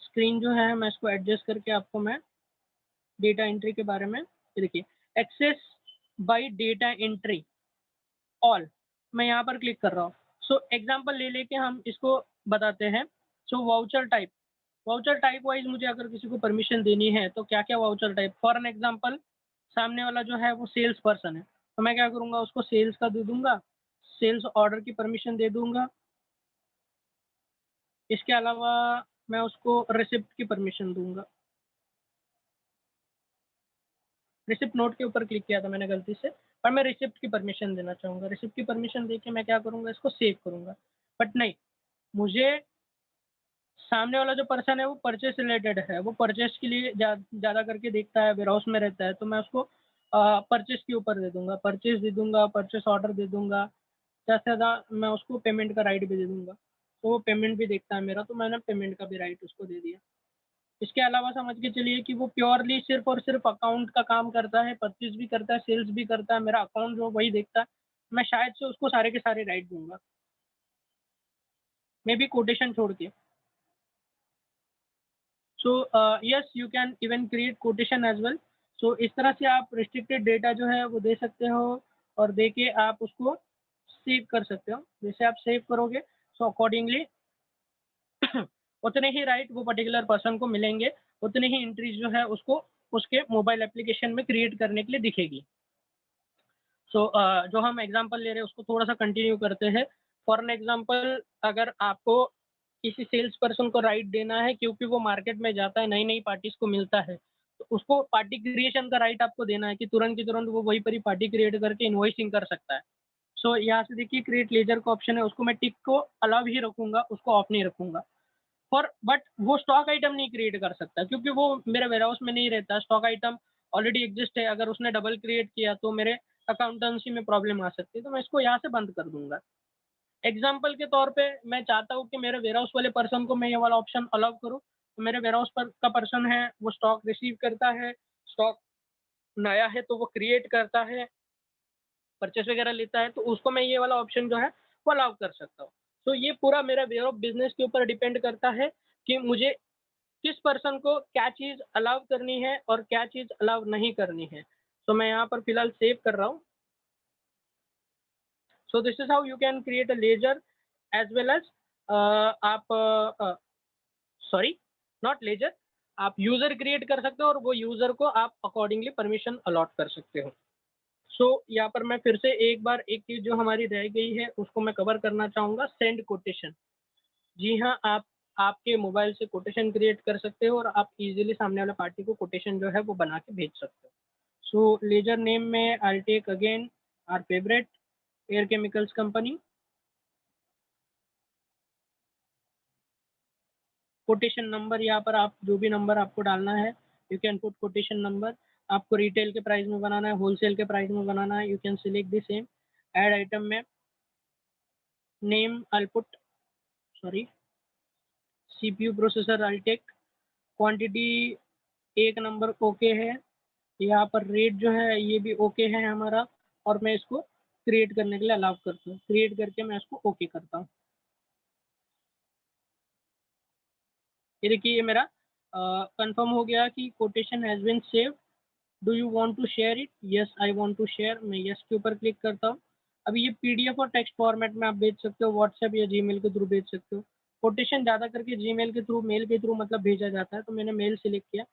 Speaker 1: स्क्रीन जो है मैं इसको एडजस्ट करके आपको मैं डेटा एंट्री के बारे में, ये देखिए, access by data entry all, मैं यहाँ पर क्लिक कर रहा हूँ। सो एग्जांपल ले लेके हम इसको बताते हैं। सो वाउचर टाइप वाइज मुझे अगर किसी को परमिशन देनी है तो क्या क्या voucher type, for an example सामने वाला जो है वो सेल्स पर्सन है, तो मैं क्या करूँगा, उसको सेल्स का दे दूंगा, सेल्स ऑर्डर की परमिशन दे दूंगा। इसके अलावा मैं उसको रिसिप्ट की परमिशन दूंगा। रिसिप्ट नोट के ऊपर क्लिक किया था मैंने गलती से, पर मैं रिसिप्ट की परमिशन देना चाहूँगा। रिसिप्ट की परमिशन देके मैं क्या करूँगा, इसको सेव करूँगा। बट नहीं, मुझे सामने वाला जो पर्सन है वो परचेस रिलेटेड है, वो परचेस के लिए ज़्यादा करके देखता है, वेयर हाउस में रहता है, तो मैं उसको परचेस के ऊपर दे दूंगा, परचेस दे दूंगा, परचेस ऑर्डर दे दूंगा। ज़्यादा से ज़्यादा मैं उसको पेमेंट का राइट भी दे दूंगा, तो वो पेमेंट भी देखता है मेरा, तो मैंने पेमेंट का भी राइट उसको दे दिया। इसके अलावा समझ के चलिए कि वो प्योरली सिर्फ और सिर्फ अकाउंट का काम करता है, परचेस भी करता है, सेल्स भी करता है, मेरा अकाउंट जो वही देखता है, मैं शायद से उसको सारे के सारे राइट दूंगा, मे बी कोटेशन छोड़ के। So yes, you can even create quotation as well. So इस तरह से आप रिस्ट्रिक्टेड डेटा जो है वो दे सकते हो, और दे के आप उसको सेव कर सकते हो। जैसे आप सेव करोगे, सो अकॉर्डिंगली उतने ही राइट वो पर्टिकुलर पर्सन को मिलेंगे, उतने ही एंट्रीज जो है उसको उसके मोबाइल एप्लीकेशन में क्रिएट करने के लिए दिखेगी। सो जो हम एग्जांपल ले रहे हैं उसको थोड़ा सा कंटिन्यू करते हैं। फॉर एन एग्जांपल, अगर आपको किसी सेल्स पर्सन को राइट देना है, क्योंकि वो मार्केट में जाता है, नई नई पार्टीज को मिलता है, तो उसको पार्टी क्रिएशन का राइट आपको देना है कि तुरंत की तुरंत वो वही पर ही पार्टी क्रिएट करके इन्वॉइसिंग कर सकता है। सो यहाँ से देखिए क्रिएट लेजर का ऑप्शन है, उसको मैं टिक को अलाउ ही रखूंगा, उसको ऑफ नहीं रखूंगा। फॉर बट वो स्टॉक आइटम नहीं क्रिएट कर सकता, क्योंकि वो मेरे वेयरहाउस में नहीं रहता। स्टॉक आइटम ऑलरेडी एग्जिस्ट है, अगर उसने डबल क्रिएट किया तो मेरे अकाउंटेंसी में प्रॉब्लम आ सकती है, तो मैं इसको यहाँ से बंद कर दूंगा। एग्जाम्पल के तौर पे मैं चाहता हूँ कि मेरे वेयरहाउस वाले पर्सन को मैं ये वाला ऑप्शन अलाउ करूँ, तो मेरे वेयरहाउस पर का पर्सन है, वो स्टॉक रिसीव करता है, स्टॉक नया है तो वो क्रिएट करता है, परचेस वगैरह लेता है, तो उसको मैं ये वाला ऑप्शन जो है वो अलाउ कर सकता हूँ। तो ये पूरा मेरा वे ऑफ बिजनेस के ऊपर डिपेंड करता है कि मुझे किस पर्सन को क्या चीज़ अलाउ करनी है और क्या चीज़ अलाउ नहीं करनी है। तो मैं यहाँ पर फिलहाल सेव कर रहा हूँ। So this is how you can create a ledger as well as आप सॉरी, नॉट लेजर, आप यूज़र क्रिएट कर सकते हो और वो यूज़र को आप अकॉर्डिंगली परमिशन अलॉट कर सकते हो। सो यहाँ पर मैं फिर से एक बार एक चीज़ जो हमारी रह गई है उसको मैं कवर करना चाहूँगा, सेंड कोटेशन। जी हाँ, आप आपके मोबाइल से कोटेशन क्रिएट कर सकते हो और आप इज़िली सामने वाले पार्टी को कोटेशन जो है वो बना के भेज सकते हो। सो लेजर नेम में I will take again our favourite air chemicals company. Quotation number यहाँ पर आप जो भी नंबर आपको डालना है, you can put quotation number. आपको रिटेल के प्राइस में बनाना है, होलसेल के प्राइस में बनाना है, you can select the same. Add item में name I will put, sorry, CPU processor I will take, quantity एक नंबर ओके है, यहाँ पर रेट जो है ये भी ओके है हमारा, और मैं इसको क्रिएट करने के लिए अलाउ करता हूँ। क्रिएट करके मैं इसको ओके करता हूँ। ये देखिए ये मेरा कंफर्म हो गया कि quotation has been saved. Do you want to share it? Yes I want to share. मैं यस के ऊपर क्लिक करता हूँ। अभी ये पीडीएफ और टेक्स्ट फॉर्मेट में आप भेज सकते हो, व्हाट्सएप या जीमेल के थ्रू भेज सकते हो। कोटेशन ज़्यादा करके जीमेल के थ्रू, मेल के थ्रू मतलब भेजा जाता है, तो मैंने मेल सिलेक्ट किया।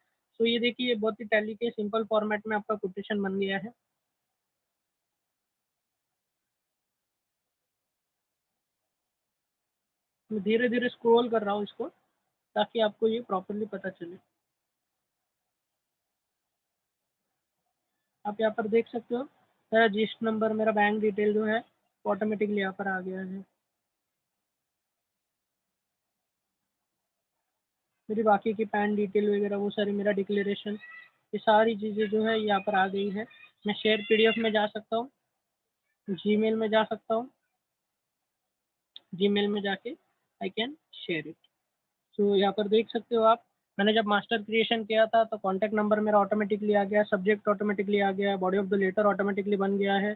Speaker 1: तो ये देखिए ये बहुत ही टैली के सिंपल फॉर्मेट में आपका कोटेशन बन गया है। मैं धीरे धीरे स्क्रॉल कर रहा हूँ इसको ताकि आपको ये प्रॉपरली पता चले। आप यहाँ पर देख सकते हो मेरा रजिस्टर नंबर, मेरा बैंक डिटेल जो है ऑटोमेटिकली यहाँ पर आ गया है। मेरी बाकी की पैन डिटेल वगैरह वो सारी, मेरा डिक्लेरेशन, ये सारी चीज़ें जो है यहाँ पर आ गई है। मैं शेयर पीडीएफ में जा सकता हूँ, जीमेल में जा सकता हूँ, जीमेल में जाके आई कैन शेयर इट। तो यहाँ पर देख सकते हो आप, मैंने जब मास्टर क्रिएशन किया था तो कॉन्टैक्ट नंबर मेरा ऑटोमेटिकली आ गया, सब्जेक्ट ऑटोमेटिकली आ गया, body of the letter automatically बन गया है,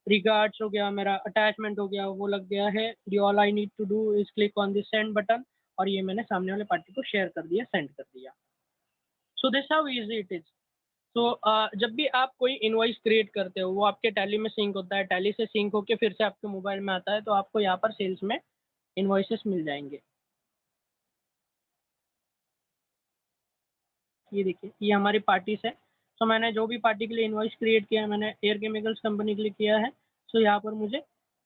Speaker 1: रिगार्ड्स हो गया, मेरा अटैचमेंट हो गया, वो लग गया है। The all I need to do is click on the send button, और ये मैंने सामने वाले पार्टी को शेयर कर दिया, सेंड कर दिया। So this how easy it is. तो जब भी आप कोई इनवॉइस क्रिएट करते हो वो आपके टैली में सिंक होता है, टैली से सिंक होकर फिर से आपके मोबाइल में आता है, तो आपको यहाँ पर सेल्स में इनवॉइसेस मिल जाएंगे। ये देखिए ये हमारी पार्टीज है। तो मैंने जो भी पार्टी के लिए इनवॉइस क्रिएट किया है, मैंने एयर केमिकल्स कंपनी के लिए किया है। सो यहाँ पर मुझे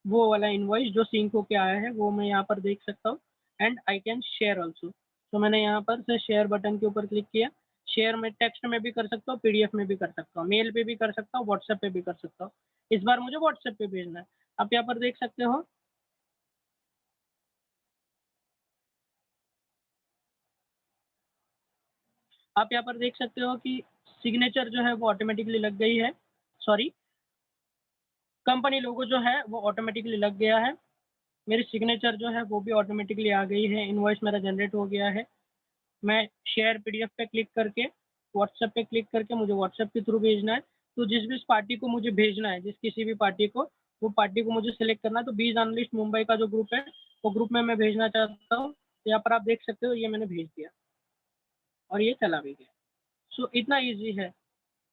Speaker 1: वो वाला इनवॉइस जो सिंक होके आया है वो मैं यहाँ पर देख सकता हूँ, and I can share also. तो मैंने यहाँ पर से शेयर बटन के ऊपर क्लिक किया। शेयर में टेक्स्ट में भी कर सकता हूँ, पीडीएफ में भी कर सकता हूँ, मेल पे भी कर सकता हूँ, व्हाट्सएप पे भी कर सकता हूँ। इस बार मुझे व्हाट्सएप पे भेजना है। आप यहाँ पर देख सकते हो, आप यहाँ पर देख सकते हो कि सिग्नेचर जो है वो ऑटोमेटिकली लग गई है, सॉरी, कंपनी लोगो जो है वो ऑटोमेटिकली लग गया है। मेरी सिग्नेचर जो है वो भी ऑटोमेटिकली आ गई है, इनवॉइस मेरा जनरेट हो गया है। मैं शेयर पीडीएफ पे क्लिक करके, व्हाट्सएप पे क्लिक करके मुझे व्हाट्सएप के थ्रू भेजना है। तो जिस भी पार्टी को मुझे भेजना है, जिस किसी भी पार्टी को, वो पार्टी को मुझे सिलेक्ट करना है। तो बीज एनालिस्ट मुंबई का जो ग्रुप है, वो ग्रुप में मैं भेजना चाहता हूँ। तो यहाँ पर आप देख सकते हो ये मैंने भेज दिया और ये चला भी गया। सो इतना ईजी है।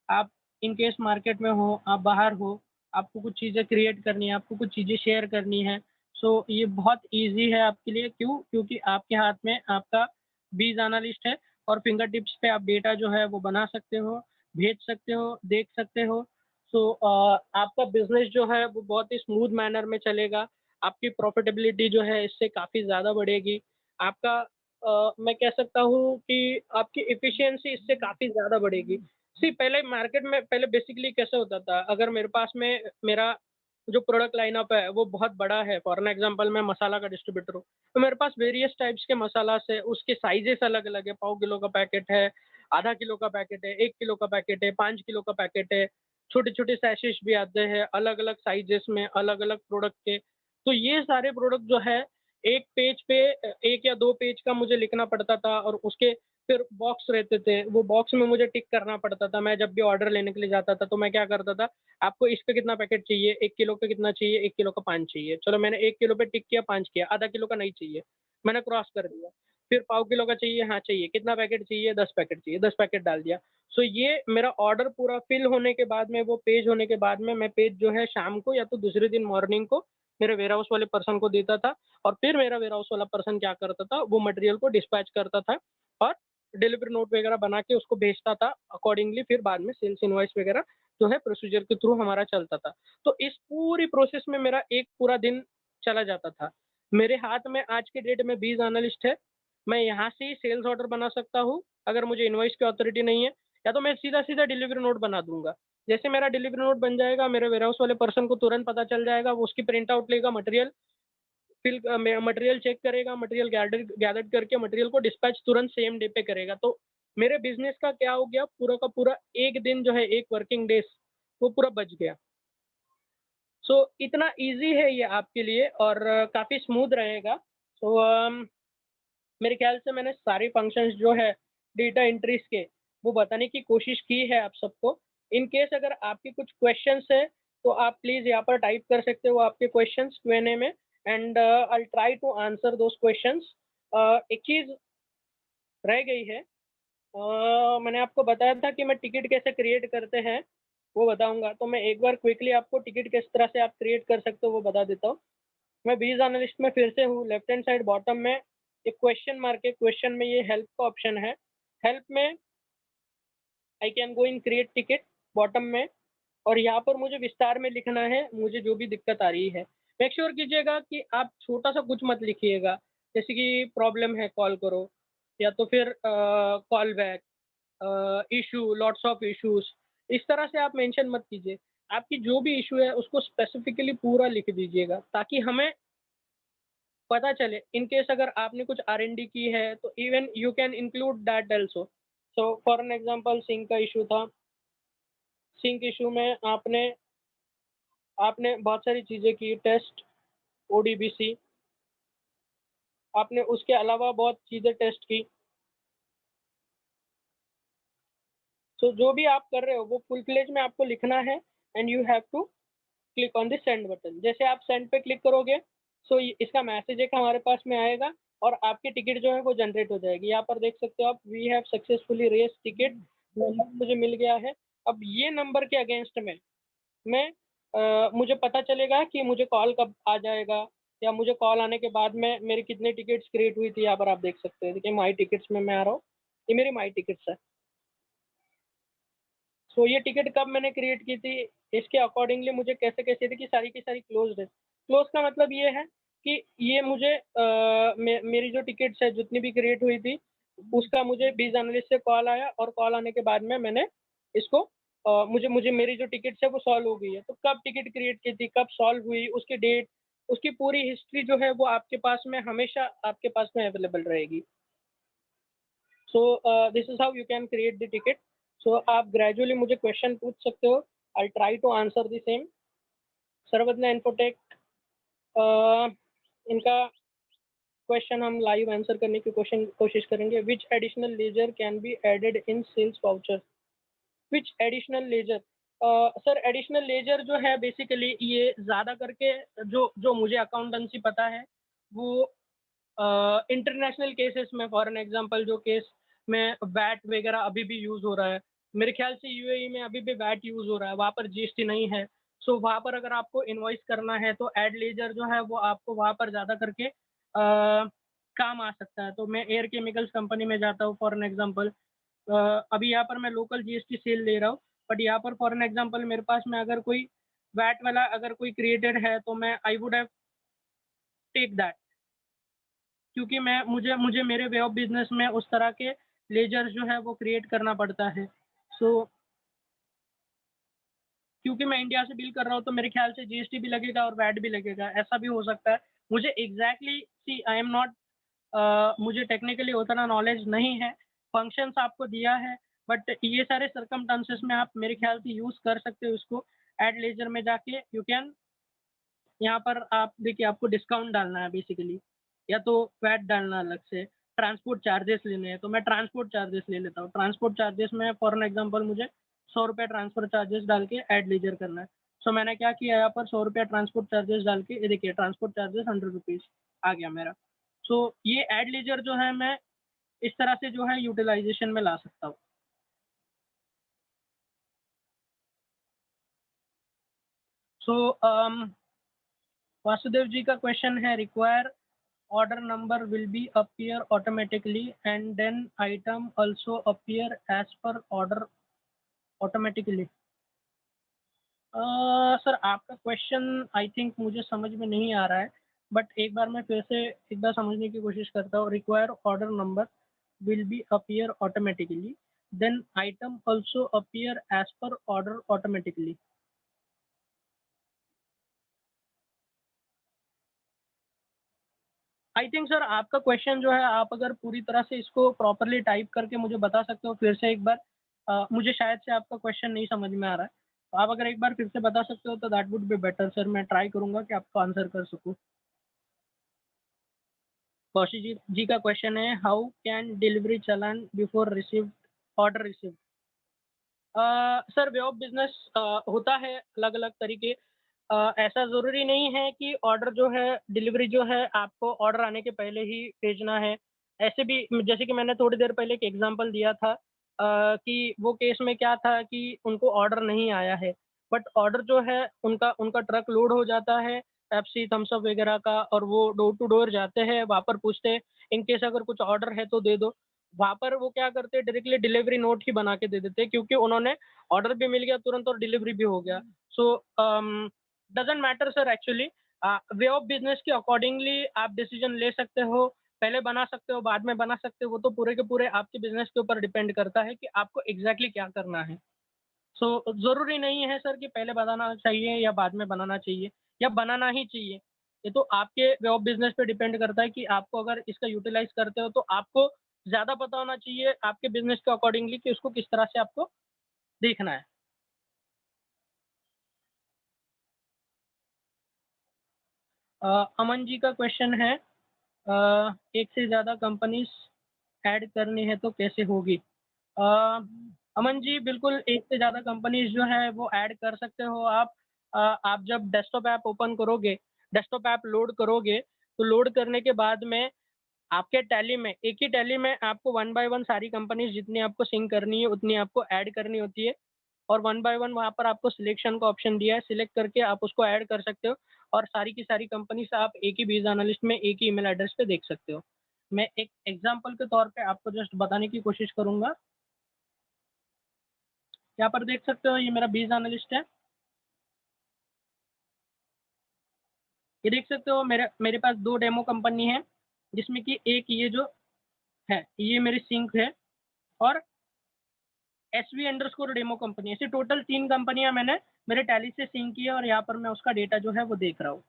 Speaker 1: आप इन केस मार्केट में हो, आप बाहर हो, आपको कुछ चीज़ें क्रिएट करनी है, आपको कुछ चीज़ें शेयर करनी है, सो ये बहुत ईज़ी है आपके लिए। क्यों? क्योंकि आपके हाथ में आपका बीज एनालिस्ट है और फिंगर टिप्स पे आप डेटा जो है वो बना सकते हो, भेज सकते हो, देख सकते हो। सो आपका बिज़नेस जो है वो बहुत ही स्मूथ मैनर में चलेगा। आपकी प्रॉफ़िटेबिलिटी जो है इससे काफ़ी ज़्यादा बढ़ेगी। आपका मैं कह सकता हूँ कि आपकी एफिशिएंसी इससे काफ़ी ज़्यादा बढ़ेगी। सी पहले मार्केट में पहले बेसिकली कैसा होता था, अगर मेरे पास में मेरा जो प्रोडक्ट लाइनअप है वो बहुत बड़ा है, फॉर एन एग्जांपल मैं मसाला का डिस्ट्रीब्यूटर हूँ, तो मेरे पास वेरियस टाइप्स के मसालास है, उसके साइजेस अलग-अलग है, पाव किलो का पैकेट है, आधा किलो का पैकेट है, 1 किलो का पैकेट है, 5 किलो का पैकेट है, छोटे-छोटे सैशेस भी आते हैं, अलग-अलग साइजेस में, अलग-अलग प्रोडक्ट के। तो ये सारे प्रोडक्ट जो है एक पेज पे 1 या 2 पेज का मुझे लिखना पड़ता था, और उसके फिर बॉक्स रहते थे, वो बॉक्स में मुझे टिक करना पड़ता था। मैं जब भी ऑर्डर लेने के लिए जाता था, तो मैं क्या करता था, आपको इसका कितना पैकेट चाहिए, 1 किलो का कितना चाहिए, 1 किलो का 5 चाहिए। चलो मैंने 1 किलो पे टिक किया, 5 किया, आधा किलो का नहीं चाहिए, मैंने क्रॉस कर दिया। फिर पाव किलो का चाहिए, हाँ चाहिए, कितना पैकेट चाहिए, 10 पैकेट चाहिए, 10 पैकेट डाल दिया। सो ये मेरा ऑर्डर पूरा फिल होने के बाद में, वो पेज होने के बाद में, मैं पेज जो है शाम को या तो दूसरे दिन मॉर्निंग को मेरे वेयरहाउस वाले पर्सन को देता था और फिर मेरा वेयरहाउस वाला पर्सन क्या करता था, वो मटेरियल को डिस्पैच करता था और डिलीवरी नोट वगैरह बना के उसको भेजता था। अकॉर्डिंगली फिर बाद में सेल्स इनवॉइस वगैरह जो है प्रोसीजर के थ्रू हमारा चलता था। तो इस पूरी प्रोसेस में मेरा एक पूरा दिन चला जाता था। मेरे हाथ में आज के डेट में 20 एनालिस्ट है। मैं यहाँ से ही सेल्स ऑर्डर बना सकता हूँ, अगर मुझे इनवॉइस की अथॉरिटी नहीं है, या तो मैं सीधा-सीधा डिलीवरी नोट बना दूँगा। जैसे मेरा डिलीवरी नोट बन जाएगा, मेरे वेयरहाउस वाले पर्सन को तुरंत पता चल जाएगा, वो उसकी प्रिंट आउट लेगा, मटेरियल चेक करेगा, मटेरियल गैदर गैदर करके मटेरियल को डिस्पैच तुरंत सेम डे पे करेगा। तो मेरे बिज़नेस का क्या हो गया, पूरा का पूरा 1 दिन जो है, 1 वर्किंग डेज़ वो पूरा बच गया। सो इतना ईज़ी है ये आपके लिए और काफ़ी स्मूथ रहेगा। सो मेरे ख़्याल से मैंने सारे फंक्शंस जो है डेटा एंट्रीज़ के, वो बताने की कोशिश की है आप सबको। इन केस अगर आपके कुछ क्वेश्चन्स हैं, तो आप प्लीज़ यहाँ पर टाइप कर सकते हो आपके क्वेश्चन्स Q&A में and I will try to answer those questions. एक चीज़ रह गई है, मैंने आपको बताया था कि मैं टिकट कैसे क्रिएट करते हैं, वो बताऊँगा। तो मैं एक बार क्विकली आपको टिकट किस तरह से आप क्रिएट कर सकते हो, वो बता देता हूँ। मैं बीज़ एनालिस्ट में फिर से हूँ, लेफ्ट हैंड साइड बॉटम में एक क्वेश्चन मार्क है, क्वेश्चन में ये हेल्प का ऑप्शन है। हेल्प में I can go in create ticket bottom में और यहाँ पर मुझे विस्तार में लिखना है, मुझे जो भी दिक्कत आ रही है। मेक श्योर कीजिएगा कि आप छोटा-सा कुछ मत लिखिएगा, जैसे कि प्रॉब्लम है कॉल करो या तो फिर call back, issue, lots of issues, इस तरह से आप मेंशन मत कीजिए। आपकी जो भी इश्यू है उसको स्पेसिफिकली पूरा लिख दीजिएगा ताकि हमें पता चले। इन केस अगर आपने कुछ आर-एन-डी की है तो even you can include that also. So for an example sync का इश्यू था। सिंक इश्यू में आपने आपने बहुत सारी चीज़ें की, टेस्ट, ओडीबीसी, आपने उसके अलावा बहुत चीज़ें टेस्ट की। सो जो भी आप कर रहे हो वो फुल फ्लेज में आपको लिखना है and you have to click on the send button. जैसे आप सेंड पे क्लिक करोगे, सो इसका मैसेज एक हमारे पास में आएगा और आपकी टिकट जो है वो जनरेट हो जाएगी। यहाँ पर देख सकते हो आप, we have successfully raise ticket, number मुझे मिल गया है। अब ये नंबर के अगेंस्ट में मैं मुझे पता चलेगा कि मुझे कॉल कब आ जाएगा या मुझे कॉल आने के बाद में मेरी कितनी टिकट्स क्रिएट हुई थी। यहाँ पर आप देख सकते हैं, देखिए माई टिकट्स में मैं आ रहा हूँ, ये मेरी माई टिकट्स है। सो ये टिकट कब मैंने क्रिएट की थी, इसके अकॉर्डिंगली मुझे कैसे-कैसे थी कि सारी की सारी क्लोज़्ड है। क्लोज़ का मतलब ये है कि ये मुझे मेरी जो टिकट्स है जितनी भी क्रिएट हुई थी, उसका मुझे बीज़ एनालिस्ट से कॉल आया और कॉल आने के बाद में मैंने इसको मुझे मुझे मेरी जो टिकट्स है वो सॉल्व हो गई है। तो कब टिकट क्रिएट की थी, कब सॉल्व हुई, उसकी डेट, उसकी पूरी हिस्ट्री जो है वो आपके पास में हमेशा आपके पास में अवेलेबल रहेगी। So this is how you can create the ticket. So आप ग्रेजुअली मुझे क्वेश्चन पूछ सकते हो, I try to answer the same. Sarvagya Infotech, uh, इनका क्वेश्चन हम लाइव आंसर करने की कोशिश करेंगे। Which additional ledger can be added in sales voucher? Which additional ledger? Sir additional ledger जो है बेसिकली ये ज़्यादा करके जो जो मुझे अकाउंटेंसी पता है वो इंटरनेशनल केसेस में, फॉर एन एग्जांपल जो केस में वैट वगैरह अभी भी यूज़ हो रहा है। मेरे ख्याल से यूएई में अभी भी वैट यूज़ हो रहा है, वहाँ पर जीएसटी नहीं है। सो वहाँ पर अगर आपको इनवॉइस करना है तो एड लेजर जो है वो आपको वहाँ पर ज़्यादा करके काम आ सकता है। तो मैं एयर केमिकल्स कंपनी में जाता हूँ फॉर एन एग्जांपल, अभी यहाँ पर मैं लोकल जीएसटी सेल ले रहा हूँ, बट यहाँ पर फॉर एन एग्जांपल मेरे पास में अगर कोई वैट वाला अगर कोई क्रिएटेड है तो मैं I would have take that, क्योंकि मैं मुझे मुझे मेरे वे ऑफ बिज़नेस में उस तरह के लेजर जो है वो क्रिएट करना पड़ता है। सो क्योंकि मैं इंडिया से डील कर रहा हूँ तो मेरे ख़्याल से जीएसटी भी लगेगा और वैट भी लगेगा, ऐसा भी हो सकता है। मुझे exactly see I am not, मुझे टेक्निकली उतना नॉलेज नहीं है। फंक्शंस आपको दिया है, बट ये सारे सर्कमस्टेंसेस में आप मेरे ख़्याल से यूज़ कर सकते हो इसको। ऐड लेजर में जाके यू कैन, यहाँ पर आप देखिए आपको डिस्काउंट डालना है बेसिकली, या तो वैट डालना अलग से, ट्रांसपोर्ट चार्जेस लेने हैं, तो मैं ट्रांसपोर्ट चार्जेस ले लेता हूँ। ट्रांसपोर्ट चार्जेस में फॉर एन एग्ज़ाम्पल मुझे ₹100 ट्रांसफर चार्जेस डाल के ऐड लेजर करना है। सो मैंने क्या किया यहाँ पर ₹100 ट्रांसपोर्ट चार्जेस डाल के, ये देखिए ट्रांसपोर्ट चार्जेस ₹100 आ गया मेरा। सो ये ऐड लेजर जो है मैं इस तरह से जो है यूटिलाइज़ेशन में ला सकता हूँ। सो वासुदेव जी का क्वेश्चन है, require order number will be appear automatically and then item also appear as per order automatically. Sir आपका क्वेश्चन आई थिंक मुझे समझ में नहीं आ रहा है, बट एक बार मैं फिर से एक बार समझने की कोशिश करता हूँ। Require order number will be appear automatically, then item also appear as per order automatically। I think sir आपका क्वेश्चन जो है, आप अगर पूरी तरह से इसको प्रॉपरली टाइप करके मुझे बता सकते हो फिर से एक बार। मुझे शायद से आपका क्वेश्चन नहीं समझ में आ रहा है, तो आप अगर एक बार फिर से बता सकते हो तो that would be better sir. मैं ट्राई करूंगा कि आपको आंसर कर सकूं। कौशिक जी का क्वेश्चन है, how can delivery challan before received order received. Sir way of business होता है अलग अलग तरीके। ऐसा ज़रूरी नहीं है कि ऑर्डर जो है, डिलीवरी जो है आपको ऑर्डर आने के पहले ही भेजना है। ऐसे भी जैसे कि मैंने थोड़ी देर पहले एक एग्जांपल दिया था, कि वो केस में क्या था कि उनको ऑर्डर नहीं आया है, बट ऑर्डर जो है उनका उनका ट्रक लोड हो जाता है पेप्सी, थम्स अप वगैरह का, और वो डोर टू डोर जाते हैं, वहाँ पर पूछते हैं इन केस अगर कुछ ऑर्डर है तो दे दो। वहाँ पर वो क्या करते हैं, डायरेक्टली डिलीवरी नोट ही बना के दे देते हैं, क्योंकि उन्होंने ऑर्डर भी मिल गया तुरंत और डिलीवरी भी हो गया। So doesn't matter sir actually. Way of business के अकॉर्डिंगली आप डिसीज़न ले सकते हो, पहले बना सकते हो, बाद में बना सकते हो, वो तो पूरे के पूरे आपके बिज़नेस के ऊपर डिपेंड करता है कि आपको एग्ज़ैक्टली क्या करना है। सो ज़रूरी नहीं है सर कि पहले बनाना चाहिए या बाद में बनाना चाहिए, या बनाना ही चाहिए। ये तो आपके वे ऑफ बिज़नेस पे डिपेंड करता है कि आपको अगर इसका यूटिलाइज़ करते हो तो आपको ज़्यादा पता होना चाहिए आपके बिज़नेस के अकॉर्डिंगली कि उसको किस तरह से आपको देखना है। अमन जी का क्वेश्चन है, एक से ज़्यादा कंपनीज़ ऐड करनी है तो कैसे होगी? अ, अमन जी बिल्कुल एक से ज़्यादा कंपनीज़ जो है वो ऐड कर सकते हो आप। आप जब डेस्कटॉप ऐप ओपन करोगे, डेस्कटॉप ऐप लोड करोगे, तो लोड करने के बाद में आपके टैली में, एक ही टैली में आपको वन बाय वन सारी कंपनीज़ जितनी आपको सिंक करनी है, उतनी आपको ऐड करनी होती है, और वन बाय वन वहाँ पर आपको सिलेक्शन का ऑप्शन दिया है, सिलेक्ट करके आप उसको ऐड कर सकते हो, और सारी की सारी कंपनीज़ आप एक ही बिज़ एनालिस्ट में एक ही ईमेल एड्रेस पे देख सकते हो। मैं एक एग्ज़ाम्पल के तौर पे आपको जस्ट बताने की कोशिश करूँगा। यहाँ पर देख सकते हो ये मेरा बिज़ एनालिस्ट है। ये देख सकते हो मेरे मेरे पास 2 डेमो कंपनी है, जिसमें कि एक ये जो है, ये मेरी सिंक है, और एसवी अंडरस्कोर डेमो कंपनी, ऐसे टोटल 3 कंपनियाँ मैंने मेरे टैली से सिंक की है, और यहाँ पर मैं उसका डेटा जो है वो देख रहा हूँ।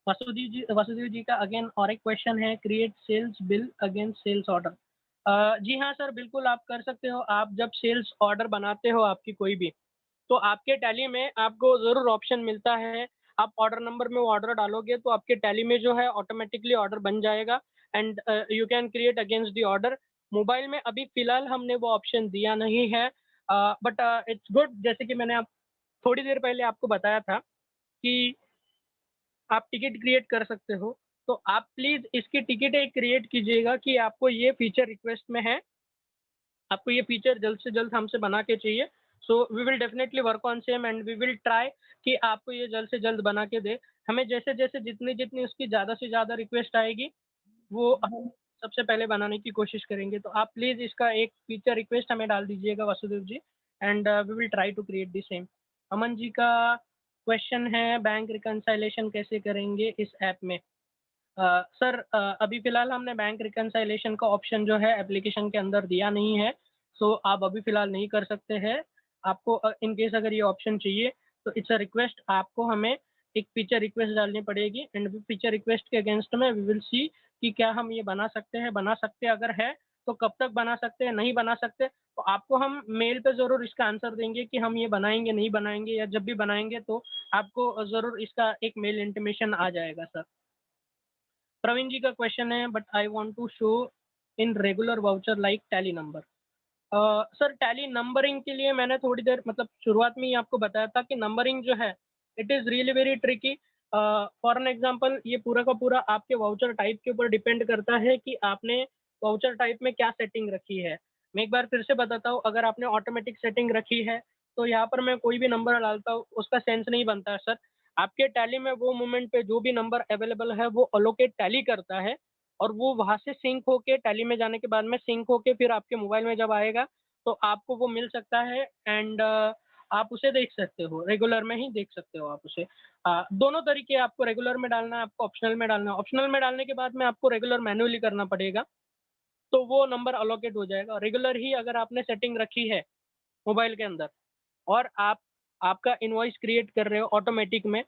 Speaker 1: वासुदेव जी का अगेन और एक क्वेश्चन है, create sales bill against sales order. जी हाँ सर, बिल्कुल आप कर सकते हो। आप जब सेल्स ऑर्डर बनाते हो आपकी कोई भी, तो आपके टैली में आपको ज़रूर ऑप्शन मिलता है। आप ऑर्डर नंबर में वो ऑर्डर डालोगे तो आपके टैली में जो है ऑटोमेटिकली ऑर्डर बन जाएगा, and you can create against the order. Mobile में अभी फ़िलहाल हमने वो ऑप्शन दिया नहीं है, बट इट्स गुड। जैसे कि मैंने आप थोड़ी देर पहले आपको बताया था कि आप टिकट क्रिएट कर सकते हो, तो आप प्लीज़ इसकी टिकट एक क्रिएट कीजिएगा कि आपको ये फीचर रिक्वेस्ट में है, आपको ये फीचर जल्द से जल्द हमसे बना के चाहिए। So we will definitely work on same and we will try कि आपको ये जल्द से जल्द बना के दें। हमें जैसे-जैसे जितनी-जितनी उसकी ज़्यादा से ज़्यादा रिक्वेस्ट आएगी, वो हम सबसे पहले बनाने की कोशिश करेंगे। तो आप प्लीज़ इसका एक फीचर रिक्वेस्ट हमें डाल दीजिएगा Vasudev ji, and we will try to create the same. Aman ji का क्वेश्चन है, बैंक रिकंसिलिएशन कैसे करेंगे इस ऐप में? सर अभी फ़िलहाल हमने बैंक रिकंसिलिएशन का ऑप्शन जो है एप्लीकेशन के अंदर दिया नहीं है, सो आप अभी फ़िलहाल नहीं कर सकते हैं। आपको इन केस अगर ये ऑप्शन चाहिए, तो इट्स अ रिक्वेस्ट, आपको हमें एक फीचर रिक्वेस्ट डालनी पड़ेगी, एंड फीचर रिक्वेस्ट के अगेंस्ट में वी विल सी कि क्या हम ये बना सकते हैं। बना सकते हैं अगर है, तो कब तक बना सकते हैं, नहीं बना सकते, तो आपको हम मेल पे ज़रूर इसका आंसर देंगे कि हम ये बनाएँगे, नहीं बनाएँगे, या जब भी बनाएँगे तो आपको ज़रूर इसका एक मेल इंटीमेशन आ जाएगा सर। प्रवीण जी का क्वेश्चन है, but I want to show in regular voucher like Tally number. Sir Tally numbering के लिए मैंने थोड़ी देर मतलब शुरुआत में ही आपको बताया था कि नंबरिंग जो है it is really very tricky. For an example, ये पूरा का पूरा आपके वाउचर टाइप के ऊपर डिपेंड करता है कि आपने वाउचर टाइप में क्या सेटिंग रखी है। मैं एक बार फिर से बताता हूँ, अगर आपने ऑटोमेटिक सेटिंग रखी है तो यहाँ पर मैं कोई भी नंबर डालता हूँ उसका सेंस नहीं बनता है सर। आपके टैली में वो मोमेंट पे जो भी नंबर अवेलेबल है वो अलोकेट टैली करता है और वो वहाँ से सिंक होके टैली में जाने के बाद में सिंक होके फिर आपके मोबाइल में जब आएगा तो आपको वो मिल सकता है एंड आप उसे देख सकते हो, रेगुलर में ही देख सकते हो आप उसे। दोनों तरीके आपको रेगुलर में डालना है, आपको ऑप्शनल में डालना है। ऑप्शनल में डालने के बाद में आपको रेगुलर मैन्युअली करना पड़ेगा, तो वो नंबर अलोकेट हो जाएगा। रेगुलर ही अगर आपने सेटिंग रखी है मोबाइल के अंदर और आप आपका इनवॉइस क्रिएट कर रहे हो ऑटोमेटिक में,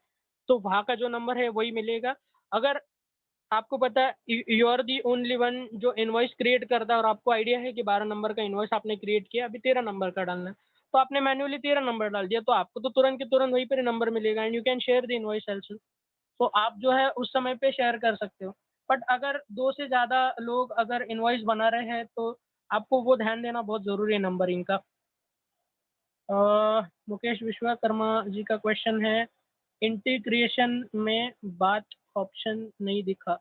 Speaker 1: तो वहाँ का जो नंबर है वही मिलेगा। अगर आपको पता है you are the only one जो इनवॉइस क्रिएट करता है और आपको आइडिया है कि 12 नंबर का इनवॉइस आपने क्रिएट किया, अभी 13 नंबर का डालना है। तो आपने मैन्युअली 13 नंबर डाल दिया, तो आपको तो तुरंत के तुरंत वहीं पे नंबर मिलेगा and you can share the invoice also. तो आप जो है उस समय पे शेयर कर सकते हो। बट अगर 2 से ज़्यादा लोग अगर इनवॉइस बना रहे हैं, तो आपको वो ध्यान देना बहुत ज़रूरी है नंबरिंग का। अ, मुकेश विश्वकर्मा जी का क्वेश्चन है, इंटीग्रेशन में बात ऑप्शन नहीं दिखा।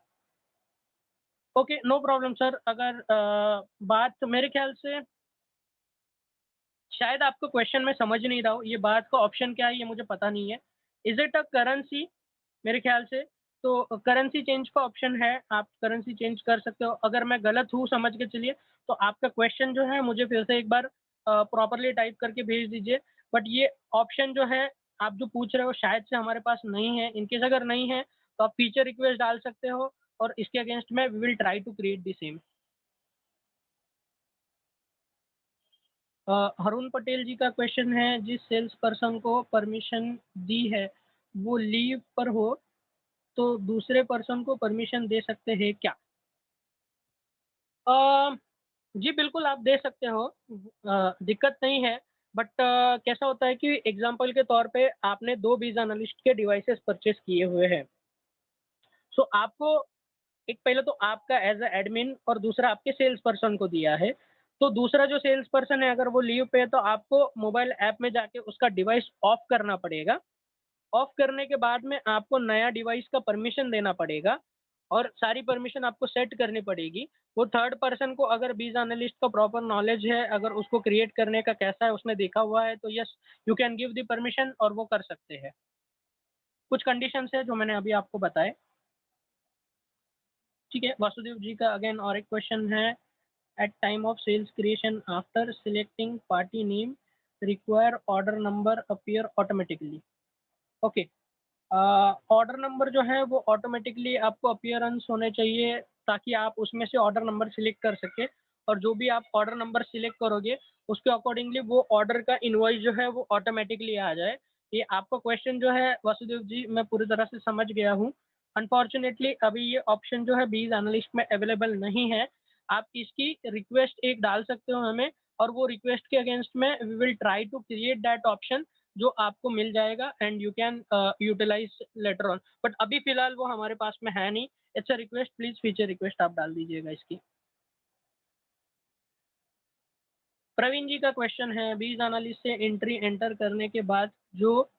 Speaker 1: Okay, no problem sir. अगर बात मेरे ख्याल से शायद आपको क्वेश्चन में समझ नहीं रहा हो, ये बात का ऑप्शन क्या है ये मुझे पता नहीं है। Is it a currency? मेरे ख्याल से तो करेंसी चेंज का ऑप्शन है, आप करेंसी चेंज कर सकते हो। अगर मैं गलत हूँ समझ के चलिए, तो आपका क्वेश्चन जो है मुझे फिर से एक बार प्रॉपर्ली टाइप करके भेज दीजिए। बट ये ऑप्शन जो है आप जो पूछ रहे हो शायद से हमारे पास नहीं है। इन केस अगर नहीं है तो आप फीचर रिक्वेस्ट डाल सकते हो और इसके अगेंस्ट में we will try to create the same. Harun Patel ji का क्वेश्चन है, जिस सेल्स पर्सन को परमिशन दी है वो लीव पर हो तो दूसरे पर्सन को परमिशन दे सकते हैं क्या? अ, जी बिल्कुल आप दे सकते हो। दिक्कत नहीं है। बट कैसा होता है कि एग्ज़ाम्पल के तौर पे आपने 2 बीज़ एनालिस्ट के डिवाइसेस परचेज़ किए हुए हैं। सो आपको एक पहले तो आपका एज़ अ एडमिन और दूसरा आपके सेल्स पर्सन को दिया है। तो दूसरा जो सेल्स पर्सन है अगर वो लीव पे है तो आपको मोबाइल ऐप में जाके उसका डिवाइस ऑफ करना पड़ेगा। ऑफ करने के बाद में आपको नया डिवाइस का परमिशन देना पड़ेगा और सारी परमिशन आपको सेट करनी पड़ेगी। वो थर्ड पर्सन को अगर बीज़ एनालिस्ट का प्रॉपर नॉलेज है, अगर उसको क्रिएट करने का कैसा है उसने देखा हुआ है तो yes, you can give the permission और वो कर सकते हैं। कुछ कंडीशंस है जो मैंने अभी आपको बताए। ठीक है, वासुदेव जी का अगेन और एक क्वेश्चन है, at time of sales creation after selecting party name require order number appear automatically. Okay, order number जो है वो ऑटोमेटिकली आपको अपीयरेंस होने चाहिए ताकि आप उसमें से ऑर्डर नंबर सिलेक्ट कर सकें और जो भी आप ऑर्डर नंबर सिलेक्ट करोगे उसके अकॉर्डिंगली वो ऑर्डर का इनवॉइस जो है वो ऑटोमेटिकली आ जाए। ये आपका क्वेश्चन जो है वासुदेव जी मैं पूरी तरह से समझ गया हूँ। अनफॉर्चुनेटली अभी ये ऑप्शन जो है बीज एनालिस्ट में अवेलेबल नहीं है। आप इसकी रिक्वेस्ट एक डाल सकते हो हमें और वो रिक्वेस्ट के अगेंस्ट में we will try to create that option जो आपको मिल जाएगा and you can utilize later on. But अभी फिलहाल वो हमारे पास में है नहीं। It's a request, please feature request आप डाल दीजिएगा इसकी। प्रवीण जी का क्वेश्चन है, बीज एनालिस्ट से एंट्री एंटर करने के बाद जो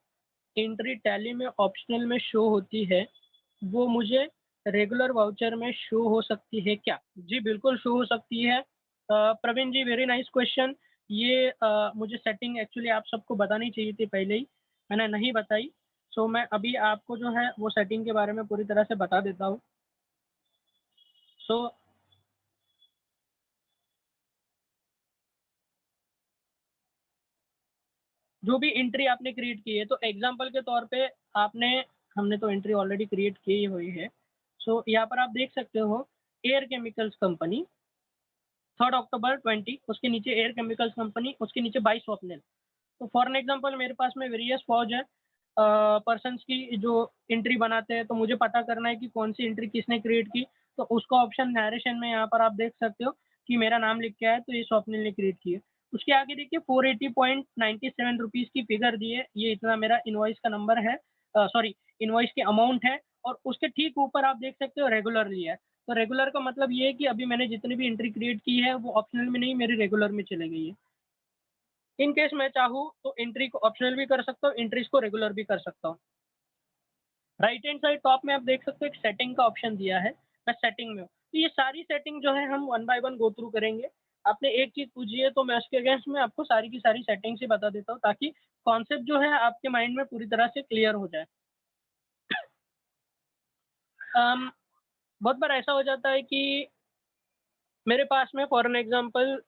Speaker 1: एंट्री टैली में ऑप्शनल में शो होती है वो मुझे रेगुलर वाउचर में शो हो सकती है क्या? जी बिल्कुल शो हो सकती है। प्रवीण जी वेरी नाइस क्वेश्चन। ये मुझे सेटिंग एक्चुअली आप सबको बतानी चाहिए थी पहले ही, मैंने नहीं बताई। सो मैं अभी आपको जो है वो सेटिंग के बारे में पूरी तरह से बता देता हूँ। सो जो भी एंट्री आपने क्रिएट की है तो एग्जांपल के तौर पे आपने हमने तो एंट्री ऑलरेडी क्रिएट की हुई है। सो यहाँ पर आप देख सकते हो एयर केमिकल्स कंपनी 3 अक्टूबर 20, उसके नीचे एयर केमिकल्स कंपनी, उसके नीचे 22 स्वप्निल। तो फॉर एन एग्जांपल मेरे पास में वेरियस फौज है पर्सन्स की जो एंट्री बनाते हैं, तो मुझे पता करना है कि कौन सी एंट्री किसने क्रिएट की। तो उसका ऑप्शन नरेशन में यहाँ पर आप देख सकते हो कि मेरा नाम लिख के आया तो ये स्वप्निल ने क्रिएट की है। उसके आगे देखिए 480.97 रुपीज़ की फिगर दी है, ये इतना मेरा इनवॉइस का नंबर है, सॉरी इनवॉइस की अमाउंट है। और उसके ठीक ऊपर आप देख सकते हो रेगुलर लिया है। तो रेगुलर का मतलब ये है कि अभी मैंने जितनी भी एंट्री क्रिएट की है वो ऑप्शनल में नहीं, मेरी रेगुलर में चली गई है। इन केस मैं चाहूँ तो एंट्री को ऑप्शनल भी कर सकता हूँ, एंट्रीज को रेगुलर भी कर सकता हूँ। राइट हैंड साइड टॉप में आप देख सकते हो एक सेटिंग का ऑप्शन दिया है, मैं सेटिंग में हूँ। तो ये सारी सेटिंग जो है हम one by one go through करेंगे। आपने एक चीज़ पूछी है तो मैं उसके अगेंस्ट में आपको सारी की सारी सेटिंग्स ही बता देता हूँ ताकि कॉन्सेप्ट जो है आपके माइंड में पूरी तरह से क्लियर हो जाए। बहुत बार ऐसा हो जाता है कि मेरे पास में फॉर एन एग्ज़ाम्पल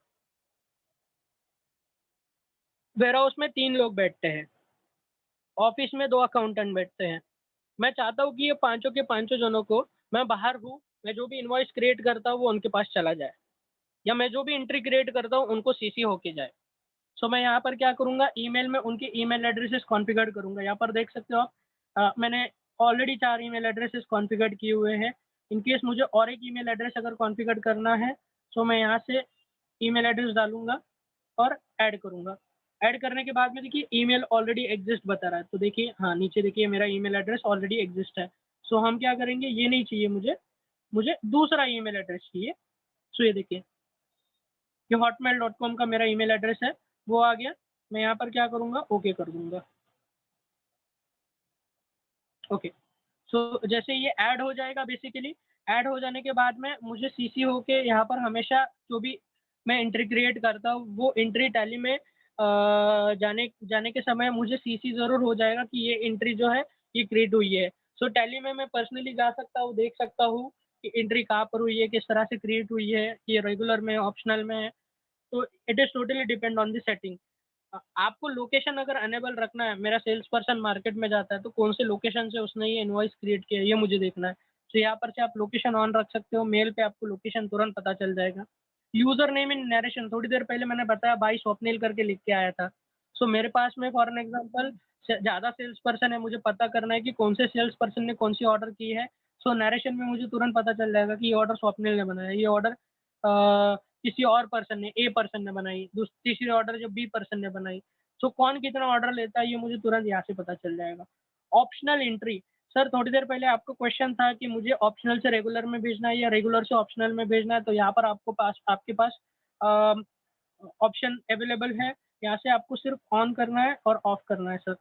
Speaker 1: वेयरहाउस में 3 लोग बैठते हैं, ऑफ़िस में 2 अकाउंटेंट बैठते हैं। मैं चाहता हूँ कि ये पाँचों के पाँचों जनों को मैं बाहर हूँ, मैं जो भी इनवॉइस क्रिएट करता हूँ वो उनके पास चला जाए या मैं जो भी एंट्री क्रिएट करता हूँ उनको सीसी होके जाए। सो मैं यहाँ पर क्या करूँगा ईमेल में उनके ईमेल एड्रेसेस कॉन्फ़िगर करूँगा। यहाँ पर देख सकते हो आप मैंने ऑलरेडी 4 ईमेल एड्रेसेस कॉन्फ़िगर किए हुए हैं। इन केस मुझे और एक ईमेल एड्रेस अगर कॉन्फ़िगर करना है, सो मैं यहाँ से ईमेल एड्रेस डालूँगा और ऐड करूँगा। ऐड करने के बाद में देखिए ईमेल ऑलरेडी एक्सिस्ट बता रहा है। तो देखिए हाँ, नीचे देखिए मेरा ईमेल एड्रेस ऑलरेडी एक्सिस्ट है। सो हम क्या करेंगे ये नहीं चाहिए मुझे, मुझे दूसरा ईमेल एड्रेस चाहिए। सो ये देखिए, ये hotmail.com का मेरा ईमेल एड्रेस है, वो आ गया। मैं यहाँ पर क्या करूँगा ओके कर दूँगा। ओके, सो जैसे ये ऐड हो जाएगा बेसिकली, ऐड हो जाने के बाद में मुझे सीसी होके यहाँ पर हमेशा जो भी मैं एंट्री क्रिएट करता हूँ, वो एंट्री टैली में जाने जाने के समय मुझे सीसी ज़रूर हो जाएगा कि ये एंट्री जो है, ये क्रिएट हुई है। सो टैली में मैं पर्सनली जा सकता हूँ, देख सकता हूँ कि एंट्री कहाँ पर हुई है, किस तरह से क्रिएट हुई है, ये रेगुलर में है, ऑप्शनल में है। तो it is totally depend on the setting. आपको लोकेशन अगर अनेबल रखना है, मेरा सेल्स पर्सन मार्केट में जाता है, तो कौन से लोकेशन से उसने ये इनवॉइस क्रिएट किया है, ये मुझे देखना है। तो यहाँ पर से आप लोकेशन ऑन रख सकते हो, मेल पे आपको लोकेशन तुरंत पता चल जाएगा। यूज़र नेम इन नैरेशन थोड़ी देर पहले मैंने बताया भाई स्वप्निल करके लिख के आया था। सो मेरे पास में फॉर एन एग्ज़ाम्पल ज़्यादा सेल्स पर्सन है, मुझे पता करना है कि कौन से सेल्स पर्सन ने कौन-सी ऑर्डर की है। सो नैरेशन में मुझे तुरंत पता चल जाएगा कि ये ऑर्डर स्वप्निल ने बनाया है, ये ऑर्डर किसी और पर्सन ने, ए पर्सन ने बनाई, तीसरी ऑर्डर जो बी पर्सन ने बनाई। सो कौन कितना ऑर्डर लेता है ये मुझे तुरंत यहाँ से पता चल जाएगा। ऑप्शनल एंट्री, सर थोड़ी देर पहले आपका क्वेश्चन था कि मुझे ऑप्शनल से रेगुलर में भेजना है या रेगुलर से ऑप्शनल में भेजना है, तो यहाँ पर आपके पास अ, ऑप्शन अवेलेबल है। यहाँ से आपको सिर्फ ऑन करना है और ऑफ करना है सर।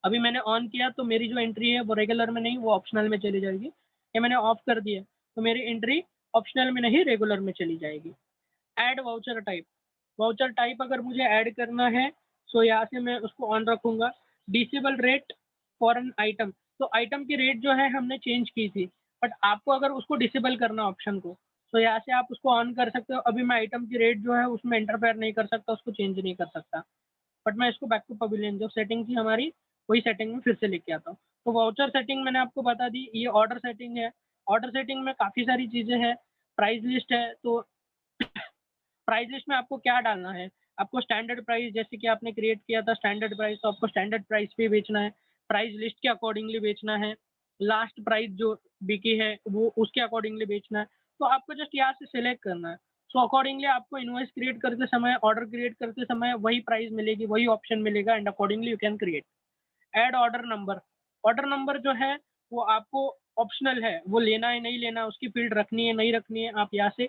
Speaker 1: अभी मैंने ऑन किया तो मेरी जो एंट्री है वो रेगुलर में नहीं, वो ऑप्शनल में चली जाएगी। ये मैंने ऑफ कर दिया तो मेरी एंट्री ऑप्शनल में नहीं रेगुलर में चली जाएगी। Add voucher type, voucher type अगर मुझे ऐड करना है, सो यहाँ से मैं उसको ऑन रखूँगा। Disable rate for an item, तो आइटम की रेट जो है हमने चेंज की थी, बट आपको अगर उसको डिसेबल करना ऑप्शन को, तो यहाँ से आप उसको ऑन कर सकते हो। अभी मैं आइटम की रेट जो है उसमें इंटरफेयर नहीं कर सकता, उसको चेंज नहीं कर सकता। बट मैं इसको बैक टू पवेलियन जो सेटिंग थी हमारी, वही सेटिंग में फिर से लेके आता हूँ। तो वाउचर सेटिंग मैंने आपको बता दी, ये ऑर्डर सेटिंग है। ऑर्डर सेटिंग में काफ़ी सारी चीज़ें हैं, प्राइस लिस्ट है, तो प्राइस लिस्ट में आपको क्या डालना है, आपको स्टैंडर्ड प्राइस जैसे कि आपने क्रिएट किया था स्टैंडर्ड प्राइस, तो आपको स्टैंडर्ड प्राइस पे बेचना है, प्राइस लिस्ट के अकॉर्डिंगली बेचना है, लास्ट प्राइस जो बिकी है वो उसके अकॉर्डिंगली बेचना है। तो आपको जस्ट यहाँ से सिलेक्ट करना है। सो अकॉर्डिंगली आपको इनवॉइस क्रिएट करते समय, ऑर्डर क्रिएट करते समय वही प्राइस मिलेगी, वही ऑप्शन मिलेगा and accordingly you can create. Add order number जो है वो आपको ऑप्शनल है, वो लेना है नहीं लेना, उसकी फील्ड रखनी है नहीं रखनी है, आप यहाँ से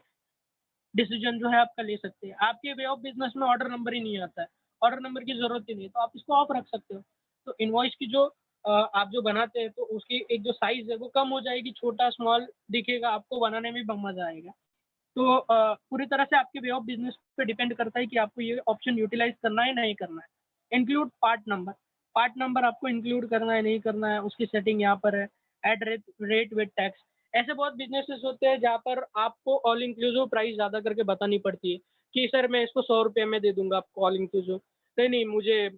Speaker 1: डिसीजन जो है आपका ले सकते हैं। आपके वे ऑफ बिज़नेस में ऑर्डर नंबर ही नहीं आता है, ऑर्डर नंबर की ज़रूरत ही नहीं है, तो आप इसको ऑफ रख सकते हो। तो इनवॉइस की जो आप जो बनाते हैं तो उसकी एक जो साइज़ है वो कम हो जाएगी, छोटा स्मॉल दिखेगा, आपको बनाने में भी मज़ा आएगा। तो पूरी तरह से आपके वे ऑफ बिज़नेस पे डिपेंड करता है कि आपको ये ऑप्शन यूटिलाइज़ करना है, नहीं करना है। इंक्लूड पार्ट नंबर आपको इंक्लूड करना है, नहीं करना है, उसकी सेटिंग यहाँ पर है। ऐड रेट विद टैक्स, ऐसे बहुत बिज़नेसेस होते हैं जहाँ पर आपको ऑल इंक्लूसिव प्राइस ज़्यादा करके बतानी पड़ती है कि सर मैं इसको ₹100 में दे दूँगा आपको ऑल इंक्लूसिव। नहीं, मुझे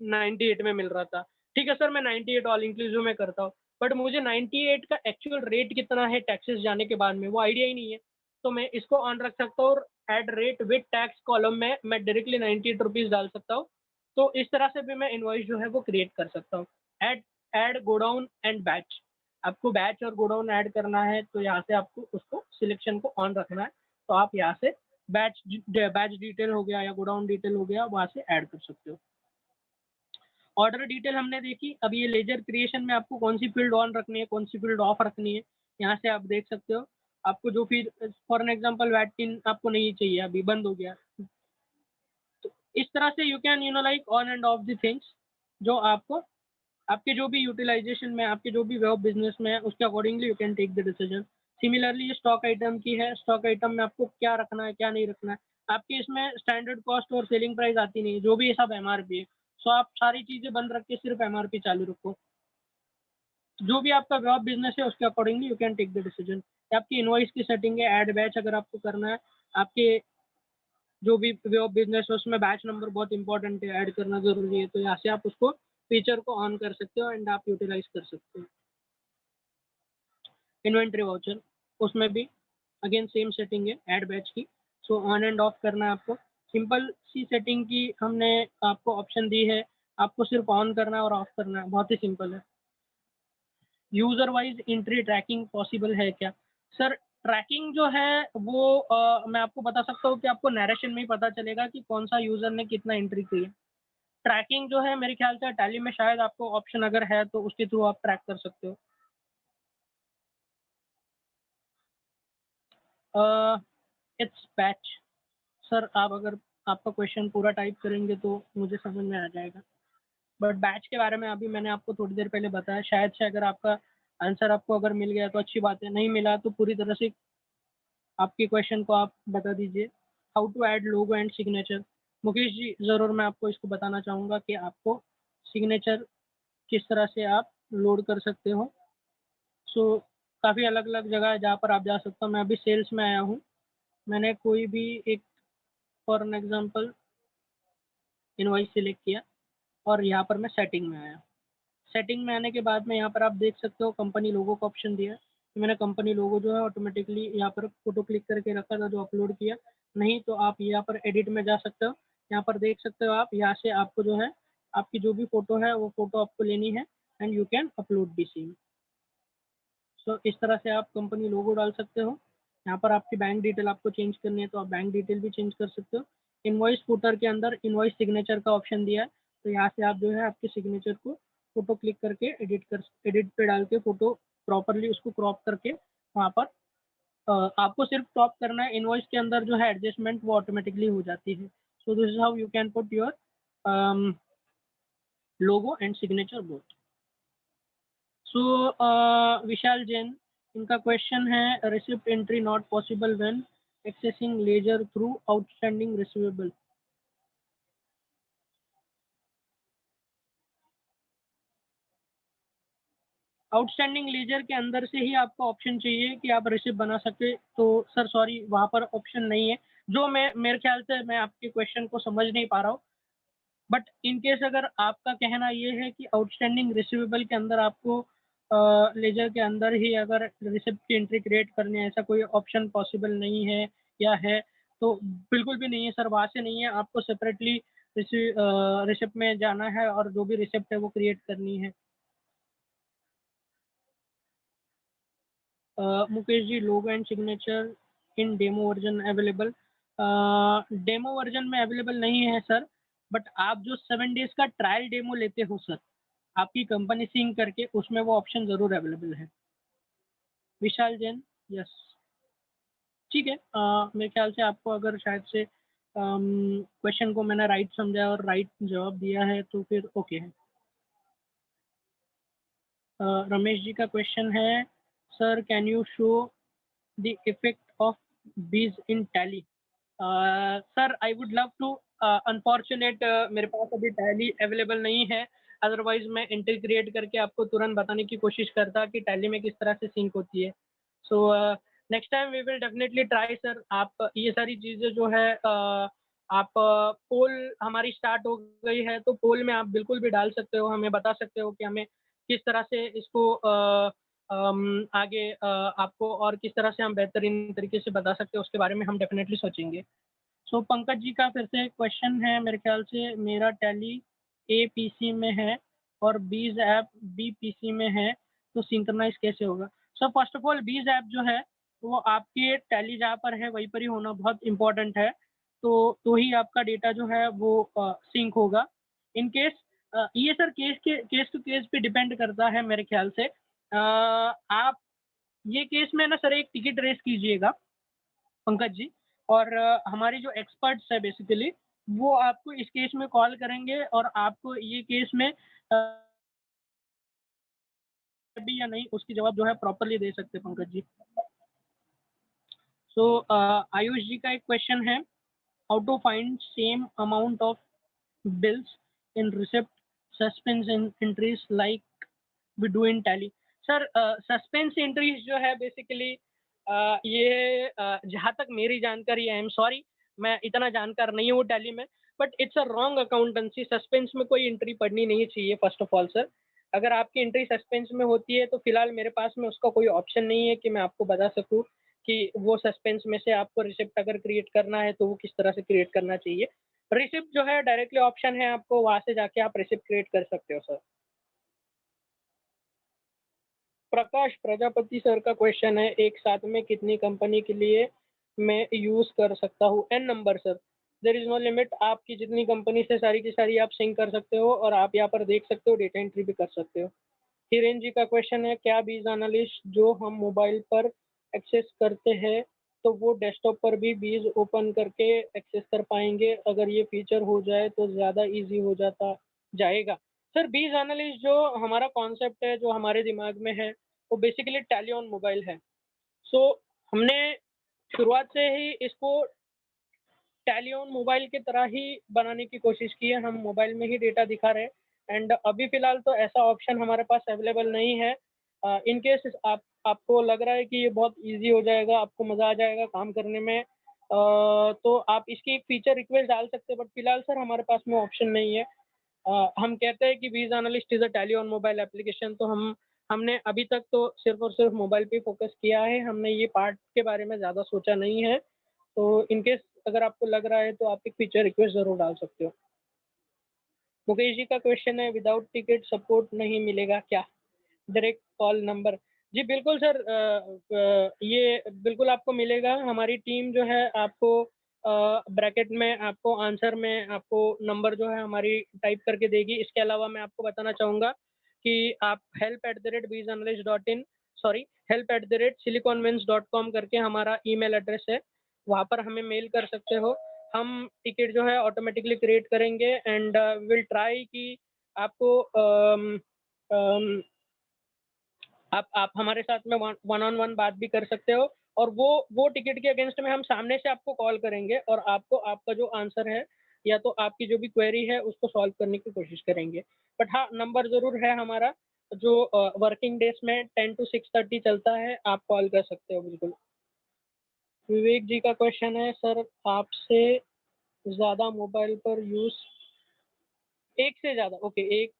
Speaker 1: 98 में मिल रहा था। ठीक है सर, मैं 98 ऑल इंक्लूसिव में करता हूँ, बट मुझे 98 का एक्चुअल रेट कितना है टैक्सेस जाने के बाद में, वो आइडिया ही नहीं है। तो मैं इसको ऑन रख सकता हूँ और add rate with tax column में मैं डायरेक्टली ₹98 डाल सकता हूँ। तो इस तरह से भी मैं इनवॉइस जो है वो क्रिएट कर सकता हूँ। Add add godown and batch, आपको बैच और गोडाउन ऐड करना है तो यहाँ से आपको उसको सिलेक्शन को ऑन रखना है। तो आप यहाँ से बैच डिटेल हो गया या गोडाउन डिटेल हो गया, वहाँ से ऐड कर सकते हो। ऑर्डर डिटेल हमने देखी, अब ये लेजर क्रिएशन में आपको कौन सी फील्ड ऑन रखनी है, कौन सी फील्ड ऑफ रखनी है, यहाँ से आप देख सकते हो। आपको जो field for an example VAT pin आपको नहीं चाहिए, अभी बंद हो गया। तो इस तरह से you can like on end of the things, जो आपको आपके जो भी यूटिलाइजेशन में, आपके जो भी वे ऑफ बिजनेस में है, उसके accordingly you can take the decision. Similarly ये स्टॉक आइटम की है, स्टॉक आइटम में आपको क्या रखना है, क्या नहीं रखना है। आपके इसमें स्टैंडर्ड कॉस्ट और सेलिंग प्राइस आती नहीं है, जो भी ये सब एमआरपी है। सो आप सारी चीज़ें बंद रख के सिर्फ एमआरपी चालू रखो। जो भी आपका वे ऑफ बिजनेस है उसके accordingly you can take the decision. आपकी इनवॉइस की सेटिंग है, ऐड बैच अगर आपको करना है, आपके जो भी वे ऑफ बिजनेस है उसमें बैच नंबर बहुत इंपॉर्टेंट है, ऐड करना जरूरी है, तो यहाँ से आप उसको फीचर को ऑन कर सकते हो एंड आप यूटिलाइज कर सकते हो। इन्वेंट्री वाउचर, उसमें भी अगेन सेम सेटिंग है ऐड बैच की। सो ऑन एंड ऑफ करना है आपको, सिंपल सी सेटिंग की हमने आपको ऑप्शन दी है, आपको सिर्फ ऑन करना है और ऑफ करना है, बहुत ही सिंपल है। User wise entry tracking possible है क्या? सर ट्रैकिंग जो है वो मैं आपको बता सकता हूँ कि आपको नरेशन में ही पता चलेगा कि कौन सा यूजर ने कितना एंट्री की है। ट्रैकिंग जो है मेरे ख्याल से टैली में शायद आपको ऑप्शन अगर है तो उसके थ्रू आप ट्रैक कर सकते हो। It's batch. सर आप अगर आपका क्वेश्चन पूरा टाइप करेंगे तो मुझे समझ में आ जाएगा, बट बैच के बारे में अभी मैंने आपको थोड़ी देर पहले बताया, शायद से अगर आपका आंसर आपको अगर मिल गया तो अच्छी बात है, नहीं मिला तो पूरी तरह से आपके क्वेश्चन को आप बता दीजिए। How to add logo and signature? Mukesh ji ज़रूर मैं आपको इसको बताना चाहूँगा कि आपको सिग्नेचर किस तरह से आप लोड कर सकते हो। सो काफ़ी अलग अलग जगह है जहाँ पर आप जा सकते हो। मैं अभी सेल्स में आया हूँ, मैंने कोई भी एक for an example invoice select किया और यहाँ पर मैं सेटिंग में आया। सेटिंग में आने के बाद में यहाँ पर आप देख सकते हो कंपनी लोगो का ऑप्शन दिया है, तो मैंने कंपनी लोगो जो है ऑटोमेटिकली यहाँ पर फोटो क्लिक करके रखा था जो अपलोड किया। नहीं तो आप यहाँ पर एडिट में जा सकते हो, यहाँ पर देख सकते हो आप, यहाँ से आपको जो है आपकी जो भी फोटो है वो फोटो आपको लेनी है and you can upload the same. So इस तरह से आप कंपनी लोगो डाल सकते हो। यहाँ पर आपकी बैंक डिटेल आपको चेंज करनी है तो आप बैंक डिटेल भी चेंज कर सकते हो। इनवॉइस फुटर के अंदर इनवॉइस सिग्नेचर का ऑप्शन दिया है, तो यहाँ से आप जो है आपके सिग्नेचर को फोटो क्लिक करके एडिट पे डाल के फोटो प्रॉपरली उसको क्रॉप करके वहाँ पर आपको सिर्फ क्रॉप करना है। इनवॉइस के अंदर जो है एडजस्टमेंट वो ऑटोमेटिकली हो जाती है। So this is how you can put your logo and signature both. So Vishal Jain, इनका क्वेश्चन है receipt entry not possible when accessing ledger through outstanding receivable. Outstanding ledger के अंदर से ही आपको ऑप्शन चाहिए कि आप रिसिप्ट बना सके, तो सर सॉरी वहाँ पर ऑप्शन नहीं है। जो मैं मेरे ख्याल से मैं आपके क्वेश्चन को समझ नहीं पा रहा हूँ, बट इन केस अगर आपका कहना ये है कि आउटस्टैंडिंग रिसीवेबल के अंदर आपको लेजर के अंदर ही अगर रिसिप्ट की एंट्री क्रिएट करनी है, ऐसा कोई ऑप्शन पॉसिबल नहीं है या है, तो बिल्कुल भी नहीं है सर, वहाँ से नहीं है, आपको सेपरेटली रिसिप्ट में जाना है और जो भी रिसिप्ट है वो क्रिएट करनी है। Mukesh ji, logo and signature in demo version available? Demo version में अवेलेबल नहीं है सर, बट आप जो 7 डेज का ट्रायल डेमो लेते हो सर आपकी कंपनी सिंक करके, उसमें वो ऑप्शन ज़रूर अवेलेबल है। विशाल जैन, यस ठीक है। मेरे ख्याल से आपको अगर शायद से क्वेश्चन को मैंने राइट समझा और राइट जवाब दिया है तो फिर ओके है। रमेश जी का क्वेश्चन है, sir can you show the effect of bees in Tally? Sir I would love to, unfortunate मेरे पास अभी टैली अवेलेबल नहीं है, अदरवाइज मैं एंट्री क्रिएट करके आपको तुरंत बताने की कोशिश करता कि टैली में किस तरह से सिंक होती है। So next time we will definitely try sir. आप ये सारी चीज़ें जो है आप पोल हमारी स्टार्ट हो गई है, तो पोल में आप बिल्कुल भी डाल सकते हो, हमें बता सकते हो कि हमें किस तरह से इसको आगे आपको और किस तरह से हम बेहतरीन तरीके से बता सकते हैं, उसके बारे में हम डेफिनेटली सोचेंगे। सो पंकज जी का फिर से क्वेश्चन है, मेरे ख्याल से मेरा टैली ए पीसी में है और बीज ऐप बी पीसी में है, तो सिंक्रनाइज कैसे होगा? सो फर्स्ट ऑफ ऑल बीज ऐप जो है वो आपके टैली जहाँ पर है वहीं पर ही होना बहुत इंपॉर्टेंट है, तो ही आपका डेटा जो है वो सिंक होगा। इन केस ये सर केस टू केस पे डिपेंड करता है मेरे ख्याल से। आप ये केस में ना सर एक टिकट रेस कीजिएगा पंकज जी, और हमारी जो एक्सपर्ट्स है बेसिकली वो आपको इस केस में कॉल करेंगे और आपको ये केस में भी या नहीं उसकी जवाब जो है प्रॉपरली दे सकते हैं पंकज जी। सो आयुष जी का एक क्वेश्चन है, how to find same amount of bills in receipt suspense in entries like we do in Tally? Sir suspense entries जो है बेसिकली ये जहाँ तक मेरी जानकारी है, आई एम सॉरी मैं इतना जानकार नहीं हूँ टैली में, but it's a wrong accountancy. Suspense में कोई एंट्री पढ़नी नहीं चाहिए फर्स्ट ऑफ ऑल सर। अगर आपकी एंट्री सस्पेंस में होती है तो फिलहाल मेरे पास में उसका कोई ऑप्शन नहीं है कि मैं आपको बता सकूँ कि वो सस्पेंस में से आपको रिसिप्ट अगर क्रिएट करना है तो वो किस तरह से क्रिएट करना चाहिए। रिसिप्ट जो है डायरेक्टली ऑप्शन है, आपको वहाँ से जाके आप रिसिप्ट क्रिएट कर सकते हो सर। प्रकाश प्रजापति सर का क्वेश्चन है, एक साथ में कितनी कंपनी के लिए मैं यूज कर सकता हूँ? N number sir. There is no limit, आपकी जितनी कंपनी से सारी की सारी आप सिंक कर सकते हो और आप यहाँ पर देख सकते हो, डेटा एंट्री भी कर सकते हो। हिरेन जी का क्वेश्चन है, क्या बीज एनालिस्ट जो हम मोबाइल पर एक्सेस करते हैं तो वो डेस्कटॉप पर भी बीज ओपन करके एक्सेस कर पाएंगे? अगर ये फीचर हो जाए तो ज़्यादा इजी हो जाता जाएगा। सर बीज एनालिस्ट जो हमारा कॉन्सेप्ट है, जो हमारे दिमाग में है, वो बेसिकली टैली ऑन मोबाइल है। सो हमने शुरुआत से ही इसको टैली ऑन मोबाइल की तरह ही बनाने की कोशिश की है। हम मोबाइल में ही डेटा दिखा रहे हैं एंड अभी फ़िलहाल तो ऐसा ऑप्शन हमारे पास अवेलेबल नहीं है। इन केस आपको लग रहा है कि ये बहुत ईज़ी हो जाएगा, आपको मज़ा आ जाएगा काम करने में, तो आप इसकी एक फ़ीचर रिक्वेस्ट डाल सकते हैं, बट फ़िलहाल सर हमारे पास में ऑप्शन नहीं है। हम कहते हैं कि बीज analyst is a tally on mobile application, तो हमने अभी तक तो सिर्फ़ और सिर्फ़ मोबाइल पे फ़ोकस किया है। हमने ये पार्ट के बारे में ज़्यादा सोचा नहीं है। तो इन केस अगर आपको लग रहा है तो आप एक फीचर रिक्वेस्ट ज़रूर डाल सकते हो। मुकेश जी का क्वेश्चन है, विदाउट टिकट सपोर्ट नहीं मिलेगा क्या? Direct call number. जी बिल्कुल सर, ये बिल्कुल आपको मिलेगा। हमारी टीम जो है आपको ब्रैकेट में आपको आंसर में आपको नंबर जो है हमारी टाइप करके देगी। इसके अलावा मैं आपको बताना चाहूँगा कि आप help@bizanalyst.in सॉरी help@siliconvins.com करके हमारा ईमेल एड्रेस है, वहाँ पर हमें मेल कर सकते हो। हम टिकट जो है ऑटोमेटिकली क्रिएट करेंगे एंड विल ट्राई कि आपको अम, आप हमारे साथ में वन ऑन वन बात भी कर सकते हो और वो टिकट के अगेंस्ट में हम सामने से आपको कॉल करेंगे और आपको आपका जो आंसर है या तो आपकी जो भी क्वेरी है उसको सॉल्व करने की कोशिश करेंगे। बट हाँ, नंबर ज़रूर है हमारा जो वर्किंग डेज में 10 टू 6:30 चलता है, आप कॉल कर सकते हो बिल्कुल। विवेक जी का क्वेश्चन है, सर आपसे ज़्यादा मोबाइल पर यूज़ एक से ज़्यादा ओके, एक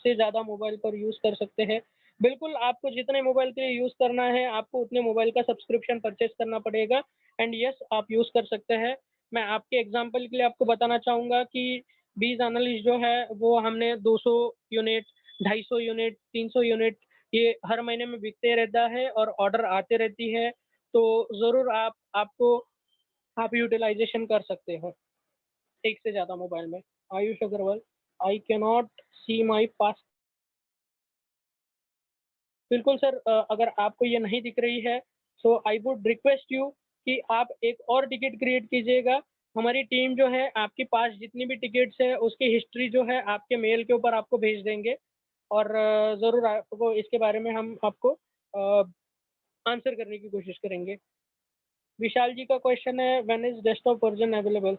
Speaker 1: से ज़्यादा मोबाइल पर यूज़ कर सकते हैं। बिल्कुल, आपको जितने मोबाइल के लिए यूज़ करना है, आपको उतने मोबाइल का सब्सक्रिप्शन परचेज़ करना पड़ेगा एंड येस आप यूज़ कर सकते हैं। मैं आपके एग्ज़ाम्पल के लिए आपको बताना चाहूँगा कि बीज़ एनालिस्ट जो है, वो हमने 200 यूनिट, 250 यूनिट, 300 यूनिट ये हर महीने में बिकते रहता है और ऑर्डर आते रहती है। तो ज़रूर आप यूटिलाइज़ेशन कर सकते हो, एक से ज़्यादा मोबाइल में। Ayush Agarwal, I cannot see my pass. बिल्कुल सर, अगर आपको ये नहीं दिख रही है so I would request you कि आप एक और टिकट क्रिएट कीजिएगा। हमारी टीम जो है आपके पास जितनी भी टिकट्स है उसकी हिस्ट्री जो है आपके मेल के ऊपर आपको भेज देंगे और ज़रूर आपको इसके बारे में हम आपको आंसर करने की कोशिश करेंगे। विशाल जी का क्वेश्चन है, when is desktop version available?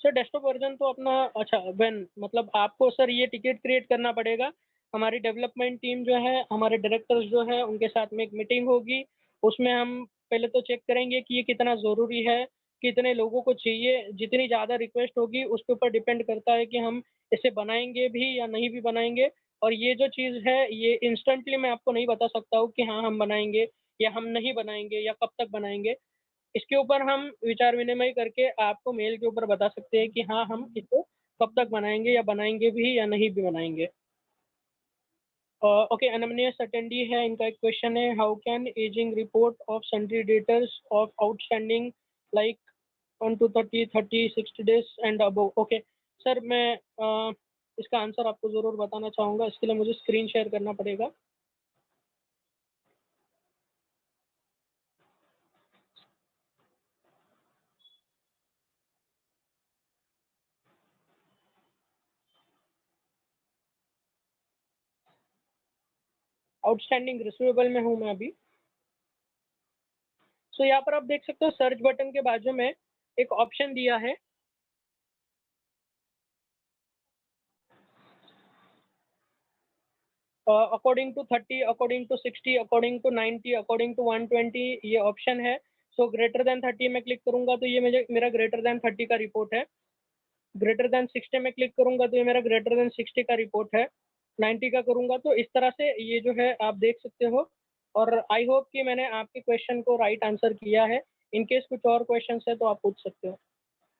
Speaker 1: Sir desktop version तो अपना अच्छा व्हेन मतलब आपको सर ये टिकट क्रिएट करना पड़ेगा। हमारी डेवलपमेंट टीम जो है, हमारे डायरेक्टर्स जो हैं, उनके साथ में एक मीटिंग होगी। उसमें हम पहले तो चेक करेंगे कि ये कितना ज़रूरी है, कितने लोगों को चाहिए। जितनी ज़्यादा रिक्वेस्ट होगी उसके ऊपर डिपेंड करता है कि हम इसे बनाएँगे भी या नहीं भी बनाएँगे। और ये जो चीज़ है ये इंस्टेंटली मैं आपको नहीं बता सकता हूँ कि हाँ, हम बनाएँगे या हम नहीं बनाएँगे या कब तक बनाएँगे। इसके ऊपर हम विचार विनिमय करके आपको मेल के ऊपर बता सकते हैं कि हाँ, हम इसको कब तक बनाएँगे या बनाएँगे भी या नहीं भी बनाएँगे। ओके, अनमनियस अटेंडी है, इनका एक क्वेश्चन है, how can ageing report of sundry debtors of outstanding like 1 to 30, 30, 60 days and above? Okay, sir मैं इसका आंसर आपको ज़रूर बताना चाहूँगा, इसके लिए मुझे स्क्रीन शेयर करना पड़ेगा। आउटस्टैंडिंग रिसीवेबल में हूँ मैं अभी। सो यहाँ पर आप देख सकते हो सर्च बटन के बाजू में एक ऑप्शन दिया है। According to 30, according to 60, according to 90, according to 120 ये ऑप्शन है। सो ग्रेटर देन 30 में क्लिक करूंगा तो ये मेरा ग्रेटर देन 30 का रिपोर्ट है। ग्रेटर देन 60 में क्लिक करूंगा तो ये मेरा ग्रेटर देन 60 का रिपोर्ट है। 90 का करूंगा तो इस तरह से ये जो है आप देख सकते हो। और आई होप कि मैंने आपके क्वेश्चन को राइट आंसर किया है। इन केस कुछ और क्वेश्चन है तो आप पूछ सकते हो।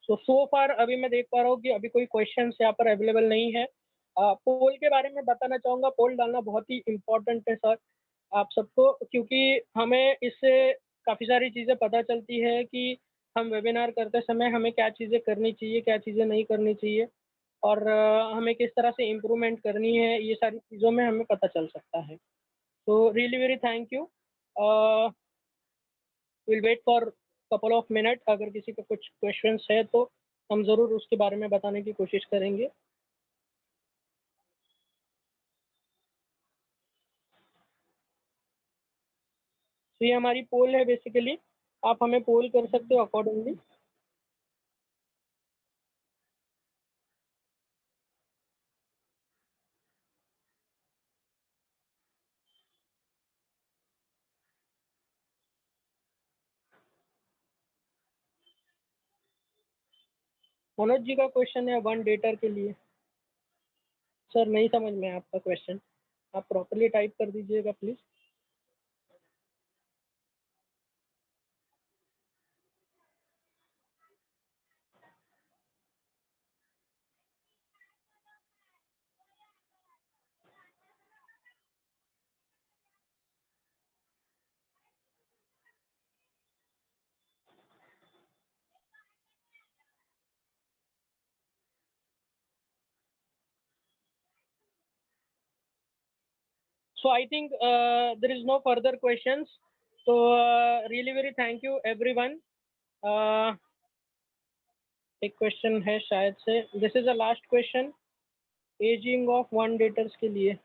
Speaker 1: सो फार अभी मैं देख पा रहा हूँ कि अभी कोई क्वेश्चन यहाँ पर अवेलेबल नहीं है। पोल के बारे में बताना चाहूंगा, पोल डालना बहुत ही इम्पोर्टेंट है सर आप सबको, क्योंकि हमें इससे काफ़ी सारी चीज़ें पता चलती है कि हम वेबिनार करते समय हमें क्या चीज़ें करनी चाहिए, क्या चीज़ें नहीं करनी चाहिए, और हमें किस तरह से इम्प्रूवमेंट करनी है, ये सारी चीज़ों में हमें पता चल सकता है। तो really very thank you. Will wait for couple of minute, अगर किसी का कुछ क्वेश्चंस है तो हम ज़रूर उसके बारे में बताने की कोशिश करेंगे। तो ये हमारी पोल है बेसिकली, आप हमें पोल कर सकते हो अकॉर्डिंगली। मनोज जी का क्वेश्चन है वन डेटर के लिए। सर नहीं समझ में आया आपका क्वेश्चन, आप प्रॉपरली टाइप कर दीजिएगा please. So I think there is no further questions. So really very thank you everyone. एक क्वेश्चन है शायद से, this is a last question, ageing of one debtors के लिए।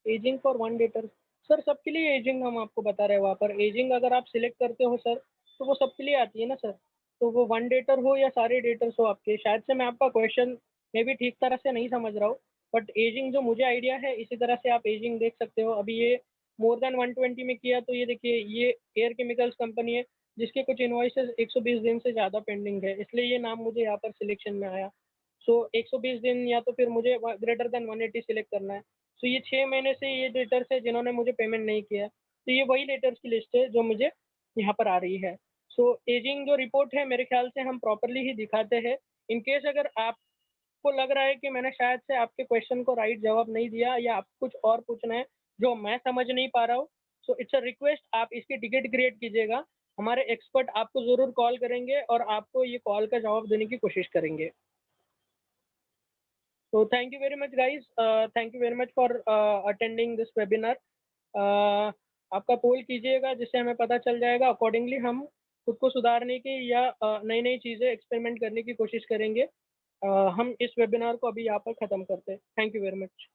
Speaker 1: Ageing for one debtor, sir सबके लिए एजिंग हम आपको बता रहे हैं। वहाँ पर एजिंग अगर आप सिलेक्ट करते हो सर तो वो सबके लिए आती है ना सर। तो वो वन डेटर हो या सारे डेटर्स हो आपके, शायद से मैं आपका क्वेश्चन में भी ठीक तरह से नहीं समझ रहा हूँ, बट एजिंग जो मुझे आइडिया है इसी तरह से आप एजिंग देख सकते हो। अभी ये मोर देन 120 में किया तो ये देखिए ये एयर केमिकल्स कंपनी है जिसके कुछ इन्वॉइसेस 120 दिन से ज़्यादा पेंडिंग है, इसलिए ये नाम मुझे यहाँ पर सिलेक्शन में आया। सो 120 दिन या तो फिर मुझे ग्रेटर देन 180 सिलेक्ट करना है। तो ये 6 महीने से ये लेटर्स है जिन्होंने मुझे पेमेंट नहीं किया, तो ये वही लेटर्स की लिस्ट है जो मुझे यहाँ पर आ रही है। सो एजिंग जो रिपोर्ट है मेरे ख्याल से हम प्रॉपरली ही दिखाते हैं। इन केस अगर आपको लग रहा है कि मैंने शायद से आपके क्वेश्चन को राइट जवाब नहीं दिया या आप कुछ और पूछना है जो मैं समझ नहीं पा रहा हूँ, सो इट्स अ रिक्वेस्ट, आप इसकी टिकट क्रिएट कीजिएगा। हमारे एक्सपर्ट आपको ज़रूर कॉल करेंगे और आपको ये कॉल का जवाब देने की कोशिश करेंगे। So thank you very much guys. Thank you very much for attending this webinar. आपका पोल कीजिएगा जिससे हमें पता चल जाएगा, अकॉर्डिंगली हम खुद को सुधारने की या नई नई चीज़ें एक्सपेरिमेंट करने की कोशिश करेंगे। हम इस वेबिनार को अभी यहाँ पर ख़त्म करते हैं। Thank you very much.